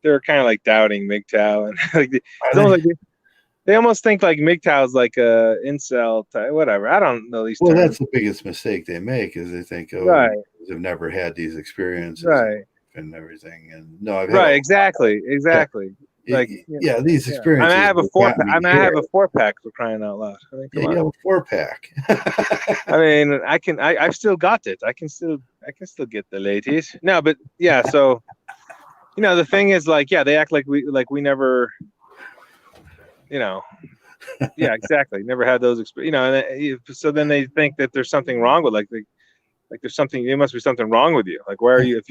they're kind of like doubting MGTOW, and are it's they? almost like they almost think like MGTOW is like a incel type, whatever. I don't know these Well, terms. that's the biggest mistake they make is they think, oh, Right, they've never had these experiences right, and everything. And no, I've had right. all. Exactly, Yeah, exactly. Like, yeah, these yeah. I mean, experiences have gotten me I here. have a 4-pack for crying out loud. I mean, Yeah, come on. you have a 4-pack. I mean, I've still got it. I can still get the ladies. No, but yeah. So the thing is, like, yeah, they act like we never, you know, yeah, exactly, never had those experiences. And so then they think that there's something wrong with like there must be something wrong with you. Like, why are you, if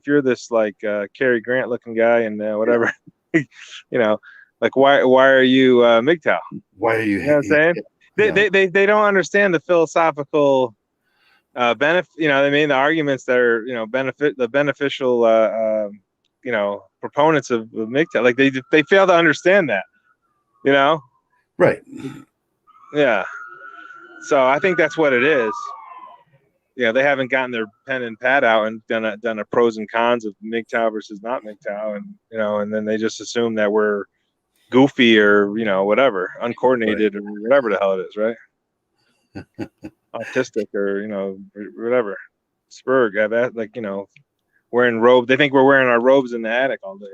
you're this like Cary Grant looking guy and whatever, you know, like why are you MGTOW? Why are you? You know what I'm saying? Yeah. They don't understand the philosophical benefit. You know what I mean? The arguments that are, you know, beneficial you know, proponents of MGTOW. Like they fail to understand that. You know? Right. Yeah. So I think that's what it is. Yeah, they haven't gotten their pen and pad out and done a pros and cons of MGTOW versus not MGTOW, and you know, and then they just assume that we're goofy or, you know, whatever, uncoordinated, right, or whatever the hell it is, right? Autistic or, you know, whatever. Spurg, like, you know, wearing robe. They think we're wearing our robes in the attic all day.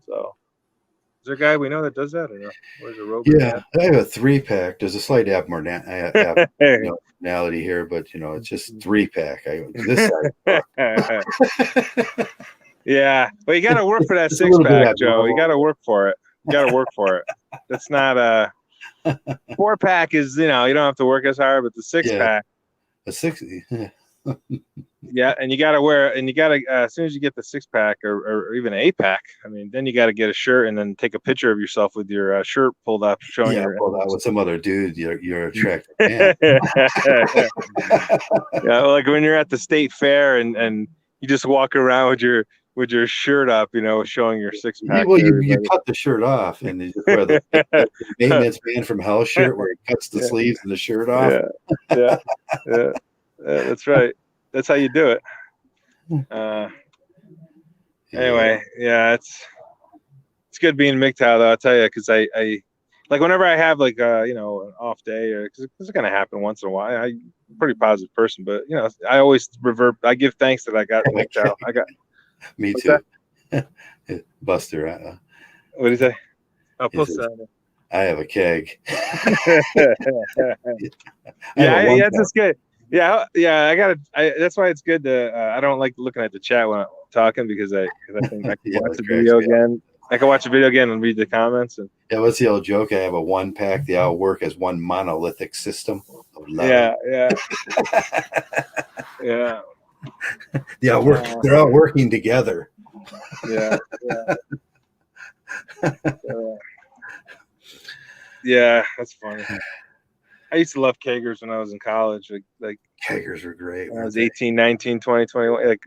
So. Is there a guy we know that does that or no? Where's a robe? Yeah, I have a 3-pack. There's a slight abnormality here, but you know, it's just 3-pack. This side. Yeah, but you got to work for that 6-pack, Joe. You got to work for it. You got to work for it. That's not a 4-pack. Is, you know, you don't have to work as hard, but the 6-pack. A 6. Yeah, and you got to wear, and you got to as soon as you get the 6-pack or even 8-pack, I mean, then you got to get a shirt and then take a picture of yourself with your shirt pulled up, showing your pulled out with some other dude. You're attracted. Yeah, like when you're at the state fair and you just walk around with your shirt up, you know, showing your 6-pack. Well, you cut the shirt off and you just wear the maintenance man from Hell shirt where he cuts the sleeves and the shirt off. Yeah, that's right. That's how you do it. Anyway, yeah, it's good being MGTOW though. I'll tell you, because I like whenever I have like you know, an off day, or because it's gonna happen once in a while. I'm a pretty positive person, but you know, I always I give thanks that I got MGTOW. I got. Me too. Buster. What do you say? I'll post that. I have a keg. Yeah, that's just good. Yeah, I gotta. That's why it's good to. I don't like looking at the chat when I'm talking because I think I can watch the video again. I can watch the video again and read the comments. And yeah, what's the old joke? I have a 1-pack. They all work as one monolithic system of love. Yeah. They're all working together. Yeah. Yeah, that's funny. I used to love kegers when I was in college. Like kegers were great. When I was 18, 19, 20, 21, like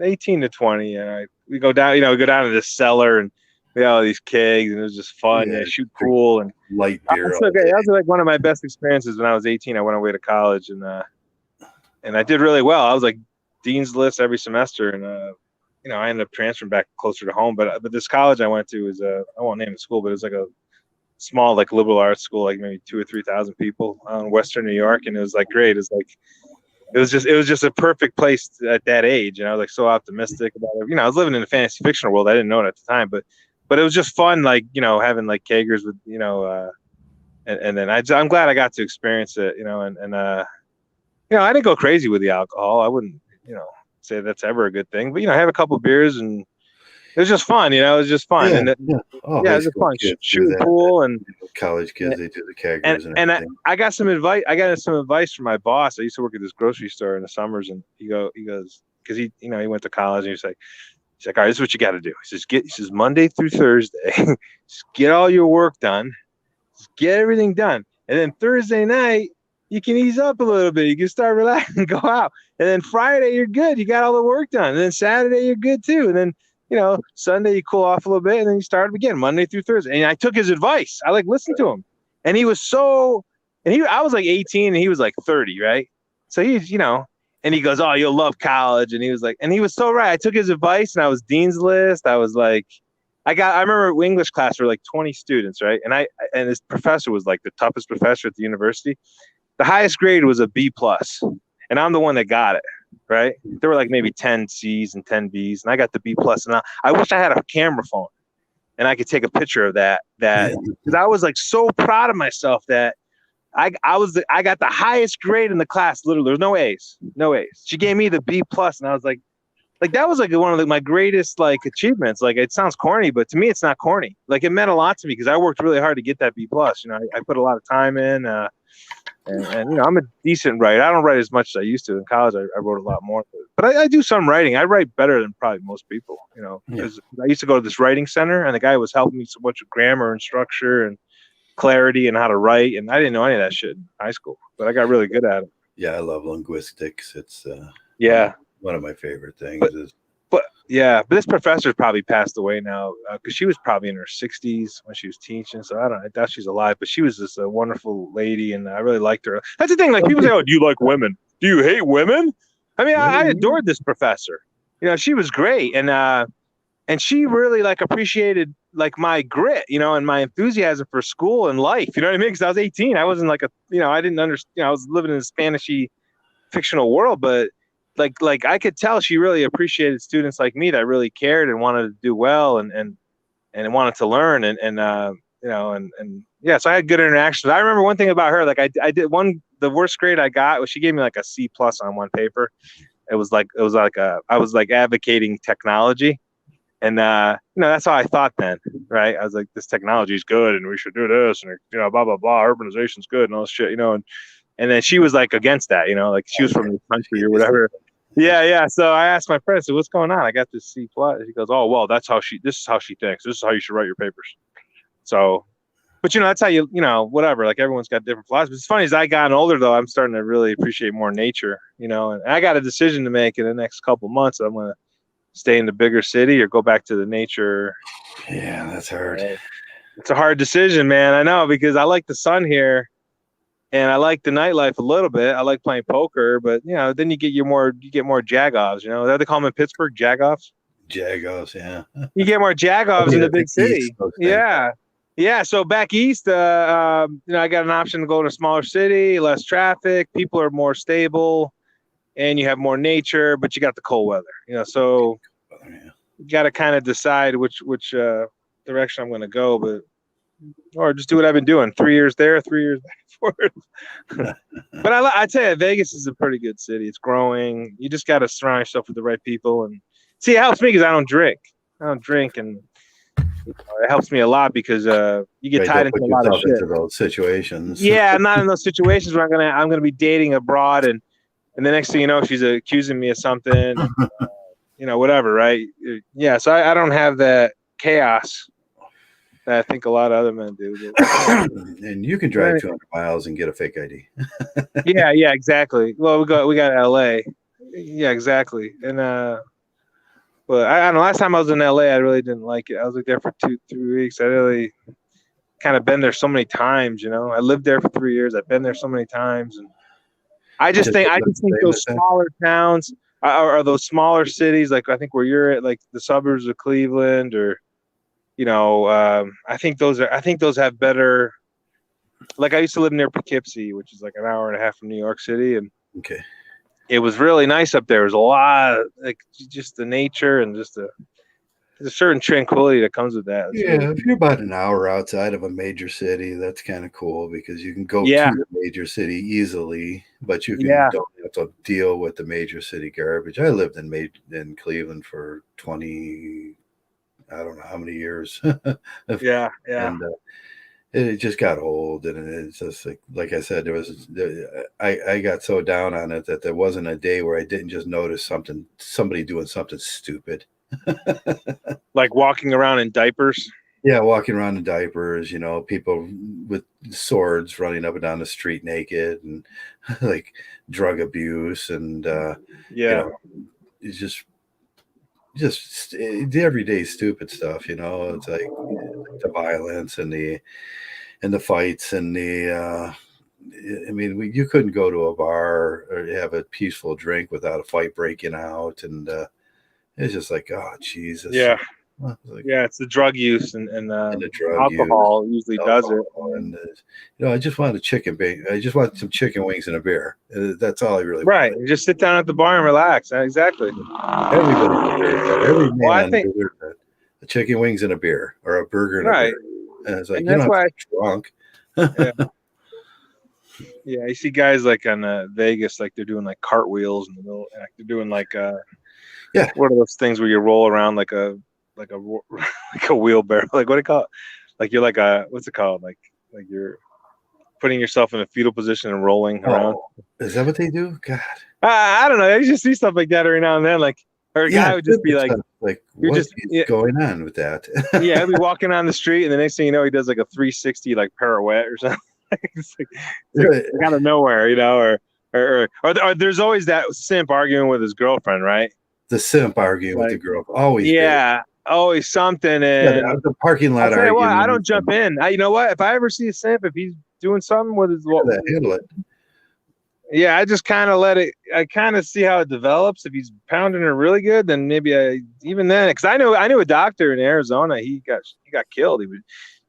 18 to 20. And we go down, we go down to the cellar and we had all these kegs and it was just fun. Yeah, shoot pool and light beer. That was like one of my best experiences when I was 18. I went away to college and I did really well. I was like dean's list every semester and I ended up transferring back closer to home. But this college I went to was I won't name the school, but it was like a small like liberal arts school, like maybe 2,000 or 3,000 people in Western New York, and it was like great. It was just a perfect place at that age, and I was like so optimistic about it. I was living in a fantasy fictional world. I didn't know it at the time, but it was just fun, like having like kegers with and then I'm glad I got to experience it, and I didn't go crazy with the alcohol. I wouldn't say that's ever a good thing, but have a couple of beers and. It was just fun, it was just fun. Yeah, and it was just fun. Shooting pool and college kids, they do the keggers and I got some advice. I got some advice from my boss. I used to work at this grocery store in the summers, and he goes, because he went to college, and he's like, all right, this is what you got to do. He says Monday through Thursday, just get all your work done, just get everything done, and then Thursday night you can ease up a little bit. You can start relaxing, go out, and then Friday you're good. You got all the work done, and then Saturday you're good too, and then. Sunday you cool off a little bit and then you start again Monday through Thursday. And I took his advice. I listened to him, and he was I was like 18 and he was like 30, right? So he's, and he goes, oh, you'll love college. And he was so right. I took his advice and I was dean's list. I was like, I remember English class were like 20 students, right? And this professor was like the toughest professor at the university. The highest grade was a B+, and I'm the one that got it. Right, there were like maybe 10 C's and 10 B's, and I got the B+. And I wish I had a camera phone, and I could take a picture of that. Because I was like so proud of myself that I got the highest grade in the class. Literally, there was no A's. She gave me the B+, and I was like that was like one of my greatest like achievements. Like it sounds corny, but to me, it's not corny. Like it meant a lot to me because I worked really hard to get that B+. I put a lot of time in. And I'm a decent writer. I don't write as much as I used to in college. I wrote a lot more, but I do some writing. I write better than probably most people, because I used to go to this writing center, and the guy was helping me so much with grammar and structure and clarity and how to write, and I didn't know any of that shit in high school, but I got really good at it. Yeah, I love linguistics. It's one of my favorite things. But this professor's probably passed away now, because she was probably in her 60s when she was teaching. So I doubt she's alive, but she was just a wonderful lady, and I really liked her. That's the thing. Like, people say, "Oh, do you like women? Do you hate women?" I mean, I adored this professor. She was great, and she really appreciated my grit, and my enthusiasm for school and life. You know what I mean? Because I was 18. I wasn't I didn't understand. I was living in a Spanishy fictional world, but like I could tell she really appreciated students like me that really cared and wanted to do well and wanted to learn and so I had good interactions. I remember one thing about her, I did the worst grade I got was she gave me a C+ on one paper. I was advocating technology, and that's how I thought then, right? I was like, this technology is good and we should do this, and blah blah blah, urbanization's good and all this shit, and then she was against that, she was from the country or whatever. Yeah. So I asked my friend, so what's going on? I got this C+. He goes, oh, well, this is how she thinks. This is how you should write your papers. So, but that's how whatever, everyone's got different philosophies. It's funny, as I gotten older though, I'm starting to really appreciate more nature, and I got a decision to make in the next couple months. I'm going to stay in the bigger city or go back to the nature. Yeah, that's hard. It's a hard decision, man. I know, because I like the sun here. And I like the nightlife a little bit. I like playing poker, but then you get more jagoffs. They call them in Pittsburgh, jagoffs. Jagoffs, yeah. You get more jagoffs in the big city. Yeah. So back east, I got an option to go to a smaller city, less traffic, people are more stable, and you have more nature, but you got the cold weather. So you got to kind of decide which direction I'm going to go, or just do what I've been doing. 3 years there, 3 years back. But I tell you, Vegas is a pretty good city. It's growing. You just got to surround yourself with the right people. And see, it helps me because I don't drink, and it helps me a lot because you get tied into a lot of shit. Into those situations. Yeah, I'm not in those situations where I'm gonna be dating abroad, and the next thing you know, she's accusing me of something. Whatever, right? Yeah, so I don't have that chaos I think a lot of other men do. And you can drive 200 miles and get a fake ID. yeah, exactly. Well, we got LA. Yeah, exactly. And but I don't know. Last time I was in LA, I really didn't like it. I was there for 2-3 weeks. I really kind of been there so many times. I lived there for 3 years. I've been there so many times, and I just think those smaller towns or those smaller cities, I think where you're at, the suburbs of Cleveland, or I think those have better. I used to live near Poughkeepsie, which is an hour and a half from New York City, and it was really nice up there. There's a lot of just the nature and just there's a certain tranquility that comes with that. Yeah, if you're about an hour outside of a major city, that's kind of cool because you can go to the major city easily, but you don't have to deal with the major city garbage. I lived in Cleveland for 20. I don't know how many years. Yeah. And it just got old, and it's just like I said, I got so down on it that there wasn't a day where I didn't just notice somebody doing something stupid. Like walking around in diapers. Yeah, walking around in diapers, people with swords running up and down the street naked, and drug abuse, and it's just the everyday stupid stuff. It's the violence and the fights and you couldn't go to a bar or have a peaceful drink without a fight breaking out, and it's just oh Jesus. It's the drug use and the drug alcohol usually does it. And I just wanted a chicken bake. I just want some chicken wings and a beer. That's all I really want. Right. Just sit down at the bar and relax. Exactly. Everybody deserves that. Every man deserves that. The chicken wings and a beer, or a burger and a beer. And it's you don't have to be drunk. Yeah, you see guys on Vegas, they're doing cartwheels in the middle. They're doing what are those things where you roll around like a wheelbarrow? What do you call it? You're what's it called? You're putting yourself in a fetal position and rolling around. Is that what they do? God. I don't know. I just see stuff like that every now and then. Like, or a guy would just be like, what is going on with that? Yeah, he'll be walking on the street, and the next thing you know, he does like a 360 like pirouette or something. It's like out of nowhere, you know, or there's always that simp arguing with his girlfriend, right? The simp arguing with the girl, always. Yeah, always something. And the parking lot. I'll tell you what, I don't jump in. You know what? If I ever see a simp, if he's doing something with his, handle it. Yeah, I just kind of let it. I kind of see how it develops. If he's pounding her really good, then maybe even then, because I knew a doctor in Arizona. He got killed.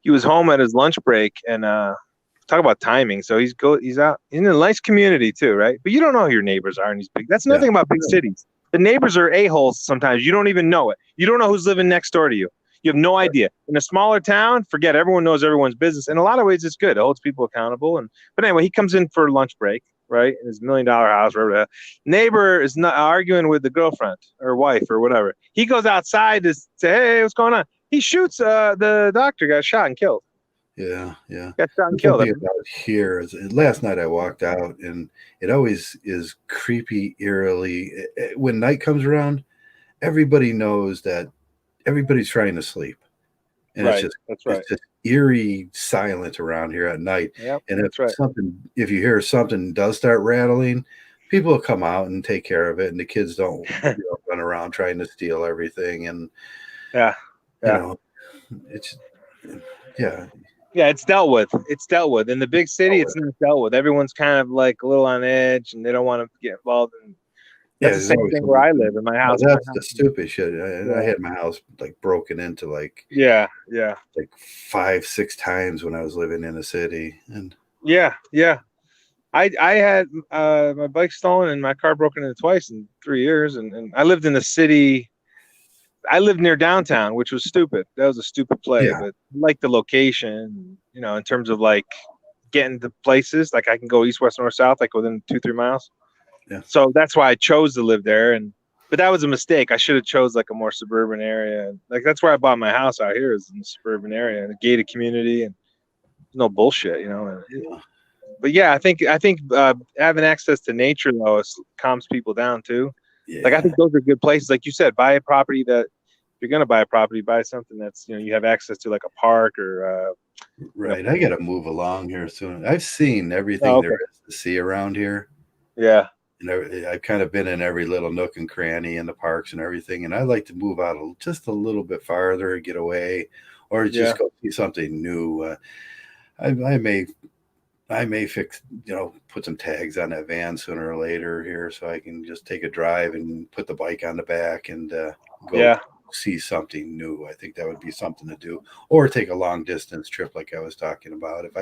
He was home at his lunch break, and talk about timing. So he's out in a nice community too, right? But you don't know who your neighbors are in these big. That's another thing about big cities. The neighbors are a-holes sometimes. You don't even know it. You don't know who's living next door to you. You have no idea. In a smaller town, forget, everyone knows everyone's business. In a lot of ways, it's good. It holds people accountable. But anyway, he comes in for lunch break, right? In his $1 million house, whatever. Neighbor is not arguing with the girlfriend or wife or whatever. He goes outside to say, "Hey, what's going on?" He shoots the doctor, got shot and killed. Yeah. Got shot and killed. About here is last night I walked out, and it always is creepy, eerily. When night comes around, everybody knows that everybody's trying to sleep, and right. It's just eerie silent around here at night. Yep, and if you hear something does start rattling, people will come out and take care of it, and the kids don't run around trying to steal everything. And you know, it's it's dealt with. It's dealt with in the big city. It's not dealt with. Everyone's kind of like a little on edge, and they don't want to get involved in. That's the same thing where I live in my house. That's the stupid shit. I had my house like broken into like 5-6 times when I was living in the city. And I had my bike stolen and my car broken into twice in 3 years. And I lived in the city. I lived near downtown, which was stupid. That was a stupid play, but I like the location, you know, in terms of like getting to places. Like I can go east, west, north, south, like within 2-3 miles. Yeah. So that's why I chose to live there. But that was a mistake. I should have chose like a more suburban area. Like that's where I bought my house out here, is in the suburban area, in a gated community, and no bullshit, you know. But I think having access to nature though calms people down too. Yeah. Like I think those are good places. Like you said, buy a property that, if you're gonna buy a property, buy something that's, you know, you have access to, like a park or right. I gotta move along here soon. I've seen everything there is to see around here. Yeah. And I've kind of been in every little nook and cranny in the parks and everything. And I like to move out just a little bit farther, get away, or just go see something new. I may fix, you know, put some tags on that van sooner or later here, so I can just take a drive and put the bike on the back and go see something new. I think that would be something to do, or take a long distance trip like I was talking about. If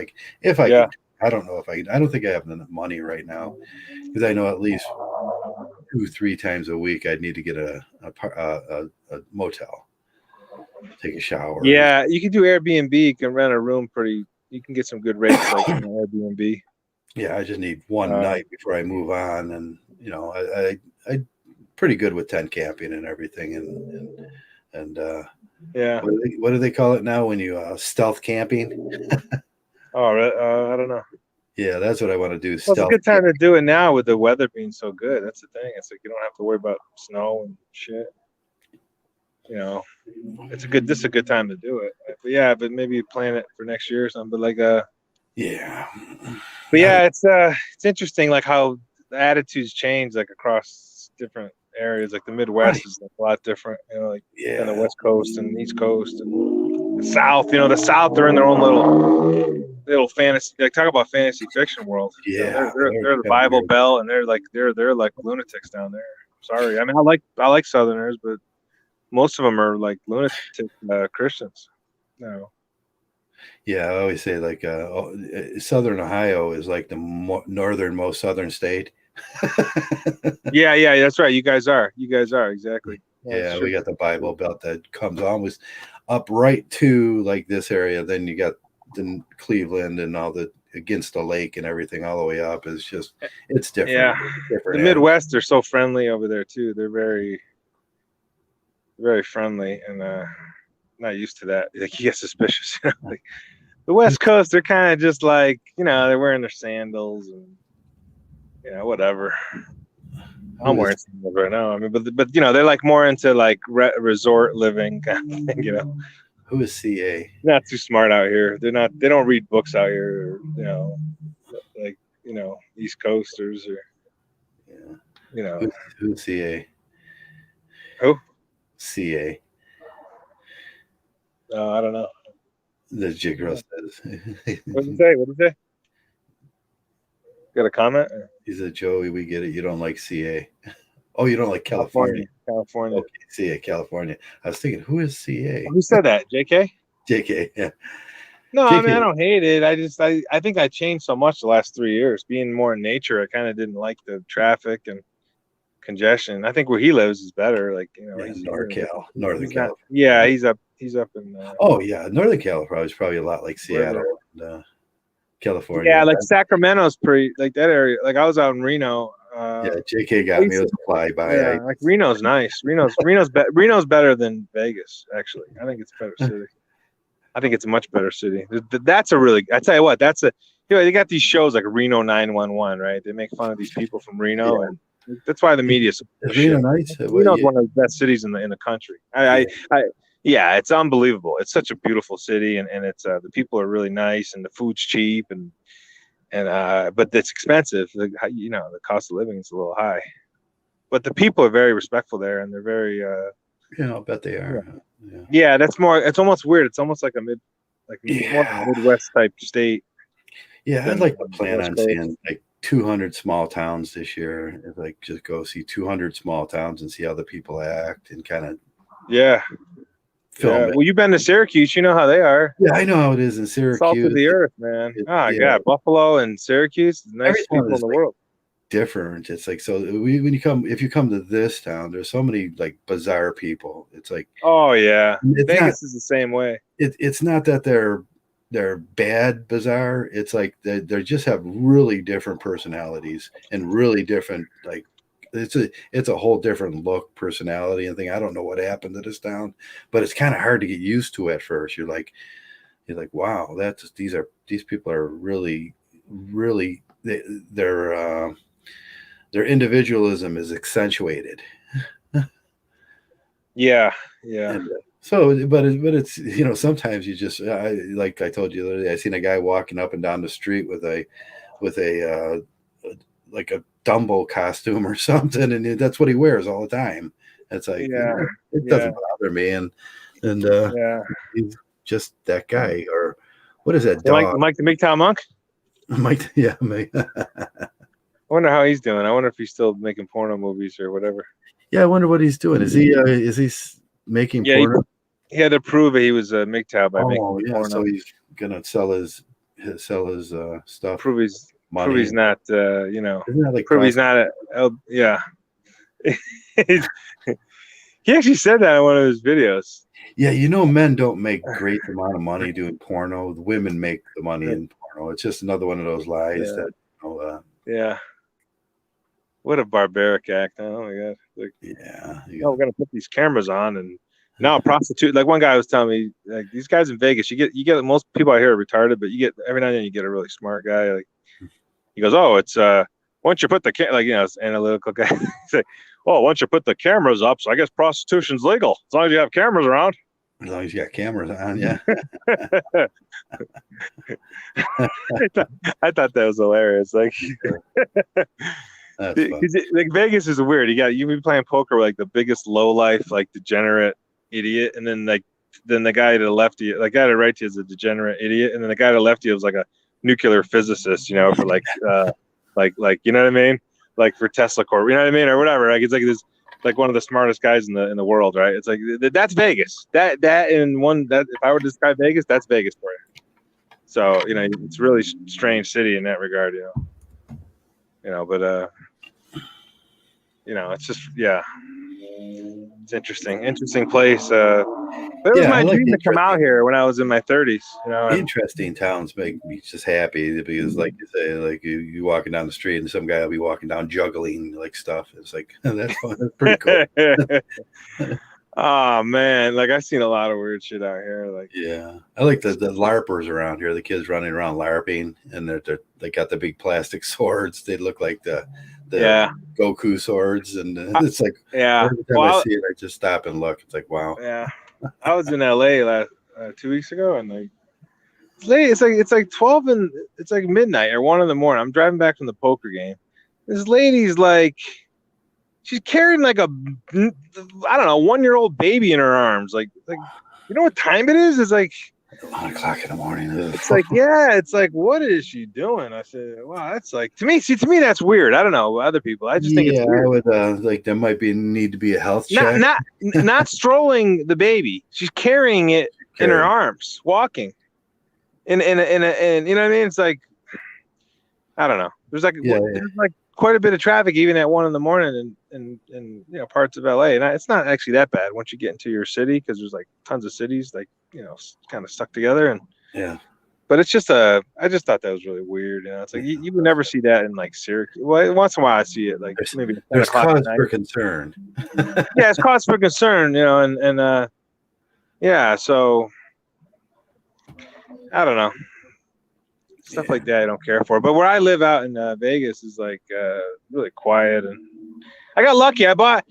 I can. I don't know if I don't think I have enough money right now, because I know at least 2-3 times a week I'd need to get a motel, take a shower. Yeah, you can do Airbnb. You can rent a room you can get some good rates like on Airbnb. Yeah, I just need one night before I move on, and you know, I pretty good with tent camping and everything, and what do they call it now when you stealth camping? I don't know. Yeah, that's what I want to do. Well, it's a good time to do it now with the weather being so good. That's the thing. It's like you don't have to worry about snow and shit. You know, this is a good time to do it. But maybe plan it for next year or something. But like it's interesting like how the attitudes change like across different areas. Like the Midwest is like a lot different, you know, like than the West Coast and East Coast and the South. You know, the South, they're in their own little fantasy. Like talk about fantasy fiction world. Yeah, you know, they're the Bible Belt, and they're like lunatics down there. Sorry, I mean I like Southerners, but most of them are like lunatic Christians. No. Yeah, I always say like Southern Ohio is like the northernmost southern state. yeah, that's right. You guys are exactly. Yeah, we got the Bible Belt that comes almost up right to like this area. Then you got the Cleveland and all the against the lake and everything all the way up. It's different. Yeah, the Midwest are so friendly over there too. They're very, very friendly, and not used to that. Like you get suspicious. Like, the West Coast, they're kind of just like, they're wearing their sandals and whatever. I'm wearing sandals right now. I mean, but they're like more into like resort living kind of thing. Who is CA? Not too smart out here. They don't read books out here. Like East Coasters or Who's CA? Who? CA. I don't know. The Jigro says. What did he say? Got a comment? He said, Joey, we get it. You don't like CA. Oh, you don't like California. California. Okay, CA, California. I was thinking, who is CA? Who said that? JK? JK, yeah. No, JK. I mean, I don't hate it. I think I changed so much the last 3 years. Being more in nature, I kind of didn't like the traffic and congestion. I think where he lives is better. Like, he's Northern Cal. Yeah, he's up in. Northern Cal is probably a lot like Seattle and California. Yeah, like Sacramento's pretty, like that area. Like I was out in Reno. JK got me with a flyby. Yeah, like Reno's nice. Reno's better than Vegas. Actually, I think it's a better city. I think it's a much better city. That's a really. I tell you what, they got these shows like Reno 911, right? They make fun of these people from Reno, and that's why the media. Is Reno nice? Reno's one of the best cities in the country. Yeah, it's unbelievable. It's such a beautiful city, and it's the people are really nice, and the food's cheap, and but it's expensive. The cost of living is a little high, but the people are very respectful there, and they're very. I'll bet they are. Yeah, that's more. It's almost weird. It's almost like more of a Midwest type state. Yeah, I'd like to plan on seeing like 200 small towns this year. Like just go see 200 small towns and see how the people act and kind of. Yeah. Film it. Well, you've been to Syracuse. You know how they are. Yeah, I know how it is in Syracuse. Salt of the earth, man. God, Buffalo and Syracuse, the nicest people in the world. Different. It's like, so if you come to this town, there's so many like bizarre people. It's like, oh yeah, Vegas is the same way. It's not that they're bad bizarre. It's like they just have really different personalities and really different like. It's a whole different look, personality, and thing. I don't know what happened to this town, but it's kind of hard to get used to at first. You're like, wow, these people are really, really their individualism is accentuated. Yeah. And, so, but it's sometimes you just like I told you the other day, I seen a guy walking up and down the street with a like a Dumbo costume or something, and that's what he wears all the time. It's like it doesn't bother me, and he's just that guy. Or what is that dog? Mike the MGTOW monk. Mike, yeah, Mike. I wonder how he's doing. I wonder if he's still making porno movies or whatever. Yeah, I wonder what he's doing. Is he making porno? He had to prove it. He was a MGTOW by making porno. So he's gonna sell his stuff. Prove he's money. Prove he's not, Isn't that like prove he's not yeah. He actually said that in one of his videos. Yeah, men don't make great amount of money doing porno. The women make the money in porno. It's just another one of those lies that. Yeah. What a barbaric act! Oh my god! Like, we're gonna put these cameras on, and now prostitute. Like one guy was telling me, like these guys in Vegas, you get most people out here are retarded, but you get every now and then you get a really smart guy. Like he goes, oh, it's once you put the it's analytical guy. He's like, well, once you put the cameras up, so I guess prostitution's legal as long as you have cameras around. As long as you got cameras on, yeah. I thought that was hilarious. Like, like Vegas is weird. You be playing poker with like the biggest lowlife, like degenerate idiot, and then the guy to the left of you, like guy to the right to you is a degenerate idiot, and then the guy to the left of you was like a nuclear physicist, for like like you know what I mean, like for Tesla Corp, you know what I mean, or whatever. Like it's like this. Like one of the smartest guys in the world, right? It's like that's Vegas. That if I were to describe Vegas, that's Vegas for you. So it's a really strange city in that regard, but it's just it's interesting place. But it was my dream to come out here when I was in my 30s. Interesting towns make me just happy because, like you say, like you walking down the street and some guy will be walking down juggling like stuff. It's like that's fun. That's pretty cool. Oh man, like I've seen a lot of weird shit out here. Like, Yeah, I like the LARPers around here. The kids running around LARPing, and they got the big plastic swords. They look like the yeah, Goku swords, and I, it's like yeah. every time I Well, see it, I just stop and look. It's like, wow. yeah. I was in LA last 2 weeks ago, and like it's late. It's like 12 and it's like midnight or 1 in the morning. I'm driving back from the poker game. This lady's like, she's carrying like a, I don't know, 1-year-old baby in her arms. Like you know what time it is? It's like 1 o'clock in the morning. it's like yeah. It's like what is she doing? I said, wow, that's like to me. See, to me that's weird. I don't know other people. I just think it's Yeah, I weird. would like there might need to be a health Not check. not not strolling the baby. She's carrying it in her arms, walking. And you know what I mean? It's like I don't know. There's like quite a bit of traffic even at 1 in the morning in you know parts of LA, and it's not actually that bad once you get into your city because there's like tons of cities like you know kind of stuck together and yeah. but it's just I just thought that was really weird. You know, it's like you would never see that in like Syracuse. Well, once in a while I see it like maybe 10 There's o'clock at cause night. for concern. Yeah, it's cause for concern. You know, and yeah, so I don't know. Stuff like that I don't care for. But where I live out in Vegas is like really quiet, and I got lucky. I bought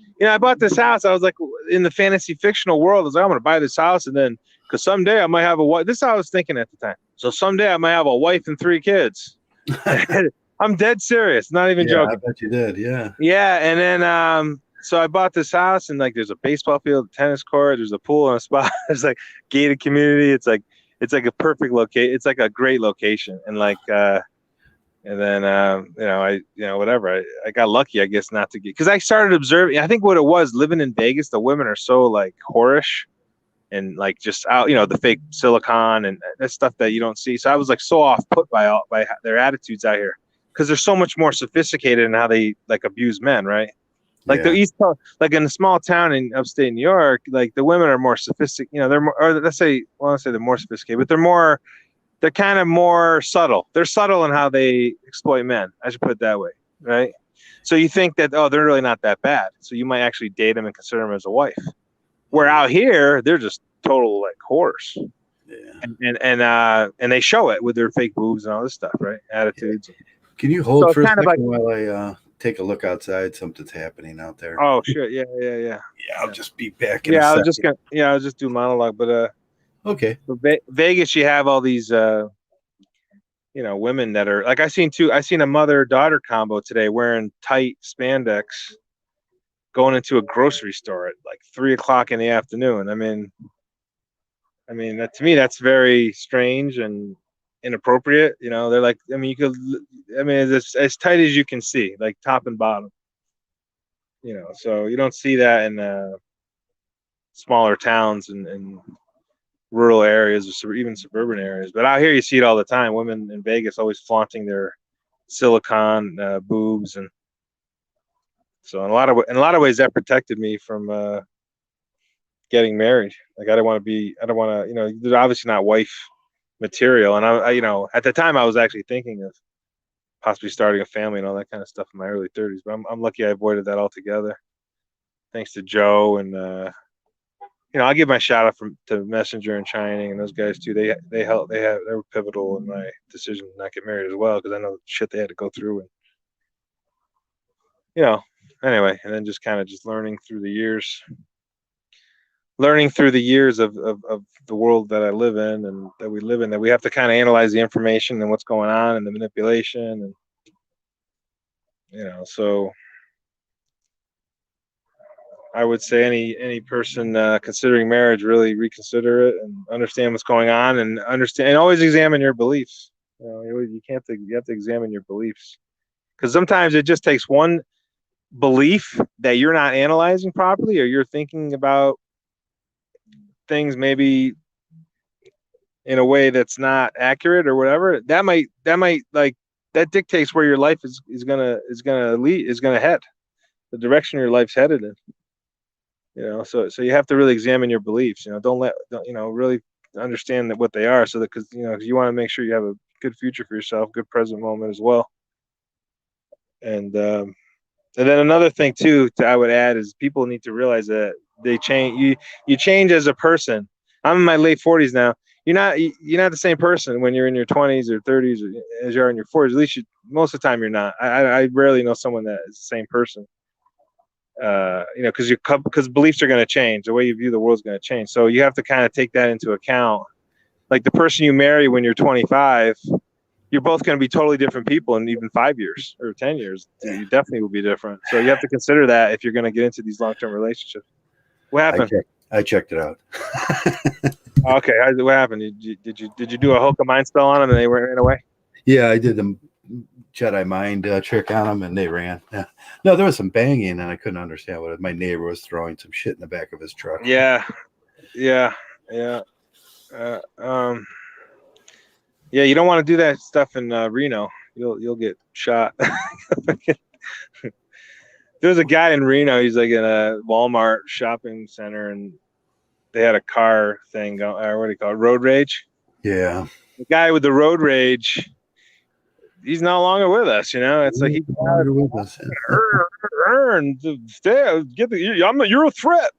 this house. I was like in the fantasy fictional world. I was like, I'm gonna buy this house, and then because someday I might have a wife. This is how I was thinking at the time. So someday I might have a wife and 3 kids. I'm dead serious, not even joking. I bet you did. Yeah. Yeah, and then so I bought this house, and like there's a baseball field, a tennis court, there's a pool and a spa. There's like gated community. It's like a perfect location. It's like a great location, and like and then whatever. I got lucky, I guess, not to get because I started observing. I think what it was living in Vegas, the women are so like whorish and like just out, the fake silicone and that stuff that you don't see. So I was like so off put by their attitudes out here because they're so much more sophisticated in how they like abuse men, right? Like the East Coast, like in a small town in upstate New York, like the women are more sophisticated. They're more, or let's say they're more sophisticated, but they're kind of more subtle. They're subtle in how they exploit men. I should put it that way, right? So you think that they're really not that bad. So you might actually date them and consider them as a wife. Where out here, they're just total like whores. Yeah. And they show it with their fake boobs and all this stuff, right? Attitudes. Yeah. Can you hold for a second while I take a look outside? Something's happening out there. Oh shit! Yeah. Yeah, I'll just be back. I'll just do monologue. But okay. Vegas, you have all these women that are like I seen a mother-daughter combo today wearing tight spandex, going into a grocery store at like 3 o'clock in the afternoon. I mean, that to me that's very strange and inappropriate. They're like, it's as tight as you can see, like top and bottom. So you don't see that in smaller towns and rural areas or even suburban areas. But out here, you see it all the time. Women in Vegas always flaunting their silicone boobs, and so in a lot of ways that protected me from getting married. Like I don't want to, they're obviously not wife material. And I at the time I was actually thinking of possibly starting a family and all that kind of stuff in my early 30s. But I'm lucky I avoided that altogether. Thanks to Joe and I'll give my shout out to Messenger and Shining and those guys too. They were pivotal in my decision to not get married as well because I know the shit they had to go through and anyway, and then just kind of just learning through the years of the world that I live in and that we live in, that we have to kind of analyze the information and what's going on and the manipulation and so I would say any person considering marriage really reconsider it and understand what's going on and understand and always examine your beliefs. You have to examine your beliefs because sometimes it just takes one belief that you're not analyzing properly or you're thinking about things maybe in a way that's not accurate or whatever. That might like that dictates where your life is gonna head, the direction your life's headed in. So you have to really examine your beliefs. Don't really understand what they are, so that because you want to make sure you have a good future for yourself, good present moment as well. And then another thing too, I would add is people need to realize that they change. You change as a person. I'm in my late 40s now. You're not the same person when you're in your 20s or 30s as you are in your 40s. At least most of the time you're not. I rarely know someone that is the same person. Because beliefs are going to change. The way you view the world is going to change. So you have to kind of take that into account. Like the person you marry when you're 25, you're both going to be totally different people in even 5 years or 10 years. You definitely will be different. So you have to consider that if you're going to get into these long-term relationships. What happened? I checked it out. Okay, what happened? Did you do a hook of mind spell on them and they ran away? Yeah, I did the Jedi mind trick on them and they ran. Yeah. No, there was some banging and I couldn't understand what my neighbor was throwing some shit in the back of his truck. Yeah. Yeah, you don't want to do that stuff in Reno. You'll get shot. There's a guy in Reno. He's like in a Walmart shopping center, and they had a car thing going. Or what do you call it? Road rage. Yeah. The guy with the road rage, he's no longer with us. It's like he's no longer with us. You're a threat.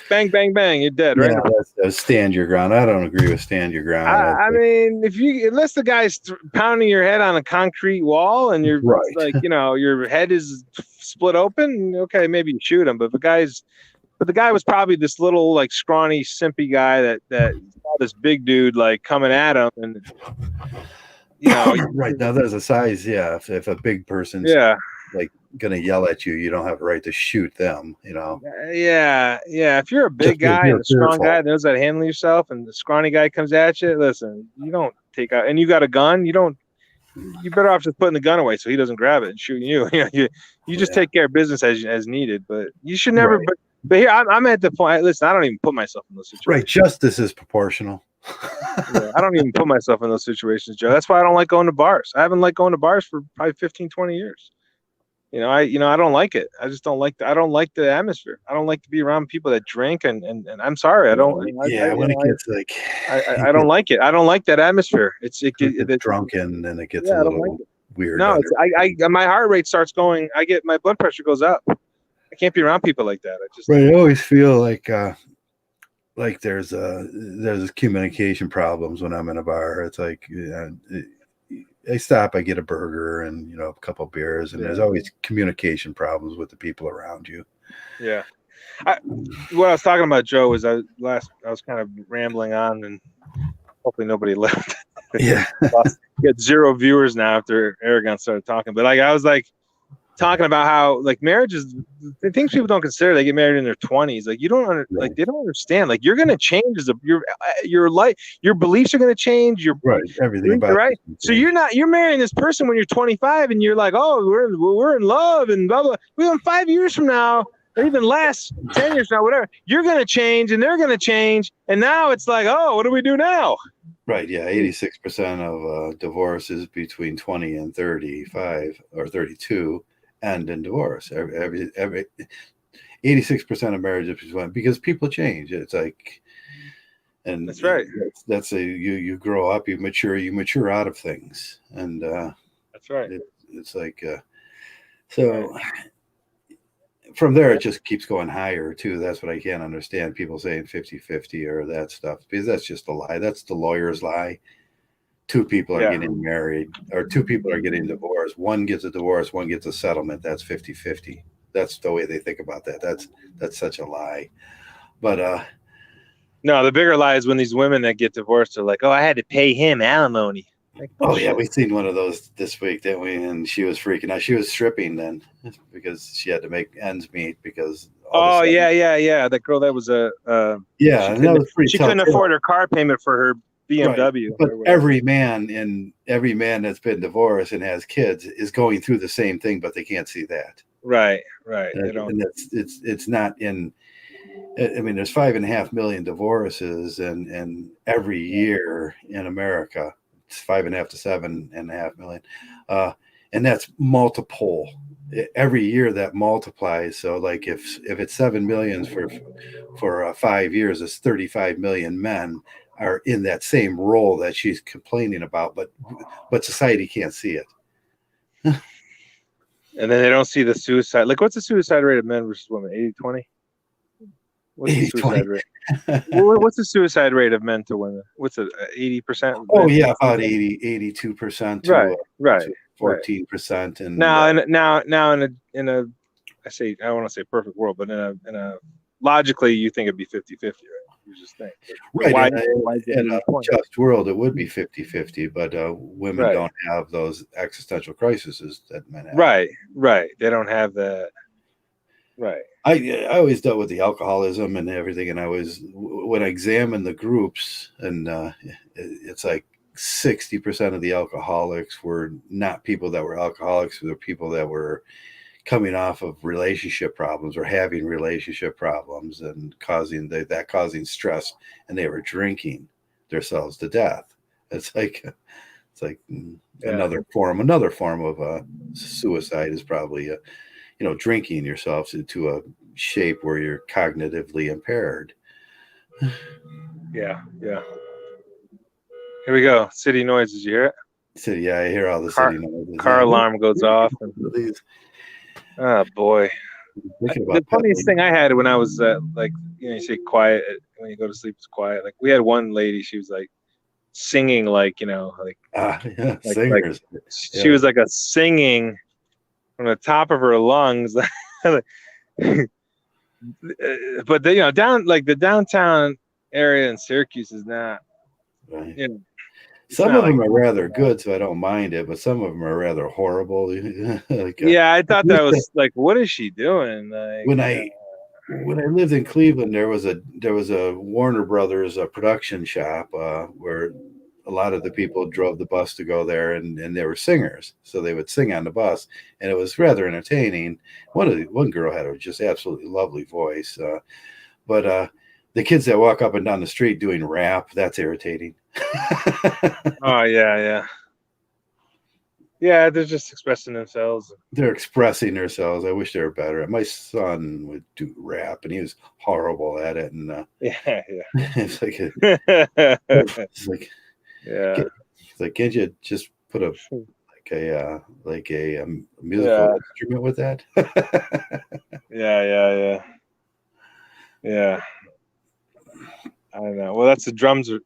Bang, bang, bang. You're dead, right? Yeah, that's stand your ground. I don't agree with stand your ground. I mean, unless the guy's pounding your head on a concrete wall and you're right. like, your head is split open, okay, maybe you shoot him. But the guy was probably this little like scrawny, simpy guy that saw this big dude like coming at him, and right now there's a size. Yeah, if a big person's like gonna yell at you, you don't have a right to shoot them. Yeah. If you're a big guy and a strong guy that knows how to handle yourself, and the scrawny guy comes at you, listen, you don't take out, and you got a gun, you better off just putting the gun away so he doesn't grab it and shoot you. You just take care of business as needed, but you should never. Right. But here I'm at the point. Listen, I don't even put myself in those situations. Right, justice is proportional. I don't even put myself in those situations, Joe. That's why I don't like going to bars. I haven't liked going to bars for probably 15, 20 years. I don't like it. I just don't like I don't like the atmosphere. I don't like to be around people that drink and I'm sorry. I don't. Yeah, when it gets like, I don't like it. I don't like that atmosphere. It's drunken and it gets a little weird. No, my heart rate starts going. My blood pressure goes up. I can't be around people like that. I always feel like there's communication problems when I'm in a bar. It's like I stop, I get a burger and a couple beers, and there's always communication problems with the people around you. Yeah. What I was talking about, Joe, was I was kind of rambling on, and hopefully nobody left. Yeah. Get 0 viewers now after Aragon started talking. But I was talking about how marriage is the things people don't consider. They get married in their 20s. They don't understand. You're going to change as your life, your beliefs are going to change. Everything about right. So you're marrying this person when you're 25, and you're like, oh, we're in love and blah blah. We want 5 years from now, or even less, 10 years from now, whatever. You're going to change, and they're going to change, and now it's like, oh, what do we do now? Right. Yeah. 86% of divorces between 20 and 35 or 32. End in divorce. Every 86% of marriages because people change. It's like, and that's right. That's you grow up, you mature out of things, and that's right. It's like so. From there, it just keeps going higher too. That's what I can't understand. People saying 50-50 or that stuff, because that's just a lie. That's the lawyer's lie. 2 people are getting married, or 2 people are getting divorced. One gets a divorce, one gets a settlement. That's 50-50. That's the way they think about that. That's such a lie. But no, the bigger lie is when these women that get divorced are like, oh, I had to pay him alimony. Oh yeah, we seen one of those this week, didn't we? And she was freaking out. She was stripping then because she had to make ends meet because. Yeah. That girl that was she couldn't afford her car payment for her BMW. Right. But every man that's been divorced and has kids is going through the same thing, but they can't see that. Right. And it's not in. I mean, there's 5.5 million divorces, and every year in America, it's 5.5 to 7.5 million, and that's multiple. Every year that multiplies. So, like if it's 7 million for 5 years, it's 35 million men are in that same role that she's complaining about, but society can't see it. And then they don't see the suicide. Like, what's the suicide rate of men versus women? 80-20? What's the 80, suicide 20. rate? What's the suicide rate of men to women? What's it? 80%? Oh yeah, about 82% Right, right, to right. 14%. And Now in a I say I don't want to say perfect world, but in a logically you think it'd be 50-50, right? You just think. But right, why is it in a 80-20? just world, it would be 50-50, but women Right. don't have those existential crises that men have. Right, right. They don't have that. Right. I always dealt with the alcoholism and everything, and when I examined the groups, and it's like 60% of the alcoholics were not people that were alcoholics, they were people that were coming off of relationship problems or having relationship problems and causing stress, and they were drinking themselves to death. It's like another form of suicide is probably drinking yourself to a shape where you're cognitively impaired. Yeah. Here we go. City noises. You hear it? So yeah, I hear all the city noises. Car alarm goes off. Oh boy. The funniest thing I had when I was you say quiet when you go to sleep is quiet. Like we had one lady, she was like singing singers. She was like a singing from the top of her lungs. But down like the downtown area in Syracuse is not. Right. Some of them are rather good, so I don't mind it, but some of them are rather horrible. I thought that was like, what is she doing? Like, when I lived in Cleveland, there was a Warner Brothers production shop where a lot of the people drove the bus to go there, and they were singers, so they would sing on the bus, and it was rather entertaining. One girl had a just absolutely lovely voice, but the kids that walk up and down the street doing rap, that's irritating. Oh yeah. Yeah, they're just expressing themselves. They're expressing themselves. I wish they were better. My son would do rap, and he was horrible at it. And it's like, can't you just put a musical instrument with that? Yeah. I don't know. Well, that's the drums are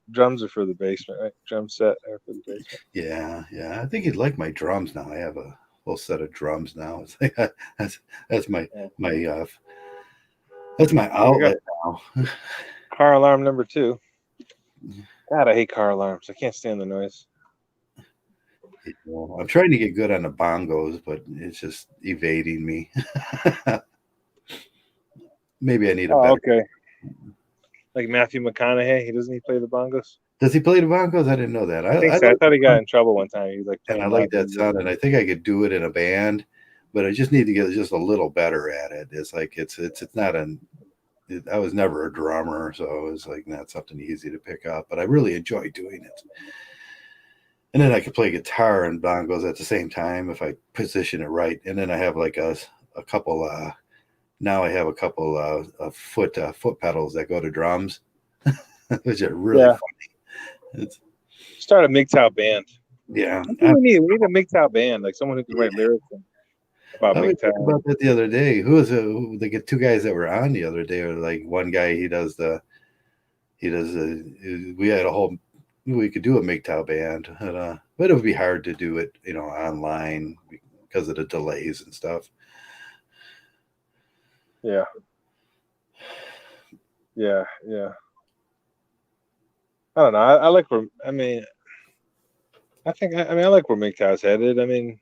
for the basement, right? Drum set are for the basement. Yeah. I think he'd like my drums now. I have a whole set of drums now. It's like that's my outlet now. Car alarm number 2. God, I hate car alarms. I can't stand the noise. I'm trying to get good on the bongos, but it's just evading me. Maybe I need a better. Okay. Like Matthew McConaughey, doesn't he play the bongos? Does he play the bongos? I didn't know that. I thought he got in trouble one time. He was like, and I like that sound, and I think I could do it in a band, but I just need to get just a little better at it. It's like it's not I was never a drummer, so it was like not something easy to pick up, but I really enjoy doing it. And then I could play guitar and bongos at the same time if I position it right. And then I have like a couple. Now I have a couple of foot pedals that go to drums, which are really funny. Start a MGTOW band. Yeah, we need a MGTOW band, like someone who can write lyrics about MGTOW. I was thinking about that the other day. They get 2 guys that were on the other day, or like one guy we had a whole. We could do a MGTOW band, but it would be hard to do it, online because of the delays and stuff. Yeah. I don't know. I like where. I mean, I like where MGTOW's headed. I mean,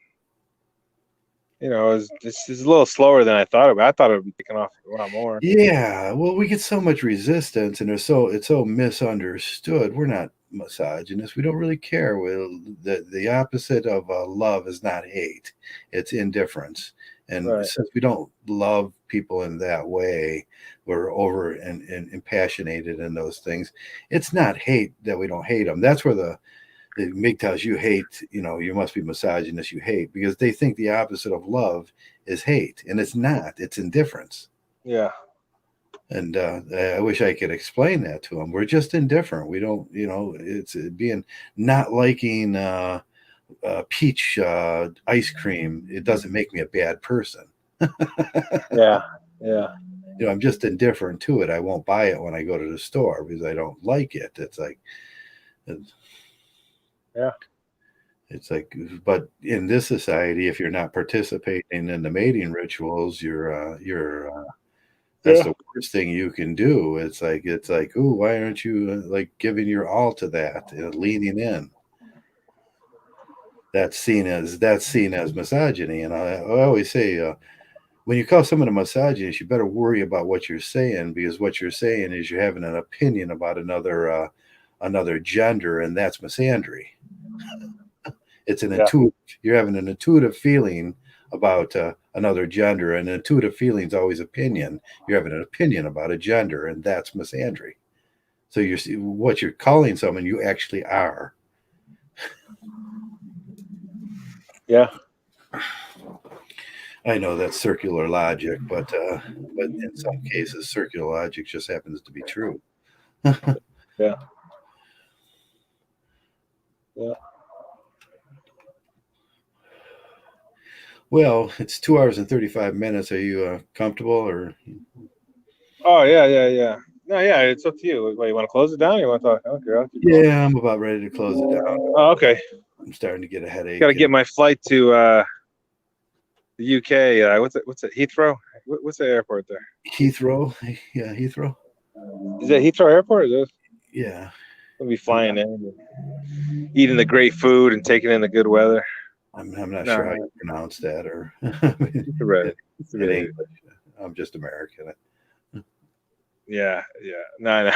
it's a little slower than I thought about. I thought it would be taking off a lot more. Yeah, well, we get so much resistance, and it's so misunderstood. We're not misogynist. We don't really care. The opposite of love is not hate; it's indifference. And since we don't love people in that way, we're over and impassionated in those things. It's not hate that we don't hate them. That's where the MGTOWs you hate, you must be misogynist, you hate, because they think the opposite of love is hate, and it's not. It's indifference. Yeah. And I wish I could explain that to them. We're just indifferent. We don't, it's being not liking peach ice cream. It doesn't make me a bad person. Yeah. I'm just indifferent to it. I won't buy it when I go to the store because I don't like it. It's like, Yeah. It's like, but in this society, if you're not participating in the mating rituals, that's the worst thing you can do. It's like, ooh, why aren't you like giving your all to that, leaning in? That's seen as misogyny, and I always say, when you call someone a misogynist, you better worry about what you're saying, because what you're saying is you're having an opinion about another gender, and that's misandry. It's an intuitive. You're having an intuitive feeling about another gender, and intuitive feeling is always opinion. You're having an opinion about a gender, and that's misandry. So what you're calling someone, you actually are. Yeah. I know that's circular logic, but in some cases, circular logic just happens to be true. Yeah. Yeah. Well, it's 2 hours and 35 minutes. Are you comfortable, or? Oh yeah. No, yeah, it's up to you. Wait, you want to close it down? Or you want to talk? I don't care. Yeah, I'm about ready to close it down. Oh, okay. I'm starting to get a headache. Got to get my flight to the UK. What's it? Heathrow? What's the airport there? Heathrow. Yeah, Heathrow. Is that Heathrow Airport? Yeah. We'll be flying in, and eating the great food and taking in the good weather. I'm not sure how you pronounce that, or in English. I'm just American. Yeah. No.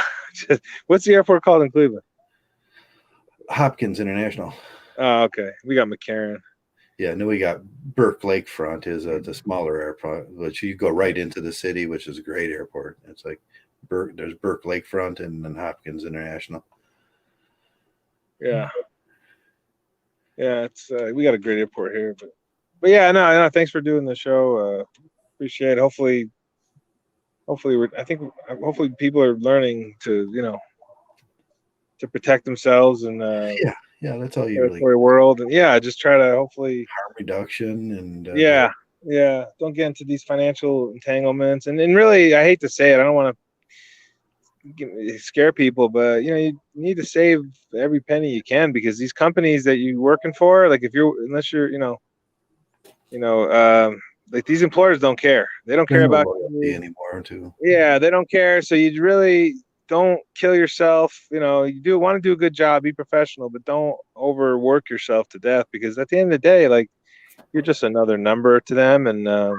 What's the airport called in Cleveland? Hopkins International. Oh, okay. We got McCarran. Yeah, and then we got Burke Lakefront is the smaller airport, which you go right into the city, which is a great airport. It's like there's Burke Lakefront and then Hopkins International. Yeah. It's we got a great airport here, but yeah, no. Thanks for doing the show. Appreciate it. Hopefully hopefully people are learning to to protect themselves and yeah, that's all you really. World, and just try to hopefully harm reduction and don't get into these financial entanglements. And really, I hate to say it, I don't want to scare people, but you need to save every penny you can, because these companies that you're working for, like unless you're like, these employers don't care. They don't care about you anymore too. Yeah, they don't care. So you really don't kill yourself. You do want to do a good job, be professional, but don't overwork yourself to death, because at the end of the day, like, you're just another number to them, and they'll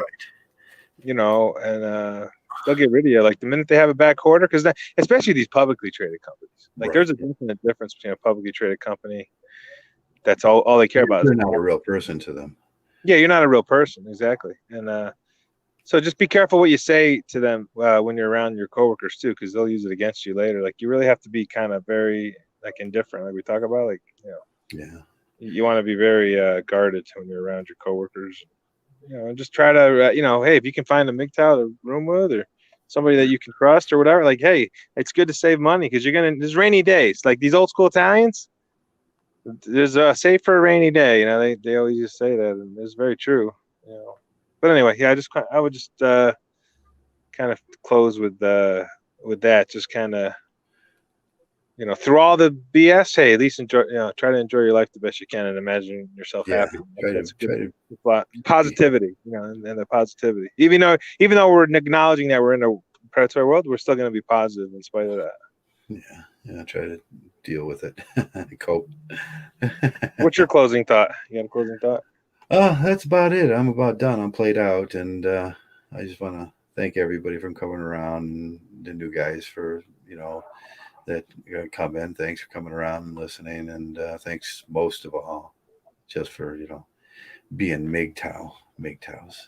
get rid of you like the minute they have a bad quarter, because especially these publicly traded companies. Like, there's a definite difference between a publicly traded company that's all they care about. You're not a real person to them. Yeah, you're not a real person, exactly. And so just be careful what you say to them when you're around your coworkers too, because they'll use it against you later. Like, you really have to be kind of very like indifferent, like we talk about. Like, yeah, you want to be very guarded when you're around your coworkers. And just try to hey, if you can find a MGTOW to room with, or somebody that you can trust or whatever, like, hey, it's good to save money, because there's rainy days. Like these old school Italians, there's a save for a rainy day. They always just say that, and it's very true. But anyway, yeah, I would just kind of close with that. Just kind of through all the BS, hey, at least enjoy. Try to enjoy your life the best you can, and imagine yourself happy. That's good. Positivity, and the positivity. Even though we're acknowledging that we're in a predatory world, we're still going to be positive in spite of that. Yeah. Try to deal with it. Cope. What's your closing thought? You got a closing thought? That's about it. I'm about done. I'm played out, and I just want to thank everybody for coming around, and the new guys for that come in. Thanks for coming around and listening, and thanks most of all just for being MGTOWs.